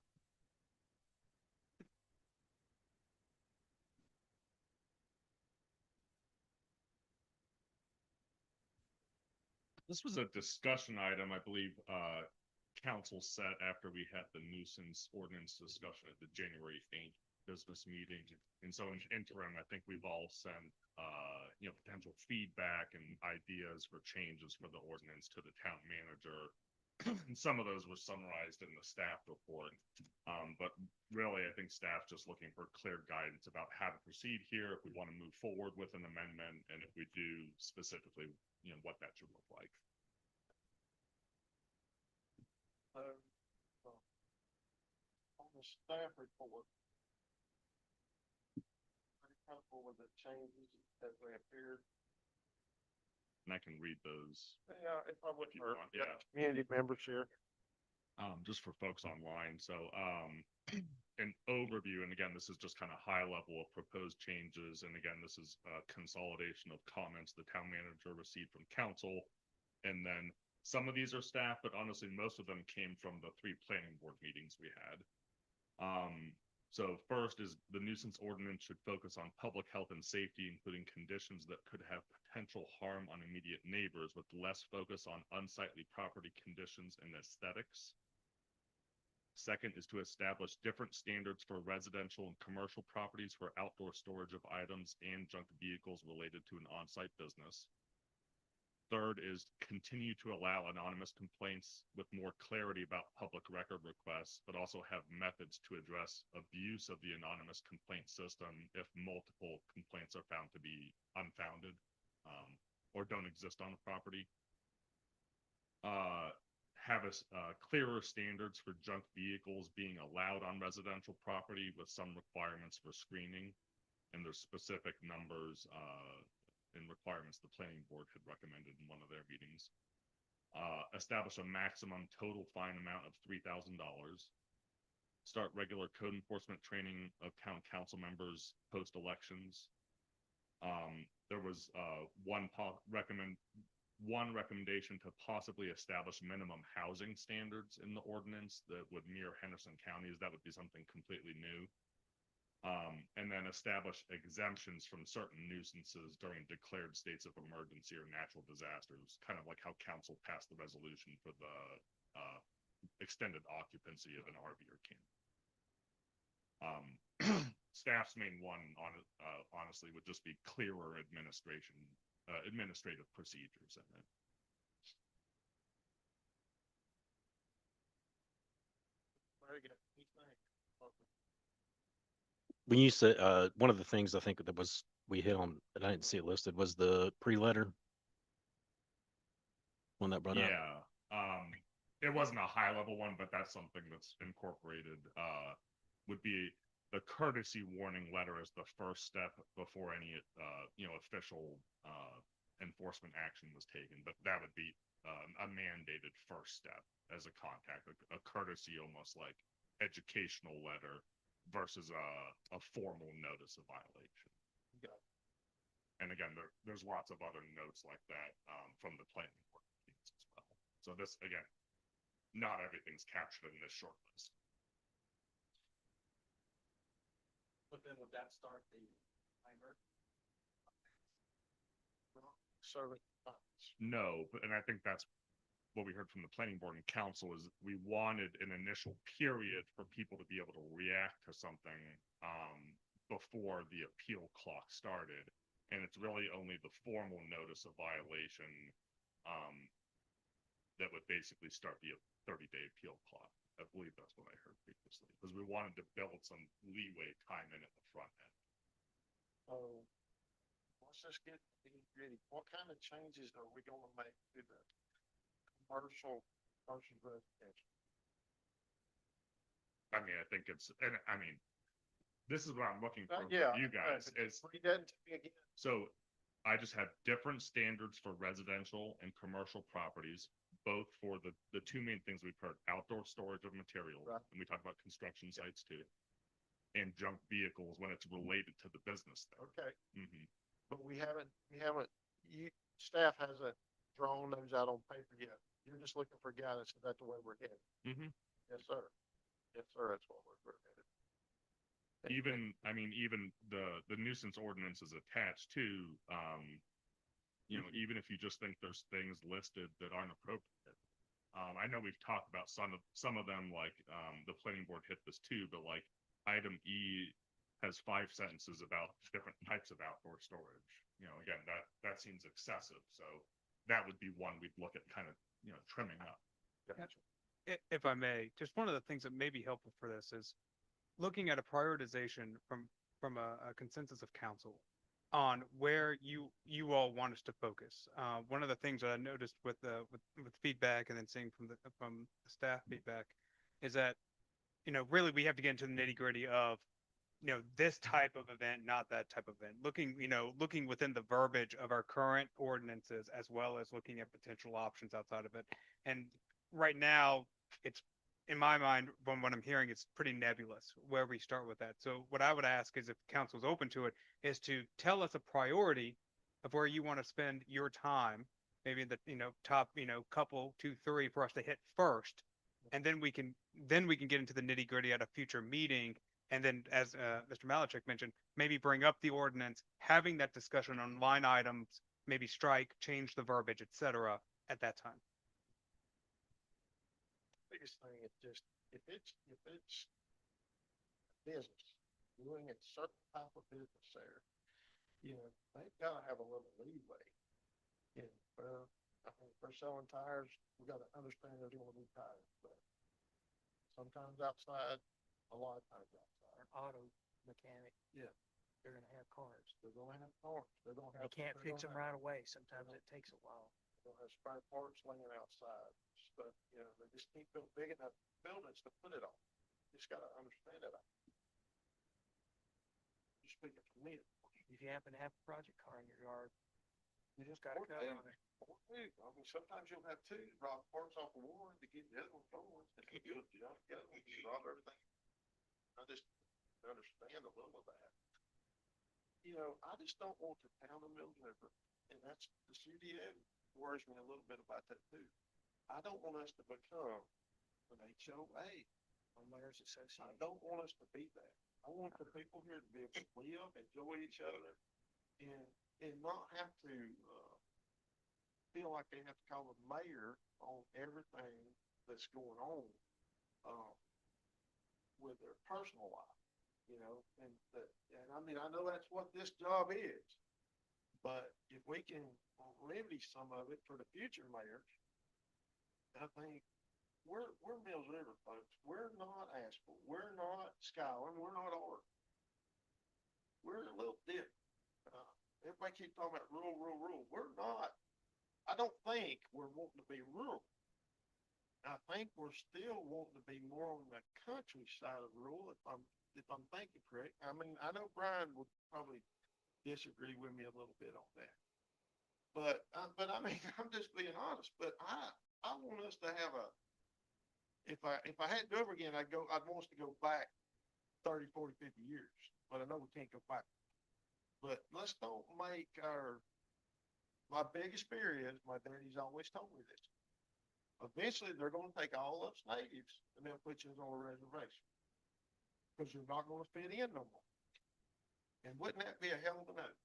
J: This was a discussion item, I believe, council set after we had the nuisance ordinance discussion at the January 8th business meeting. And so in interim, I think we've all sent, potential feedback and ideas for changes for the ordinance to the town manager. And some of those were summarized in the staff report. But really, I think staff's just looking for clear guidance about how to proceed here, if we want to move forward with an amendment, and if we do, specifically, what that should look like.
A: On the staff report, pretty comfortable with the changes as they appeared.
J: And I can read those.
A: Yeah, if I wouldn't
J: You
A: hurt,
J: want,
A: got
J: yeah.
A: community members here.
J: Just for folks online. So, an overview, and again, this is just kind of high level of proposed changes. And again, this is a consolidation of comments the town manager received from council. And then some of these are staff, but honestly, most of them came from the 3 planning board meetings we had. So first is the nuisance ordinance should focus on public health and safety, including conditions that could have potential harm on immediate neighbors, with less focus on unsightly property conditions and aesthetics. Second is to establish different standards for residential and commercial properties for outdoor storage of items and junk vehicles related to an on-site business. Third is continue to allow anonymous complaints with more clarity about public record requests, but also have methods to address abuse of the anonymous complaint system if multiple complaints are found to be unfounded or don't exist on the property. Have clearer standards for junk vehicles being allowed on residential property with some requirements for screening, and there's specific numbers and requirements the planning board had recommended in one of their meetings. Establish a maximum total fine amount of $3,000. Start regular code enforcement training of town council members post elections. There was one recommendation to possibly establish minimum housing standards in the ordinance that would mirror Henderson counties. That would be something completely new. And then establish exemptions from certain nuisances during declared states of emergency or natural disasters, kind of like how council passed the resolution for the extended occupancy of an RV or camp. Staff's main one, honestly, would just be clearer administrative procedures in it.
A: Very good. What do you think?
F: When you said, one of the things I think that was, we hit on, and I didn't see it listed, was the pre-letter. One that brought up.
J: Yeah, it wasn't a high level one, but that's something that's incorporated, would be the courtesy warning letter as the first step before any, official, enforcement action was taken. But that would be, a mandated first step as a contact, a courtesy, almost like educational letter versus a formal notice of violation. And again, there's lots of other notes like that, from the planning board meetings as well. So this, again, not everything's captured in this short list.
B: But then would that start the timer?
A: Serving.
J: No, and I think that's what we heard from the planning board and council is we wanted an initial period for people to be able to react to something before the appeal clock started. And it's really only the formal notice of violation, that would basically start the 30-day appeal clock. I believe that's what I heard previously, because we wanted to build some leeway time in at the front end.
A: So, let's just get nitty-gritty. What kind of changes are we gonna make to the commercial versus residential?
J: I mean, I think it's, and I mean, this is what I'm looking for
A: Yeah.
J: from you guys is,
A: Read that to me again.
J: so I just have different standards for residential and commercial properties, both for the two main things we've heard, outdoor storage of materials,
A: Right.
J: and we talk about construction sites too, and junk vehicles when it's related to the business there.
A: Okay,
J: Mhm.
A: but we haven't, staff hasn't drawn those out on paper yet. You're just looking for guidance. Is that the way we're headed?
J: Mhm.
A: Yes, sir. Yes, sir. That's what we're headed.
J: Even, I mean, even the nuisance ordinance is attached to, you know, even if you just think there's things listed that aren't appropriate. I know we've talked about some of them, like, the planning board hit this too, but like item E has 5 sentences about different types of outdoor storage. You know, again, that seems excessive, so that would be one we'd look at kind of, you know, trimming up.
A: Gotcha.
E: If I may, just one of the things that may be helpful for this is looking at a prioritization from a consensus of council on where you all want us to focus. One of the things that I noticed with feedback and then seeing from the staff feedback is that, you know, really we have to get into the nitty gritty of, you know, this type of event, not that type of event. Looking within the verbiage of our current ordinances as well as looking at potential options outside of it. And right now, it's, in my mind, from what I'm hearing, it's pretty nebulous where we start with that. So what I would ask is if council's open to it, is to tell us a priority of where you want to spend your time, maybe the, top, couple, 2, 3 for us to hit first. And then we can get into the nitty gritty at a future meeting. And then as Mr. Malachek mentioned, maybe bring up the ordinance, having that discussion on line items, maybe strike, change the verbiage, et cetera, at that time.
A: Biggest thing is just, if it's business, doing a certain type of business there, you know, they've gotta have a little leeway. You know, I mean, if they're selling tires, we gotta understand there's gonna be tires, but sometimes outside, a lot of times outside.
B: An auto mechanic.
A: Yeah.
B: They're gonna have cars.
A: They're gonna have cars, they're gonna
B: They
A: have.
B: can't
A: they're
B: fix them
A: gonna have-
B: right away. Sometimes it takes a while.
A: They'll have spare parts laying outside, but, you know, they just can't build big enough buildings to put it on. Just gotta understand that. Just speaking for me.
B: If you happen to have a project car in your yard, you just gotta
A: Or
B: cover
A: two.
B: on it.
A: Or two. I mean, sometimes you'll have two, rob parts off of one to get the other one going. And you do it, you know, together, you rob everything. I just understand a little of that. You know, I just don't want the town of Mills River, and that's the CDO worries me a little bit about that too. I don't want us to become an HOA.
B: A mayor's
A: I
B: association.
A: don't want us to be that. I want the people here to be able to live, enjoy each other, and not have to, feel like they have to call the mayor on everything that's going on, with their personal life, you know, and I mean, I know that's what this job is. But if we can remedy some of it for the future mayors, I think we're Mills River folks. We're not Asheville. We're not Skyland. We're not Art. We're a little different. Everybody keeps talking about rural, rural, rural. We're not. I don't think we're wanting to be rural. I think we're still wanting to be more on the countryside of rural, if I'm thinking correct. I mean, I know Brian would probably disagree with me a little bit on that. But I mean, I'm just being honest, but I want us to have if I had to do over again, I'd want us to go back 30, 40, 50 years, but I know we can't go back. But let's don't make my biggest fear is, my daddy's always told me this. Eventually, they're gonna take all us natives and they'll put you on a reservation. Cause you're not gonna fit in no more. And wouldn't that be a hell of a note?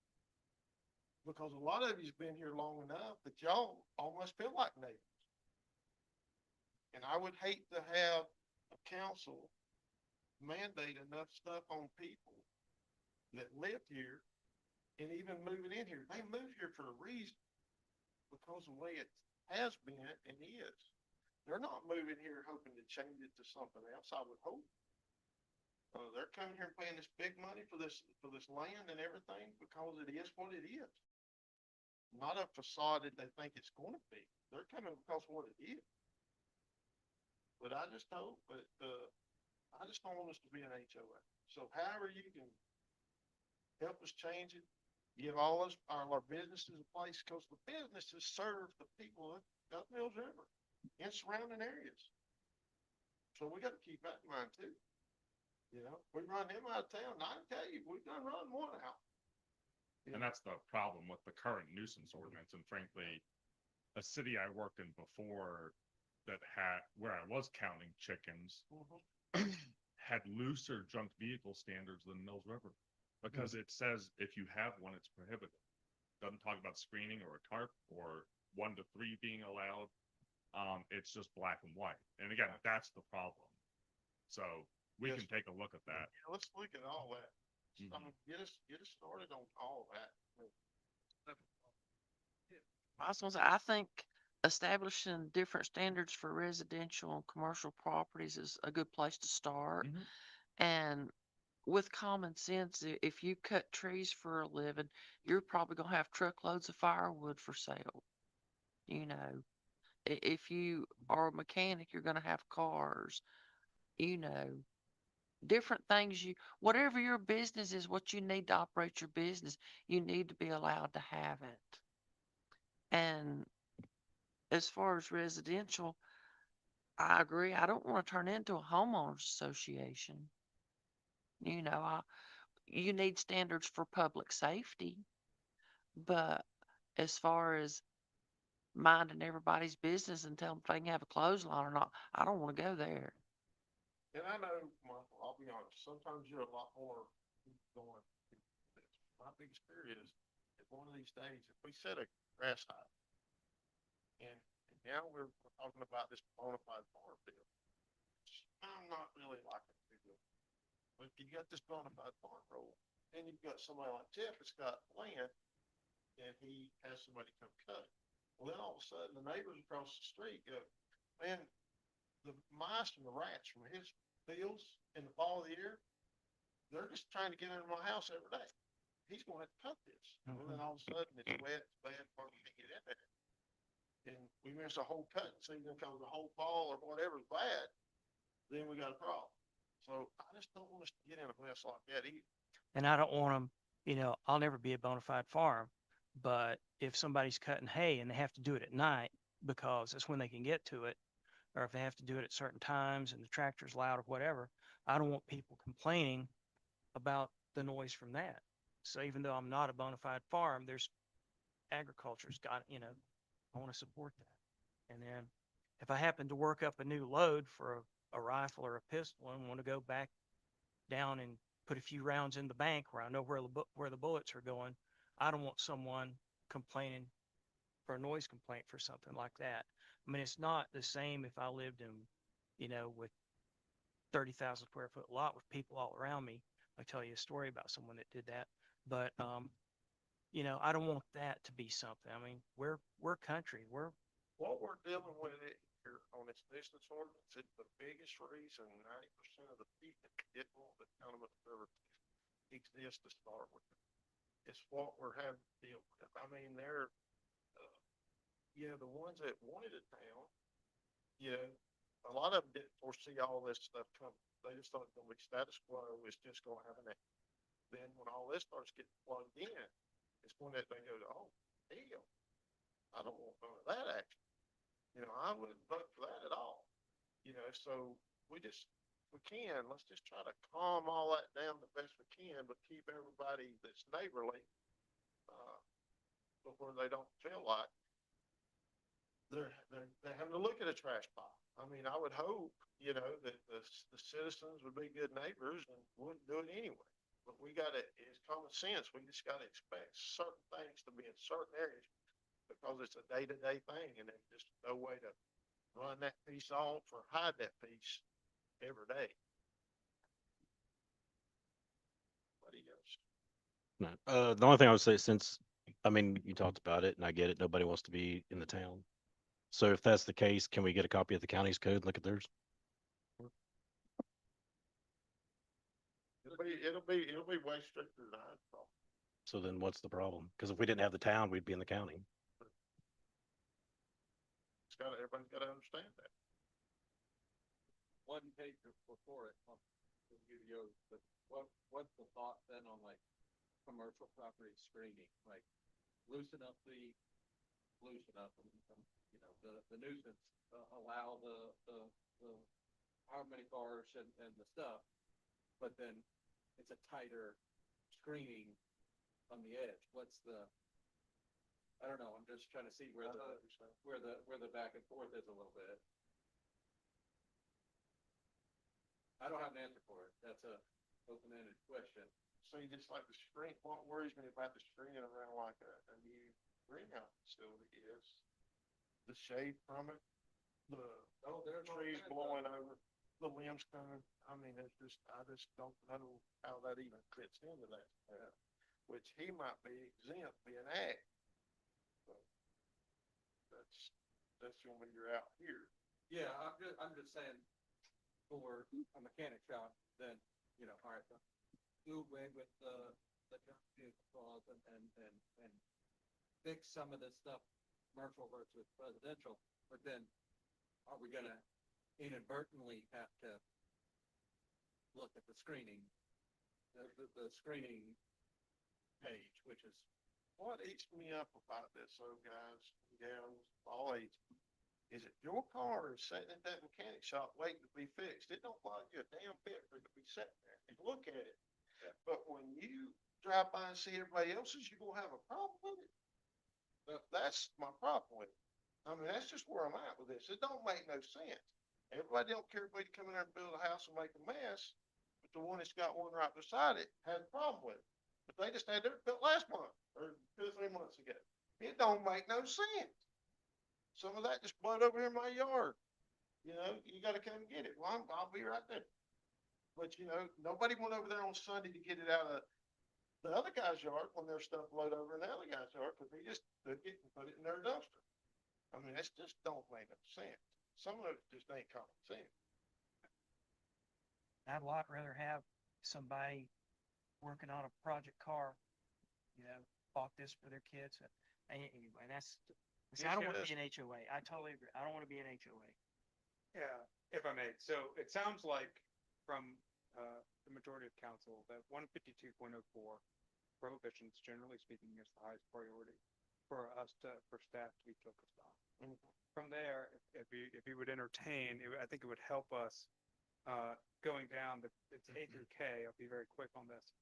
A: Because a lot of you's been here long enough that y'all almost feel like neighbors. And I would hate to have a council mandate enough stuff on people that live here And even moving in here, they moved here for a reason, because of the way it has been and is. They're not moving here hoping to change it to something else, I would hope. They're coming here and paying this big money for this land and everything because it is what it is. Not a facade that they think it's gonna be. They're coming because of what it is. But I just hope that, I just don't want us to be an HOA. So however you can help us change it, give all us, our businesses a place, because the businesses serve the people up Mills River and surrounding areas. So we gotta keep that in mind too. You know, we run them out of town, and I can tell you, we've done run one out.
J: And that's the problem with the current nuisance ordinance, and frankly, a city I worked in before that where I was counting chickens, had looser junk vehicle standards than Mills River. Because it says if you have one, it's prohibited. Doesn't talk about screening or a tarp or 1 to 3 being allowed. It's just black and white. And again, that's the problem. So we
A: Yes.
J: can take a look at that.
A: Yeah, let's look at all that. I mean, get us started on all that.
C: I was gonna say, I think establishing different standards for residential and commercial properties is a good place to start.
J: Mhm.
C: And with common sense, if you cut trees for a living, you're probably gonna have truckloads of firewood for sale. You know, if you are a mechanic, you're gonna have cars, you know, different things whatever your business is, what you need to operate your business, you need to be allowed to have it. And as far as residential, I agree. I don't want to turn into a homeowners association. You know, you need standards for public safety, but as far as minding everybody's business and telling them if they can have a clothesline or not, I don't want to go there.
A: And I know, Michael, I'll be honest, sometimes you're a lot more going. My biggest fear is that one of these days, if we set a grass high, and now we're talking about this bona fide farm bill, which I'm not really liking to do. But if you got this bona fide farm rule, and you've got somebody like Jeff that's got land, and he has somebody come cut it. Well, then all of a sudden, the neighbors across the street go, man, the mice and the rats from his fields in the fall of the year, they're just trying to get into my house every day. He's gonna have to cut this. Well, then all of a sudden, it's wet, it's bad, for him to get in there. And we miss a whole cutting season because the whole fall or whatever's bad, then we got a problem. So I just don't want us to get in a mess like that either.
B: And I don't want them, I'll never be a bona fide farm, but if somebody's cutting hay and they have to do it at night because that's when they can get to it, or if they have to do it at certain times and the tractor's loud or whatever, I don't want people complaining about the noise from that. So even though I'm not a bona fide farm, there's agriculture's got, I want to support that. And then if I happen to work up a new load for a rifle or a pistol and want to go back down and put a few rounds in the bank where I know where the bullets are going, I don't want someone complaining for a noise complaint for something like that. I mean, it's not the same if I lived in, with 30,000 square foot lot with people all around me. I'll tell you a story about someone that did that. But, I don't want that to be something. I mean, we're country.
A: What we're dealing with it here on this nuisance ordinance, it's the biggest reason 90% of the people didn't want the town of River exist to start with. It's what we're having to deal with. I mean, the ones that wanted a town, a lot of them didn't foresee all this stuff coming. They just thought it's gonna be status quo, it's just gonna have an. Then when all this starts getting plugged in, it's when they go to, oh, hell, I don't want none of that action. I wouldn't vote for that at all. So let's just try to calm all that down the best we can, but keep everybody that's neighborly, before they don't feel like they're having to look at a trash pile. I mean, I would hope, that the citizens would be good neighbors and wouldn't do it anyway. But it's common sense. We just gotta expect certain things to be in certain areas because it's a day-to-day thing, and there's just no way to run that piece off or hide that piece every day. What do you guys?
F: No, the only thing I would say, since, I mean, you talked about it and I get it, nobody wants to be in the town. So if that's the case, can we get a copy of the county's code and look at theirs?
A: It'll be way stricter than I thought.
F: So then what's the problem? Because if we didn't have the town, we'd be in the county.
A: Everybody's gotta understand that.
G: One page before it, the UDO, but what's the thought then on like commercial property screening, like loosen up, you know, the nuisance, allow the how many cars and the stuff, but then it's a tighter screening on the edge. What's the, I don't know, I'm just trying to see where the back and forth is a little bit. I don't have an answer for it. That's a open-ended question.
A: So you just like the screen, what worries me about the screening around like a new greenhouse facility is the shade from it, the trees blowing over, the limbs coming. I mean, I just don't know how that even fits into that. Which he might be exempt being ag. So that's when you're out here.
G: Yeah, I'm just saying, for a mechanic shop, then, you know, all right, do away with the junk vehicle clause and fix some of this stuff, commercial versus residential, but then are we gonna inadvertently have to look at the screening, the screening page, which is,
A: What eats me up about this, so guys, gals, all ages, is that your car is sitting at that mechanic shop waiting to be fixed. It don't bother you a damn bit for it to be sitting there and look at it. But when you drive by and see everybody else's, you're gonna have a problem with it. That's my problem with it. I mean, that's just where I'm at with this. It don't make no sense. Everybody don't care if we come in there and build a house and make a mess, but the one that's got one right beside it has a problem with it. But they just had theirs built last month or 2 or 3 months ago. It don't make no sense. Some of that just blowed over here in my yard. You know, you gotta come get it. Well, I'll be right there. But you know, nobody went over there on Sunday to get it out of the other guy's yard when their stuff blowed over in the other guy's yard, because they just took it and put it in their dumpster. I mean, that's just don't make no sense. Some of it just ain't common sense.
B: I'd a lot rather have somebody working on a project car, you know, bought this for their kids. Anyway, I don't want to be an HOA. I totally agree. I don't want to be an HOA.
E: Yeah, if I may. So it sounds like from the majority of council that 152.04 prohibitions, generally speaking, is the highest priority for staff to be focused on. From there, if you would entertain, I think it would help us going down it's A through K. I'll be very quick on this.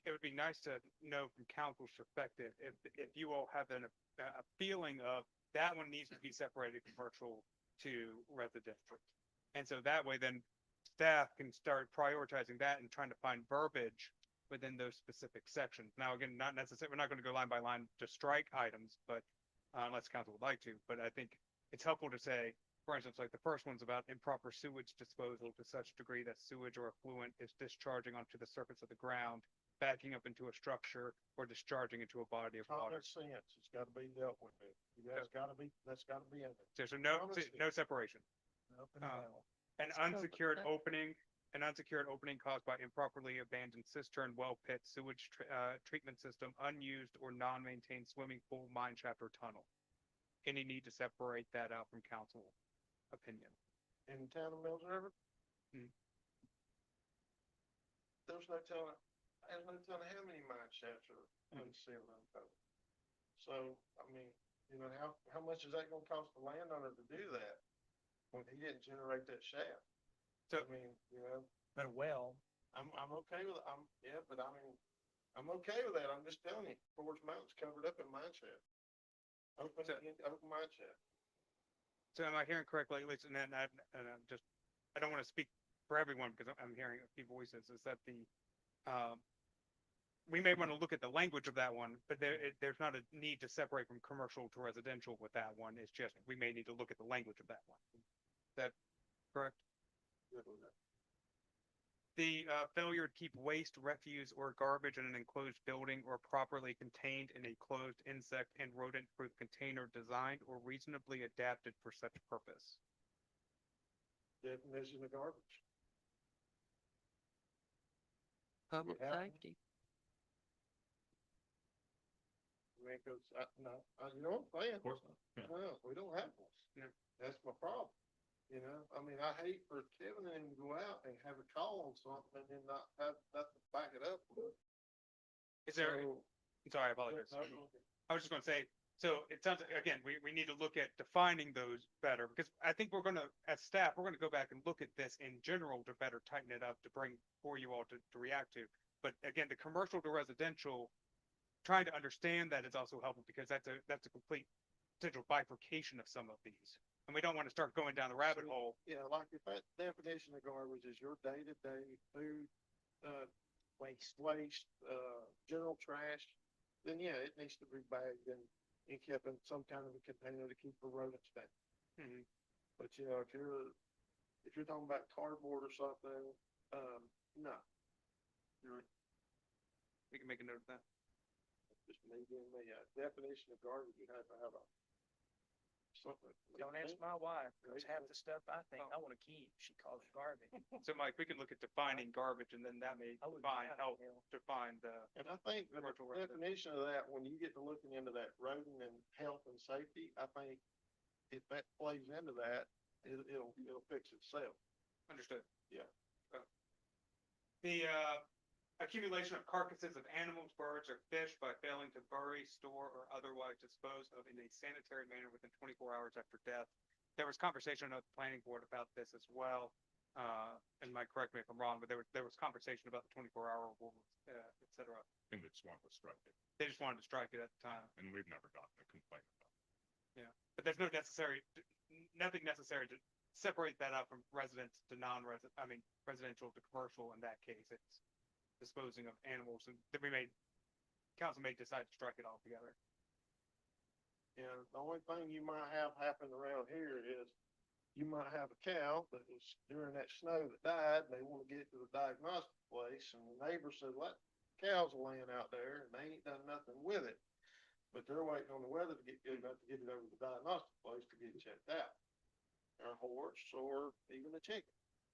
E: It would be nice to know from council's perspective if you all have a feeling of that one needs to be separated commercial to residential. And so that way then staff can start prioritizing that and trying to find verbiage within those specific sections. Now, again, not necessarily, we're not going to go line by line to strike items, but unless council would like to, but I think it's helpful to say, for instance, like the first one's about improper sewage disposal to such degree that sewage or effluent is discharging onto the surface of the ground, backing up into a structure, or discharging into a body of water.
A: Common sense, it's gotta be dealt with. That's gotta be in there.
E: There's
A: Common sense.
E: no separation.
A: Up and down.
E: An unsecured opening caused by improperly abandoned cistern, well pit, sewage treatment system, unused or non-maintained swimming pool, mine shaft, or tunnel. Any need to separate that out from council opinion?
A: In the town of Mills River? There's no telling how many mine shafts are unsealed, uncovered. So, I mean, you know, how much is that gonna cost the landowner to do that when he didn't generate that shaft?
E: So,
A: I mean, you know,
B: But well,
A: I'm okay with it. But I mean, I'm okay with that. I'm just telling you, Forge Mountain's covered up in mine shaft. Open mine shaft.
E: so am I hearing correctly? At least, and I don't want to speak for everyone because I'm hearing a few voices. Is that we may want to look at the language of that one, but there's not a need to separate from commercial to residential with that one. It's just we may need to look at the language of that one. Is that correct? Failure to keep waste, refuse, or garbage in an enclosed building or properly contained in a closed insect and rodent-proof container designed or reasonably adapted for such purpose.
A: Definition of garbage.
C: Public
A: Yeah.
C: safety.
A: I mean, cause no, you know what I'm saying?
J: Of course not. Yeah.
A: No, we don't have one.
E: No.
A: That's my problem. You know, I mean, I hate for Kevin and to go out and have a call on something and then not have nothing to back it up with.
E: Is there,
A: So,
E: I'm sorry, I apologize.
A: no,
E: I was just gonna say, so it sounds, again, we need to look at defining those better, because I think we're gonna, as staff, we're gonna go back and look at this in general to better tighten it up to bring for you all to react to. But again, the commercial to residential, trying to understand that is also helpful, because that's a complete potential bifurcation of some of these. And we don't want to start going down the rabbit
A: So,
E: hole.
A: yeah, like if that definition of garbage is your day-to-day food, waste, general trash, then yeah, it needs to be bagged and kept in some kind of a container to keep the rodents down.
E: Mhm.
A: But you know, if you're talking about cardboard or something, no.
E: We can make a note of that.
A: Just me being me, a definition of garbage, you have to have a something.
B: Don't ask my wife,
A: Right.
B: it's half the stuff I think I wanna keep, she calls it garbage.
E: So Mike, we can look at defining garbage, and then that may
B: I would
E: define,
B: not,
E: help
B: you know.
E: define the,
A: And I think the
E: Commercial residential.
A: definition of that, when you get to looking into that rodent and health and safety, I think if that plays into that, it'll fix itself.
E: understood.
A: Yeah.
E: The, accumulation of carcasses of animals, birds, or fish by failing to bury, store, or otherwise dispose of in a sanitary manner within 24 hours after death. There was conversation at the planning board about this as well. And Mike, correct me if I'm wrong, but there was conversation about the 24-hour rule, et cetera.
J: I think they just wanted to strike it,
E: They just wanted to strike it at the time.
J: and we've never gotten a complaint about it.
E: But there's nothing necessary to separate that out from residents to non-resident, residential to commercial in that case. It's disposing of animals, and then council may decide to strike it altogether.
A: You know, the only thing you might have happen around here is you might have a cow that was during that snow that died, and they want to get it to the diagnostic place, and the neighbor said, "Let cows laying out there, and they ain't done nothing with it." But they're waiting on the weather to get good enough to get it over to the diagnostic place to get checked out. Or a horse, or even a chicken.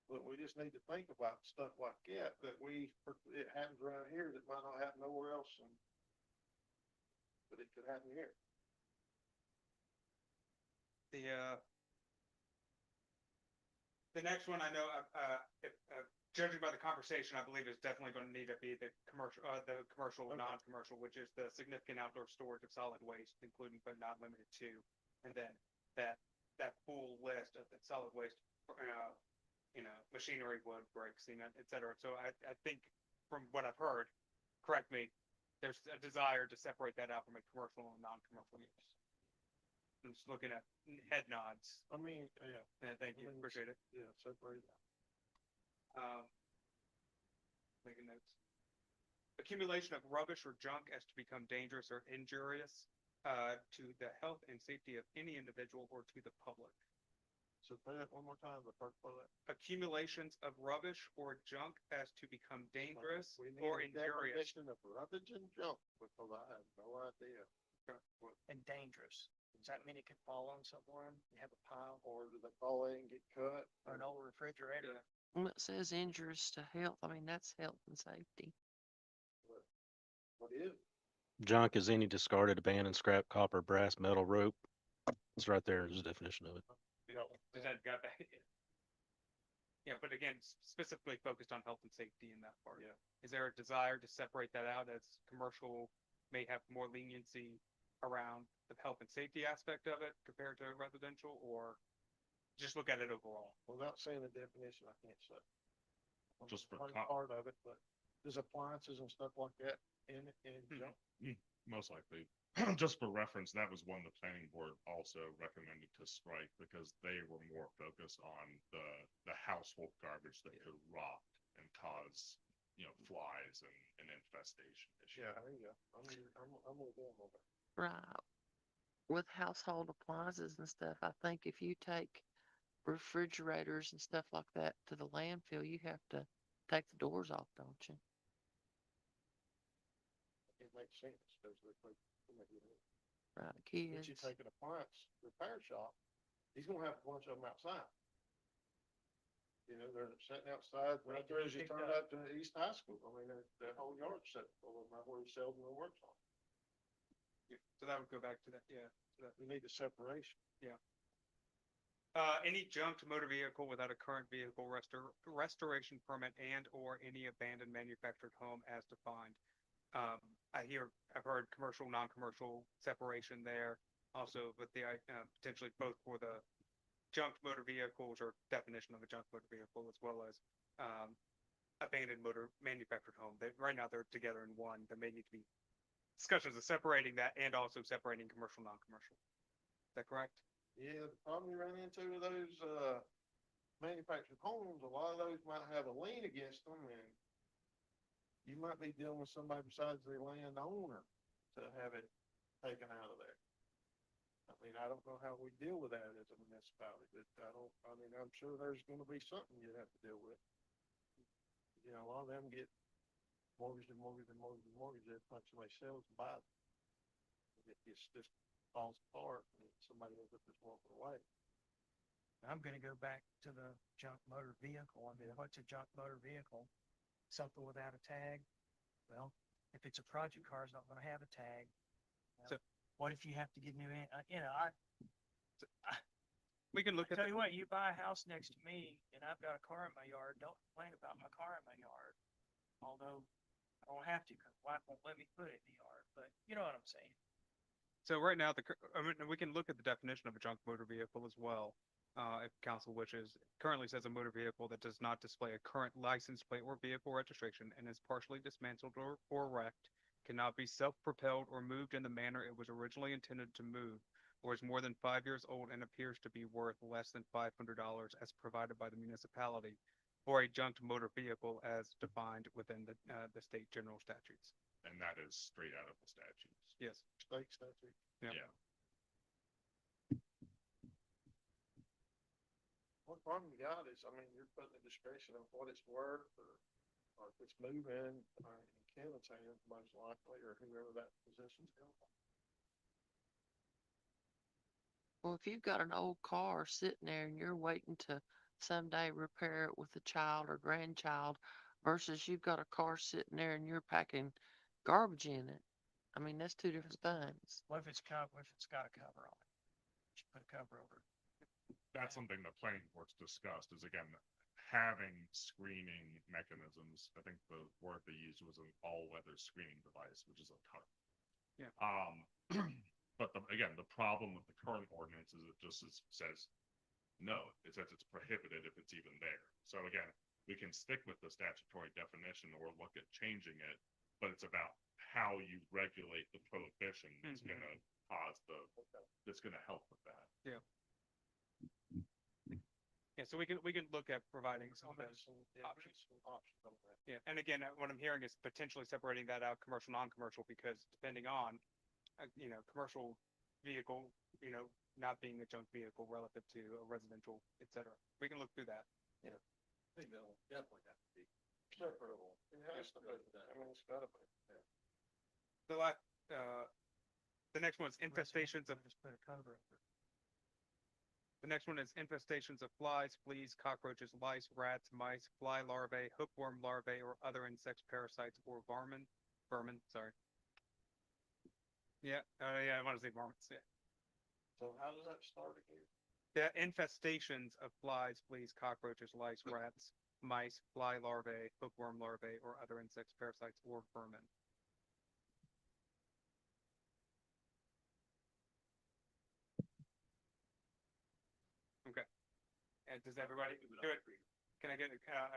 A: But we just need to think about stuff like that, it happens around here that might not happen nowhere else, but it could happen here.
E: The next one I know, judging by the conversation, I believe is definitely going to need to be the commercial,
A: Okay.
E: non-commercial, which is the significant outdoor storage of solid waste, including but not limited to. And then that full list of the solid waste, machinery, wood, bricks, cement, et cetera. So I think from what I've heard, correct me, there's a desire to separate that out from a commercial and non-commercial use. I'm just looking at head nods.
A: I mean, yeah,
E: Thank you, appreciate it.
A: yeah, separate it out.
E: Making notes. Accumulation of rubbish or junk as to become dangerous or injurious to the health and safety of any individual or to the public.
A: So say that one more time, the first part of that.
E: Accumulations of rubbish or junk as to become dangerous
A: We need
E: or
A: a
E: injurious.
A: definition of rubbish and junk, because I have no idea.
B: And dangerous. Does that mean it could fall on someone? You have a pile
A: Or do they fall in and get cut?
B: or an old refrigerator?
C: Well, it says injurious to health. I mean, that's health and safety.
A: What is?
F: Junk is any discarded, abandoned, scrap, copper, brass, metal, rope. It's right there, there's a definition of it.
E: Does that got that? Yeah, but again, specifically focused on health and safety in that part.
A: Yeah.
E: Is there a desire to separate that out as commercial may have more leniency around the health and safety aspect of it compared to residential, or just look at it overall?
A: Without saying the definition, I can't say.
J: Just for
A: Part of it, but there's appliances and stuff like that in junk.
J: Most likely. Just for reference, that was one the planning board also recommended to strike because they were more focused on the household garbage that could rot and cause, flies and infestation issues.
A: Yeah, there you go. I'm with them on that.
C: Right. With household appliances and stuff, I think if you take refrigerators and stuff like that to the landfill, you have to take the doors off, don't you?
A: It makes sense, because
C: Right,
A: if you
C: kids.
A: take an appliance repair shop, he's gonna have a bunch of them outside. You know, they're sitting outside, right there as you turn up to East High School. I mean, that whole yard's set full of them, right where he sells them and works on.
E: So that would go back to that, yeah.
A: We need the separation.
E: Any junked motor vehicle without a current vehicle restoration permit and or any abandoned manufactured home as defined. I've heard commercial, non-commercial separation there. Also with the, potentially both for the junked motor vehicles or definition of a junk motor vehicle as well as, abandoned motor manufactured home. Right now they're together in one. There may need to be discussions of separating that and also separating commercial, non-commercial. Is that correct?
A: Yeah, the problem you run into with those, manufactured homes, a lot of those might have a lien against them, and you might be dealing with somebody besides the landowner to have it taken out of there. I mean, I don't know how we deal with that as a municipality, but I'm sure there's gonna be something you have to deal with. You know, a lot of them get mortgaged and mortgaged and mortgaged and mortgaged, every time somebody sells and buys. It just falls apart, and somebody ends up just walking away.
B: I'm gonna go back to the junk motor vehicle. I mean, what's a junk motor vehicle? Something without a tag? Well, if it's a project car, it's not gonna have a tag.
E: So-
B: What if you have to get new,
E: We can look
B: I
E: at
B: tell
E: the,
B: you what, you buy a house next to me and I've got a car in my yard, don't complain about my car in my yard. Although I don't have to, cause wife won't let me put it in the yard, but you know what I'm saying?
E: so right now, we can look at the definition of a junk motor vehicle as well. If council wishes, currently says a motor vehicle that does not display a current license plate or vehicle registration and is partially dismantled or wrecked, cannot be self-propelled or moved in the manner it was originally intended to move, or is more than 5 years old and appears to be worth less than $500 as provided by the municipality, or a junked motor vehicle as defined within the state general statutes.
J: And that is straight out of the statutes.
E: Yes.
A: State statute.
E: Yeah.
J: Yeah.
A: One problem you got is, I mean, you're putting the discretion of what it's worth, or if it's moving, or in Kevin's hands most likely, or whoever that position's going.
C: Well, if you've got an old car sitting there and you're waiting to someday repair it with a child or grandchild versus you've got a car sitting there and you're packing garbage in it. I mean, that's two different things.
B: What if it's got a cover on it? Just put a cover over it.
J: That's something the planning board's discussed is again, having screening mechanisms. I think the word they used was an all-weather screening device, which is a tarp.
E: Yeah.
J: But again, the problem with the current ordinance is it just says, no, it says it's prohibited if it's even there. So again, we can stick with the statutory definition or look at changing it, but it's about how you regulate the prohibition that's
E: Mhm.
J: gonna cause that's gonna help with that.
E: Yeah, so we can look at providing some of those options.
A: On that.
E: Yeah, and again, what I'm hearing is potentially separating that out, commercial, non-commercial, because depending on, commercial vehicle, not being a junk vehicle relative to a residential, et cetera. We can look through that.
A: I think they'll definitely have to be separable. It has to be. I mean, it's gotta be. Yeah.
E: The next one's infestations of,
B: Just put a cover over it.
E: the next one is infestations of flies, fleas, cockroaches, lice, rats, mice, fly larvae, hookworm larvae, or other insects, parasites, or vermin, sorry. Yeah, I want to say varmints, yeah.
A: So how does that start again?
E: The infestations of flies, fleas, cockroaches, lice, rats, mice, fly larvae, hookworm larvae, or other insects, parasites, or vermin. Okay. And does everybody do it? Can I get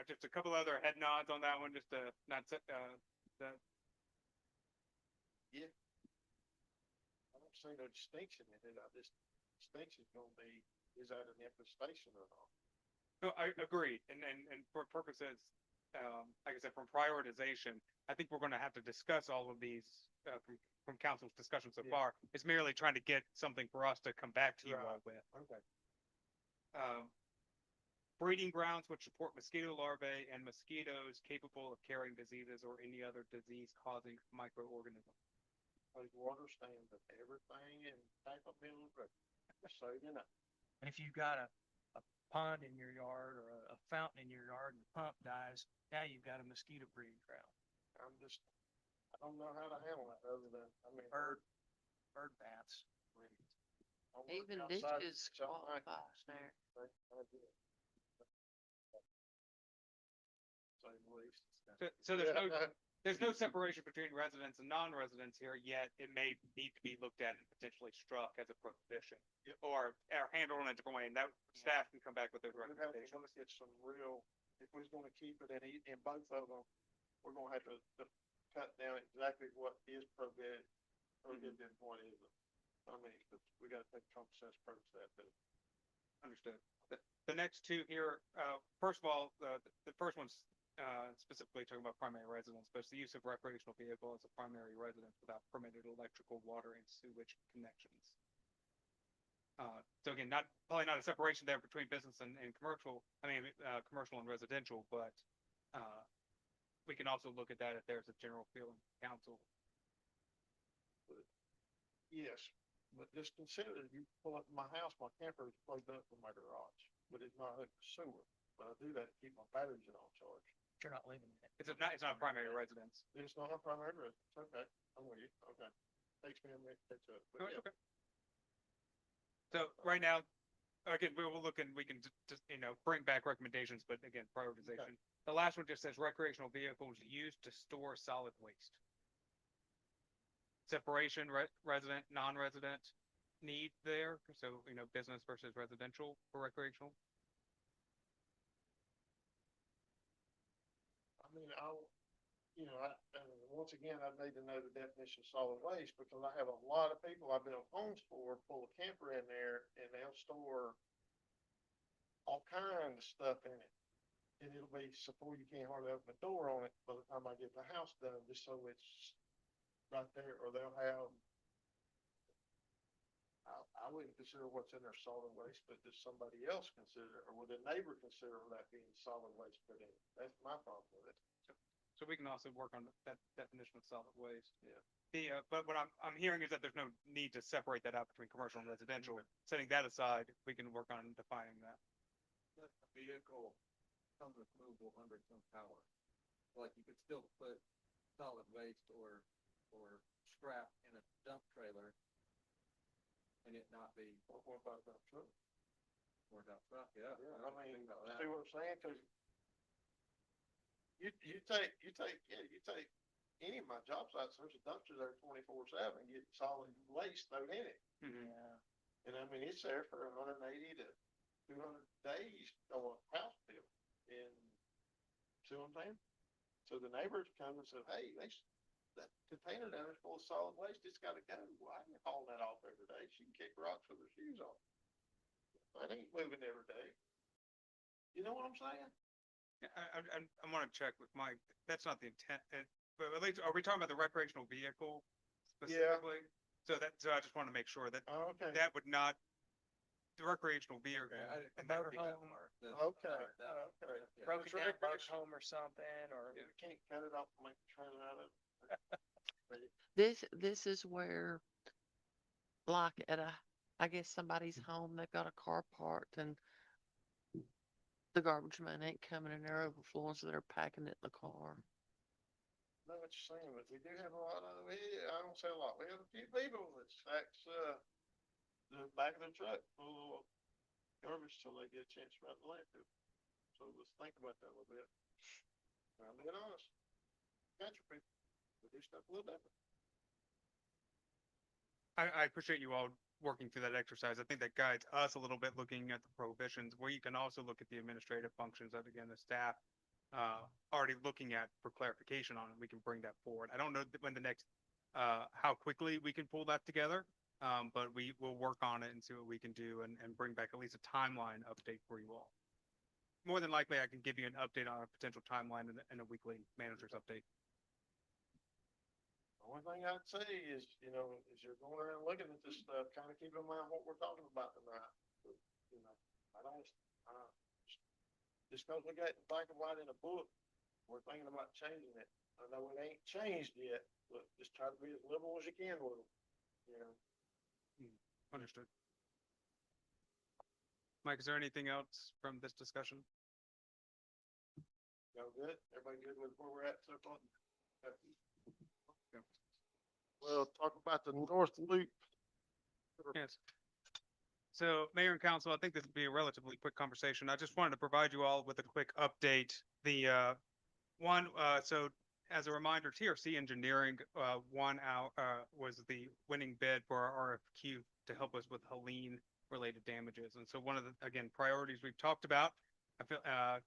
E: just a couple other head nods on that one, just to not set, the,
A: I don't see no distinction in it. Distinction's gonna be, is that an infestation or not?
E: no, I agree. And for purposes, like I said, from prioritization, I think we're gonna have to discuss all of these, from council's discussion so
A: Yeah.
E: far. It's merely trying to get something for us to come back to you all
A: Right.
E: with.
A: Okay.
E: Um, breeding grounds which support mosquito larvae and mosquitoes capable of carrying diseases or any other disease-causing microorganism.
A: Those water stands of everything in Tampa Middle River, so you know.
B: And if you've got a pond in your yard or a fountain in your yard and the pump dies, now you've got a mosquito breeding ground.
A: I don't know how to handle that other than, I mean,
B: Bird baths.
A: I work
C: Even
A: outside,
C: dishes
A: so I-
C: qualifies there.
A: I do. Say the least.
E: So there's no,
A: Yeah.
E: there's no separation between residents and non-residents here, yet it may need to be looked at and potentially struck as a prohibition.
A: Yep.
E: Or handled in a different way, and that staff can come back with those
A: We're gonna have to
E: recommendations.
A: look at some real, if we're gonna keep it in both of them, we're gonna have to cut down exactly what is prohibited and what isn't. I mean, 'cause we gotta take common sense approach to that too.
E: Understood. The next two here, first of all, the first one's specifically talking about primary residence, but it's the use of recreational vehicle as a primary residence without permitted electrical, water, and sewage connections. So again, probably not a separation there between business and commercial, commercial and residential, but we can also look at that if there's a general feeling council.
A: Yes, but just consider, if you pull up to my house, my camper is plugged up from my garage, but it's not hooked to sewer. But I do that to keep my batteries in on charge.
B: You're not living in it.
E: It's not a primary residence.
A: It's not a primary residence. Okay, I'm with you. Okay. Takes me a minute to catch up. But
E: Oh,
A: yeah.
E: okay. So right now, again, we will look and we can just, bring back recommendations, but again, prioritization. The last one just says recreational vehicles used to store solid waste. Separation, resident, non-resident need there. So, business versus residential for recreational.
A: I mean, once again, I need to know the definition of solid waste because I have a lot of people I've built homes for, pull a camper in there and they'll store all kinds of stuff in it. And it'll be so full you can't hardly open the door on it by the time I get the house done, just so it's right there, or they'll have. I wouldn't consider what's in there solid waste, but does somebody else consider, or would a neighbor consider that being solid waste put in? That's my problem with it.
E: So we can also work on that definition of solid waste.
A: Yeah.
E: But what I'm hearing is that there's no need to separate that out between commercial and residential. Setting that aside, we can work on defining that.
G: The vehicle comes with movable under its own power. Like you could still put solid waste or scrap in a dump trailer and it not be.
A: What about that truck?
G: Or dump truck, yeah.
A: Yeah, I mean,
G: Think about that.
A: see what I'm saying? Cause you take any of my job sites, there's a dumpster there 24/7, get solid waste thrown in it.
B: Yeah.
A: And I mean, it's there for 180 to 200 days on a house bill. And see what I'm saying? So the neighbors come and say, hey, that container down there's full of solid waste. It's got to go. Well, I can haul that off every day. She can kick rocks with her shoes on. I ain't moving every day. You know what I'm saying?
E: I want to check with Mike. That's not the intent. But at least, are we talking about the recreational vehicle specifically? So I just want to make sure that
A: Oh, okay.
E: that would not, the recreational vehicle.
G: Okay,
E: and that would be-
B: motorhome
A: Okay.
B: broken
A: It's
B: down
A: recreational.
B: motorhome or something, or
A: You can't cut it off and make a trailer out of it.
C: This is where, like I guess somebody's home, they've got a car parked and the garbage man ain't coming and they're overflowing, so they're packing it in the car.
A: Know what you're saying, but we do have a lot of, I don't say a lot, we have a few people that stacks, the back of their truck full of garbage till they get a chance to run the landfill. So let's think about that a little bit. I'm being honest. Country people, we do stuff a little different.
E: I appreciate you all working through that exercise. I think that guides us a little bit looking at the prohibitions, where you can also look at the administrative functions that, again, the staff already looking at for clarification on, and we can bring that forward. I don't know when the next, how quickly we can pull that together, but we will work on it and see what we can do and bring back at least a timeline update for you all. More than likely, I can give you an update on a potential timeline and a weekly manager's update.
A: The only thing I'd say is, as you're going around looking at this stuff, kind of keep in mind what we're talking about tonight. But, I don't, just cause we got it in black and white in a book, we're thinking about changing it. I know it ain't changed yet, but just try to be as liberal as you can with them, you know?
E: Understood. Mike, is there anything else from this discussion?
A: Y'all good? Everybody good with where we're at so far? Well, talk about the North Loop.
E: Yes. So Mayor and Council, I think this would be a relatively quick conversation. I just wanted to provide you all with a quick update. So as a reminder, TRC Engineering, was the winning bid for our RFQ to help us with Helene related damages. And so one of the, again, priorities we've talked about, I feel,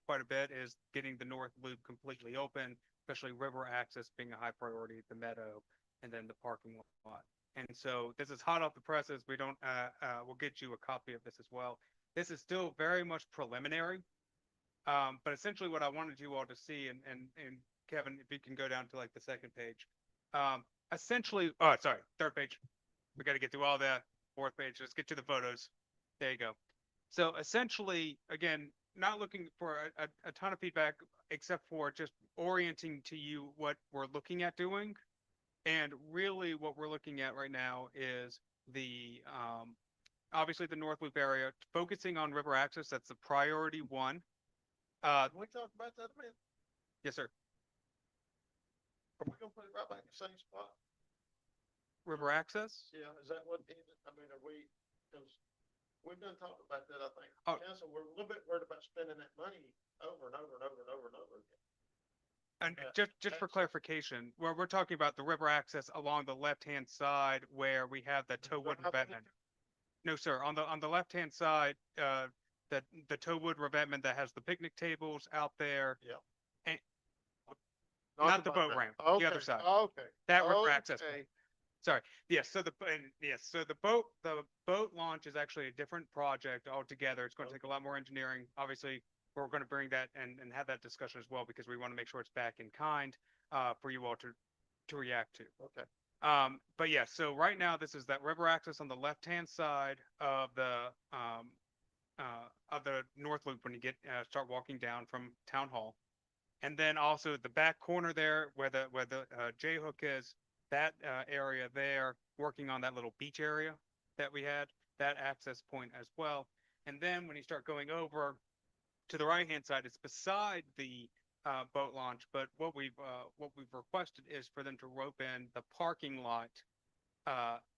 E: quite a bit is getting the North Loop completely open, especially river access being a high priority, the meadow, and then the parking lot. And so this is hot off the presses. We don't, we'll get you a copy of this as well. This is still very much preliminary. But essentially what I wanted you all to see, and Kevin, if you can go down to like the second page. Essentially, oh, sorry, third page. We got to get through all that. Fourth page, let's get to the photos. There you go. So essentially, again, not looking for a ton of feedback, except for just orienting to you what we're looking at doing. And really what we're looking at right now is the, obviously the North Loop area, focusing on river access. That's the priority one.
A: Can we talk about that a minute?
E: Yes, sir.
A: Are we gonna put it right back in the same spot?
E: River access?
A: Yeah, is that what, I mean, are we, cause we've done talked about that, I think.
E: Oh.
A: Council, we're a little bit worried about spending that money over and over and over and over and over again.
E: And
A: Yeah,
E: just for
A: access.
E: clarification, where we're talking about the river access along the left-hand side where we have the toewood
A: How about
E: revetment. No, sir, on the left-hand side, the toewood revetment that has the picnic tables out there.
A: Yeah.
E: And not the boat ramp, the other
A: Okay,
E: side.
A: Okay.
E: That river access
A: Okay.
E: point. Sorry. Yes. So the boat launch is actually a different project altogether. It's going to take a lot more engineering. Obviously, we're going to bring that and have that discussion as well, because we want to make sure it's back in kind, for you all to react to.
A: Okay.
E: But yeah, so right now this is that river access on the left-hand side of the North Loop when you start walking down from Town Hall. And then also the back corner there where the J hook is, that area there, working on that little beach area that we had, that access point as well. And then when you start going over to the right-hand side, it's beside the boat launch, but what we've requested is for them to rope in the parking lot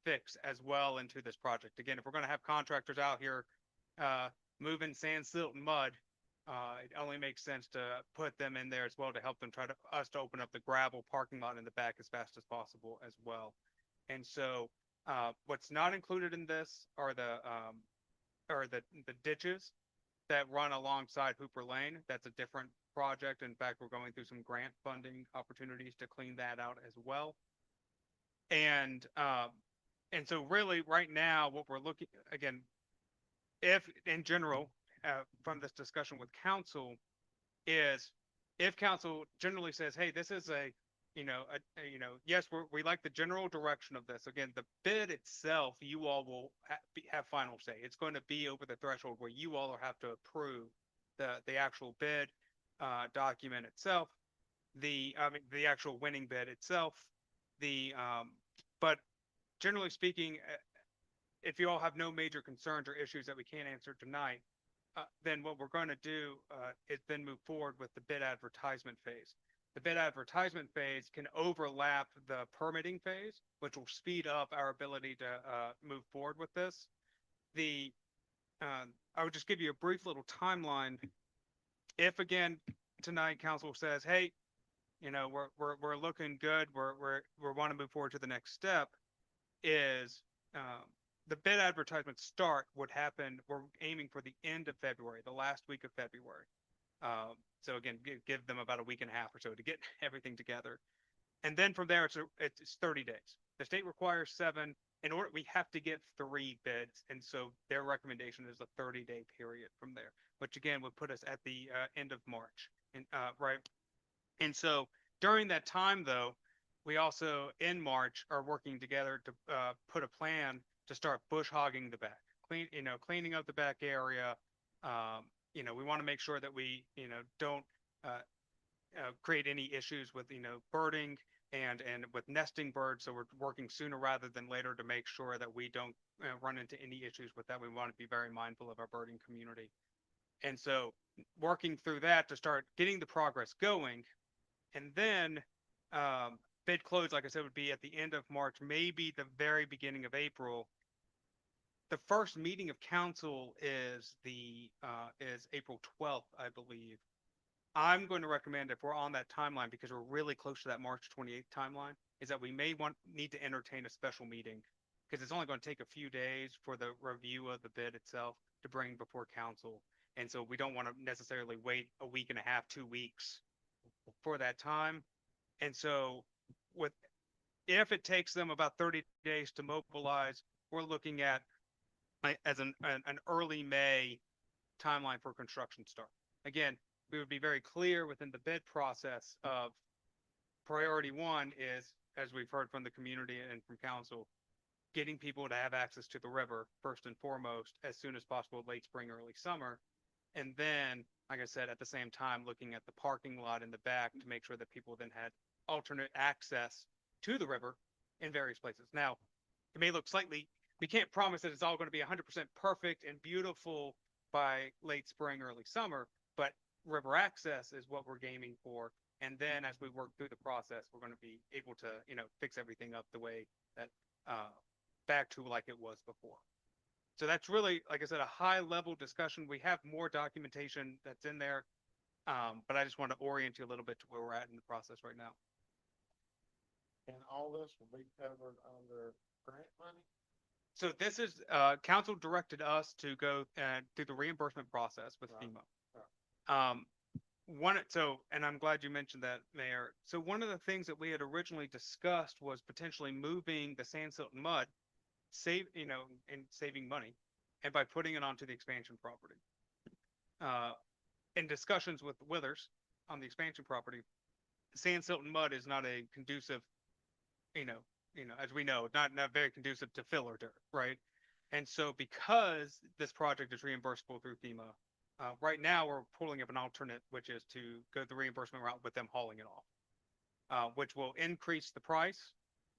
E: fix as well into this project. Again, if we're going to have contractors out here moving sand, silt, and mud, it only makes sense to put them in there as well to help them us to open up the gravel parking lot in the back as fast as possible as well. And so what's not included in this are the ditches that run alongside Hooper Lane. That's a different project. In fact, we're going through some grant funding opportunities to clean that out as well. And so really right now, what we're looking, again, if in general, from this discussion with council, is if council generally says, hey, this is yes, we like the general direction of this. Again, the bid itself, you all will have final say. It's going to be over the threshold where you all have to approve the actual bid document itself, the actual winning bid itself. But generally speaking, if you all have no major concerns or issues that we can't answer tonight, then what we're going to do is then move forward with the bid advertisement phase. The bid advertisement phase can overlap the permitting phase, which will speed up our ability to move forward with this. I would just give you a brief little timeline. If again tonight council says, hey, we're looking good, we want to move forward to the next step, is the bid advertisement start would happen. We're aiming for the end of February, the last week of February. So again, give them about a week and a half or so to get everything together. And then from there, it's 30 days. The state requires 7. In order, we have to get 3 bids. And so their recommendation is a 30-day period from there, which again would put us at the end of March. And right. And so during that time, though, we also in March are working together to put a plan to start bush hogging the back, cleaning up the back area, we want to make sure that we, don't, create any issues with, birding and with nesting birds. So we're working sooner rather than later to make sure that we don't run into any issues with that. We want to be very mindful of our birding community. And so working through that to start getting the progress going. And then bid close, like I said, would be at the end of March, maybe the very beginning of April. The first meeting of council is April 12th, I believe. I'm going to recommend, if we're on that timeline, because we're really close to that March 28th timeline, is that we may need to entertain a special meeting, because it's only going to take a few days for the review of the bid itself to bring before council. And so we don't want to necessarily wait a week and a half, 2 weeks for that time. And so if it takes them about 30 days to mobilize, we're looking at as an early May timeline for construction start. Again, we would be very clear within the bid process of priority one is, as we've heard from the community and from council, getting people to have access to the river first and foremost, as soon as possible, late spring, early summer. And then, like I said, at the same time, looking at the parking lot in the back to make sure that people then had alternate access to the river in various places. Now, it may look we can't promise that it's all going to be 100% perfect and beautiful by late spring, early summer, but river access is what we're gaming for. And then as we work through the process, we're going to be able to, fix everything up the way that, back to like it was before. So that's really, like I said, a high level discussion. We have more documentation that's in there. But I just want to orient you a little bit to where we're at in the process right now.
A: And all this will be covered under grant money?
E: So this is, council directed us to go through the reimbursement process with
A: Right.
E: FEMA. And I'm glad you mentioned that, Mayor. So one of the things that we had originally discussed was potentially moving the sand, silt, and mud, and saving money, and by putting it onto the expansion property. In discussions with Withers on the expansion property, sand, silt, and mud is not a conducive, as we know, not very conducive to filler dirt, right? And so because this project is reimbursable through FEMA, right now we're pulling up an alternate, which is to go the reimbursement route with them hauling it off, which will increase the price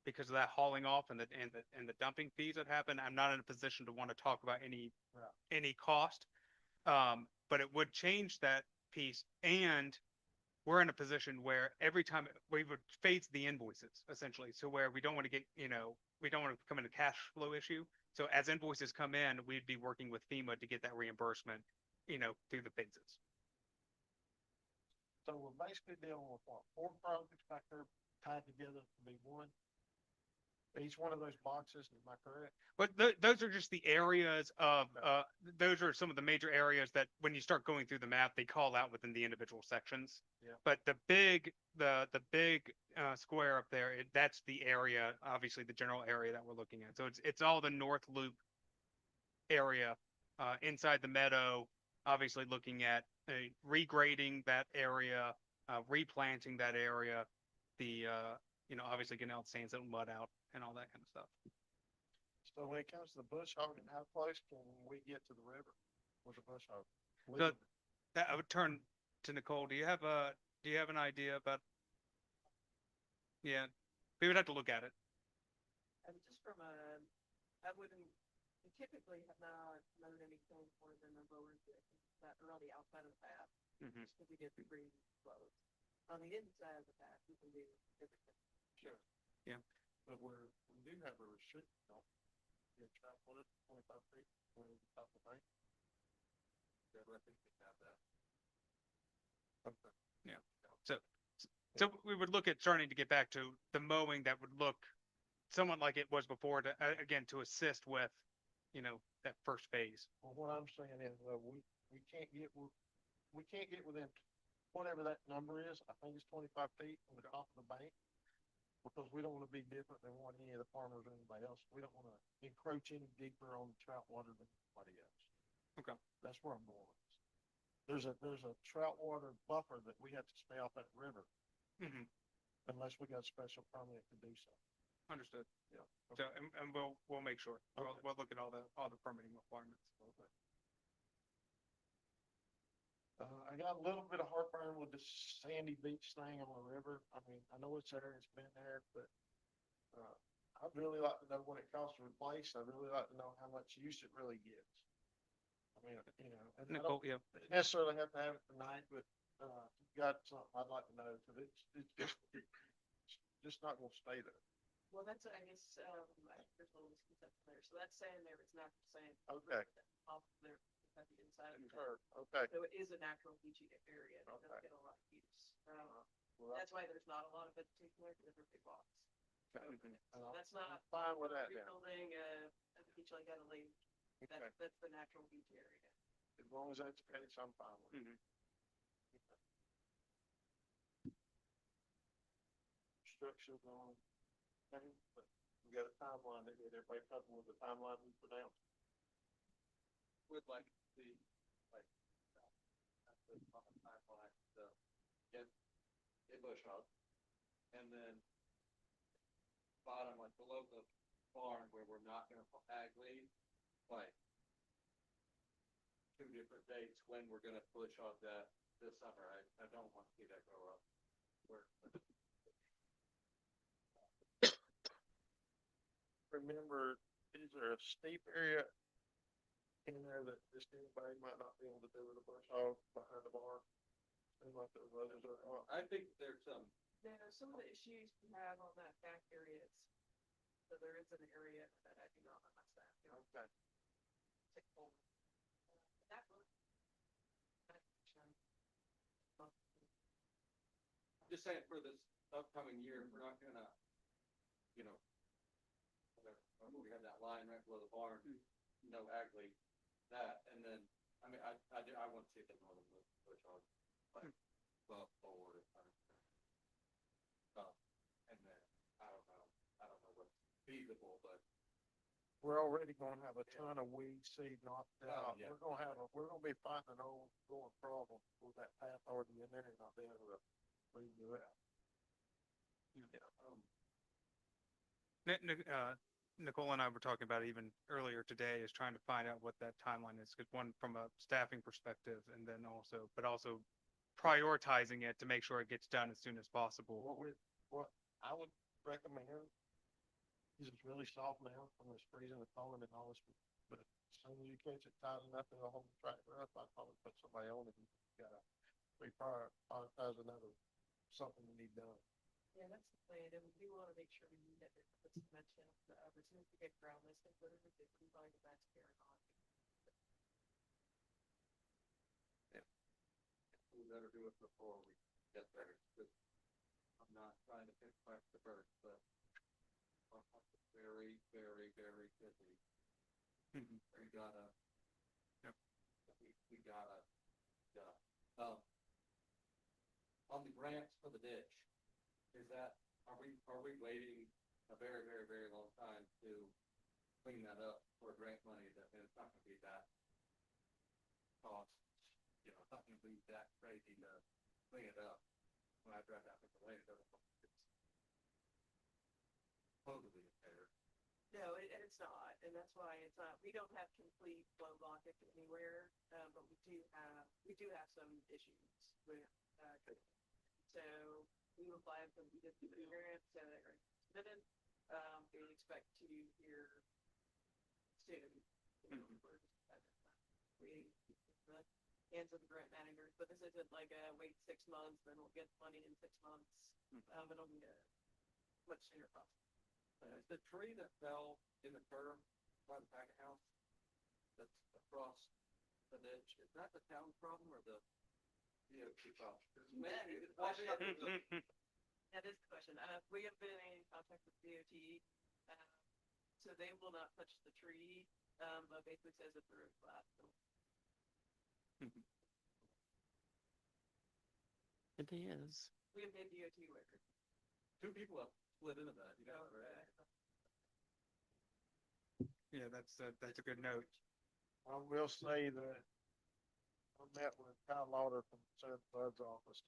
E: because of that hauling off and the dumping fees that happen. I'm not in a position to want to talk about any cost, but it would change that piece. And we're in a position where every time we would phase the invoices essentially. So where we don't want to get, we don't want to become in a cash flow issue. So as invoices come in, we'd be working with FEMA to get that reimbursement, through the phases.
A: So we're basically dealing with what, 4 projects back there tied together to be one? Each one of those boxes, am I correct?
E: But those are just the areas of, those are some of the major areas that when you start going through the map, they call out within the individual sections.
A: Yeah.
E: But the big square up there, that's the area, obviously the general area that we're looking at. So it's all the North Loop area, inside the meadow, obviously looking at regrading that area, replanting that area, obviously getting all the sand, silt, and mud out and all that kind of stuff.
A: So when it comes to the bush hogging, how close can we get to the river with the bush hog?
E: So that I would turn to Nicole. Do you have an idea about? Yeah, we would have to look at it.
K: And just from I wouldn't typically have not known anything more than the lower that are on the outside of the path.
E: Mm-hmm.
K: Just because we get the green flows. On the inside of the path, we can do everything.
A: Sure.
E: Yeah.
A: But we do have a restriction on your trap water, 25 feet from the top of the bank. Yeah, I think we have that. Okay.
E: Yeah. So we would look at starting to get back to the mowing that would look somewhat like it was before to, again, to assist with, that first phase.
A: Well, what I'm saying is, we can't get within whatever that number is. I think it's 25 feet from the top of the bank. Because we don't want to be different than what any of the farmers or anybody else. We don't want to encroach any deeper on the trout water than anybody else.
E: Okay.
A: That's where I'm going with this. There's a trout water buffer that we have to stay off that river.
E: Mm-hmm.
A: Unless we got a special permit to do so.
E: Understood.
A: Yeah.
E: So, and we'll make sure.
A: Okay.
E: We'll look at all the permitting requirements.
A: Okay. I got a little bit of heartburn with this sandy beach thing on the river. I mean, I know it's there, it's been there, but, I'd really like to know what it costs to replace. I'd really like to know how much use it really gets. I mean, you know, and I
E: Nicole,
A: don't
E: yeah,
A: necessarily have to have it tonight, but, if you got something I'd like to know, cause it's just not gonna stay there.
K: Well, that's, I guess, there's a little misconception there. So that's saying there it's natural sand.
A: Okay.
K: Off there, at the inside of the.
A: Okay.
K: So it is a natural beachy area. It doesn't
A: Okay.
K: get a lot of use.
A: Well,
K: That's why there's not a lot of vegetation there, because they're big blocks. That's not.
A: I'm fine with that now.
K: Rebuilding a beach like Adelaide.
A: Okay.
K: That's the natural beach area.
A: As long as that's the case, I'm fine with it. Structures on, thing, but we got a timeline that everybody comfortable with the timeline we pronounced.
G: Would like to see, like, the timeline, get a bush hog. And then bottom, like below the barn where we're not gonna put ag lead, like 2 different dates when we're gonna bush hog that this summer. I don't want to see that grow up. Where,
A: Remember, is there a steep area in there that just anybody might not be able to do with a bush hog behind the barn? Seems like those others are.
G: I think there's some,
K: Now, some of the issues you have on that back area is, so there is an area that I do not have my staff.
A: Okay.
K: Take hold. That one.
G: just saying for this upcoming year, we're not gonna, you know, we have that line right below the barn, no ag lead, that, and then, I mean, I want to see the northern bush hog, like, well, forward. And then, I don't know what's feasible, but
A: We're already gonna have a ton of weed seed knocked
G: Oh,
A: out.
G: yeah.
A: We're gonna be fighting an ongoing problem with that path already in there and not being able to redo it.
E: Nicole and I were talking about it even earlier today, is trying to find out what that timeline is, because one, from a staffing perspective, and then also, but also prioritizing it to make sure it gets done as soon as possible.
A: What I would recommend is it's really soft now from this freezing and thawing and all this, but as soon as you catch it tight enough to hold the tractor up, I'd probably put somebody on it. You gotta prioritize another, something you need done.
K: Yeah, that's the plan, and we do wanna make sure we get it, put some mention, as soon as we get ground listing, whatever, if we find that that's carrying on.
G: we better do it before we get there, because I'm not trying to pick back the bird, but I'm very, very, very busy. We gotta, we gotta, on the grants for the ditch, is that, are we waiting a very, very, very long time to clean that up for grant money, that, and it's not gonna be that cost, you know, it's not gonna be that crazy to clean it up. When I drive that with the lane, it doesn't look like it's totally impaired.
K: No, it's not, and that's why it's not, we don't have complete flow logic anywhere, but we do have some issues with, so we will apply for the grant, so they're submitted, we expect to hear soon. We, the hands of the grant managers, but this isn't like a wait 6 months, then we'll get money in 6 months, it'll be a much sooner process.
G: The tree that fell in the curb by the pack house that's across the ditch, is that the town's problem or the DOT problem?
K: That is the question. We have been in contact with DOT, so they will not touch the tree, but basically says that the root flat.
C: It is.
K: We have made DOT aware.
G: 2 people have split into that, you know, right?
E: Yeah, that's a good note.
A: I will say that I met with Kyle Lauder from Seth Bud's office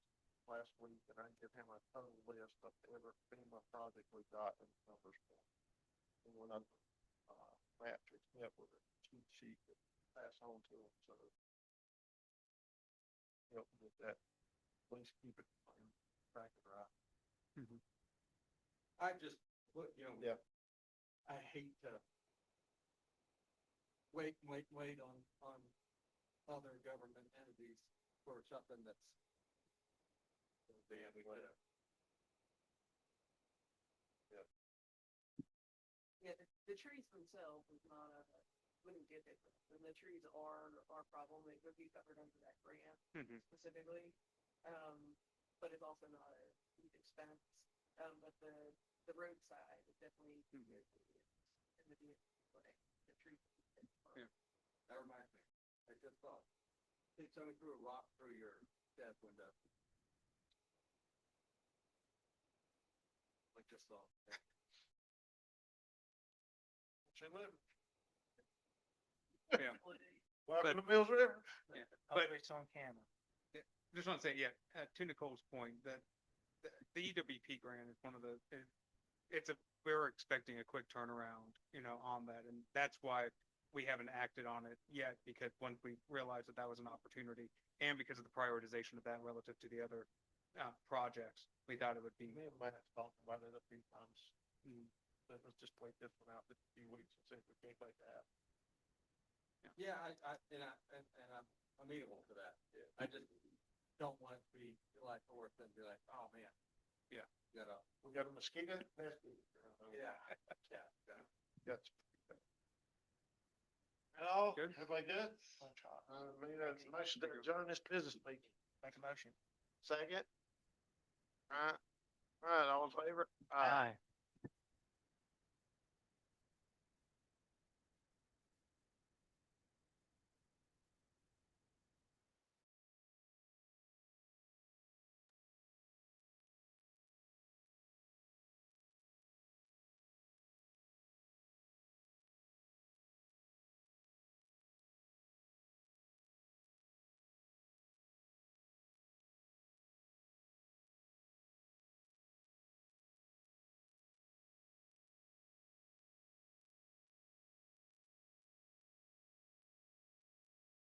A: last week, and I give him a total list of every FEMA project we got in numbers for. And when I, Patrick met with a cheat sheet to pass on to him, so. something with that. Please keep it on track and right.
G: I just,
A: Yeah.
G: I hate to wait on other government entities for something that's.
K: Yeah, the trees themselves is not a, wouldn't get it, and the trees are our problem, it would be covered under that grant specifically. But it's also not a huge expense, but the roadside is definitely. In the vehicle, like, the trees.
G: Yeah. That reminds me, I just thought, think somebody threw a rock through your desk window. Like just thought.
A: Say live.
E: Yeah.
A: Welcome to Mills River.
E: But-
B: It's on camera.
E: Just want to say, yeah, to Nicole's point, that the EWP grant is one of the, we're expecting a quick turnaround, on that. And that's why we haven't acted on it yet, because once we realized that that was an opportunity and because of the prioritization of that relative to the other projects, we thought it would be.
A: Me and Matt talked about it a few times. But let's just wait this one out for a few weeks and see if we can't make that happen.
G: Yeah, I'm amenable to that. I just don't want it to be July 4th and be like, oh, man.
E: Yeah.
A: We got a mosquito nest.
G: Yeah.
A: Got you. Hello,
E: Good.
A: everybody good? Motion to adjourn this business meeting.
B: Make a motion.
A: Second? All right, all in favor?
B: Aye.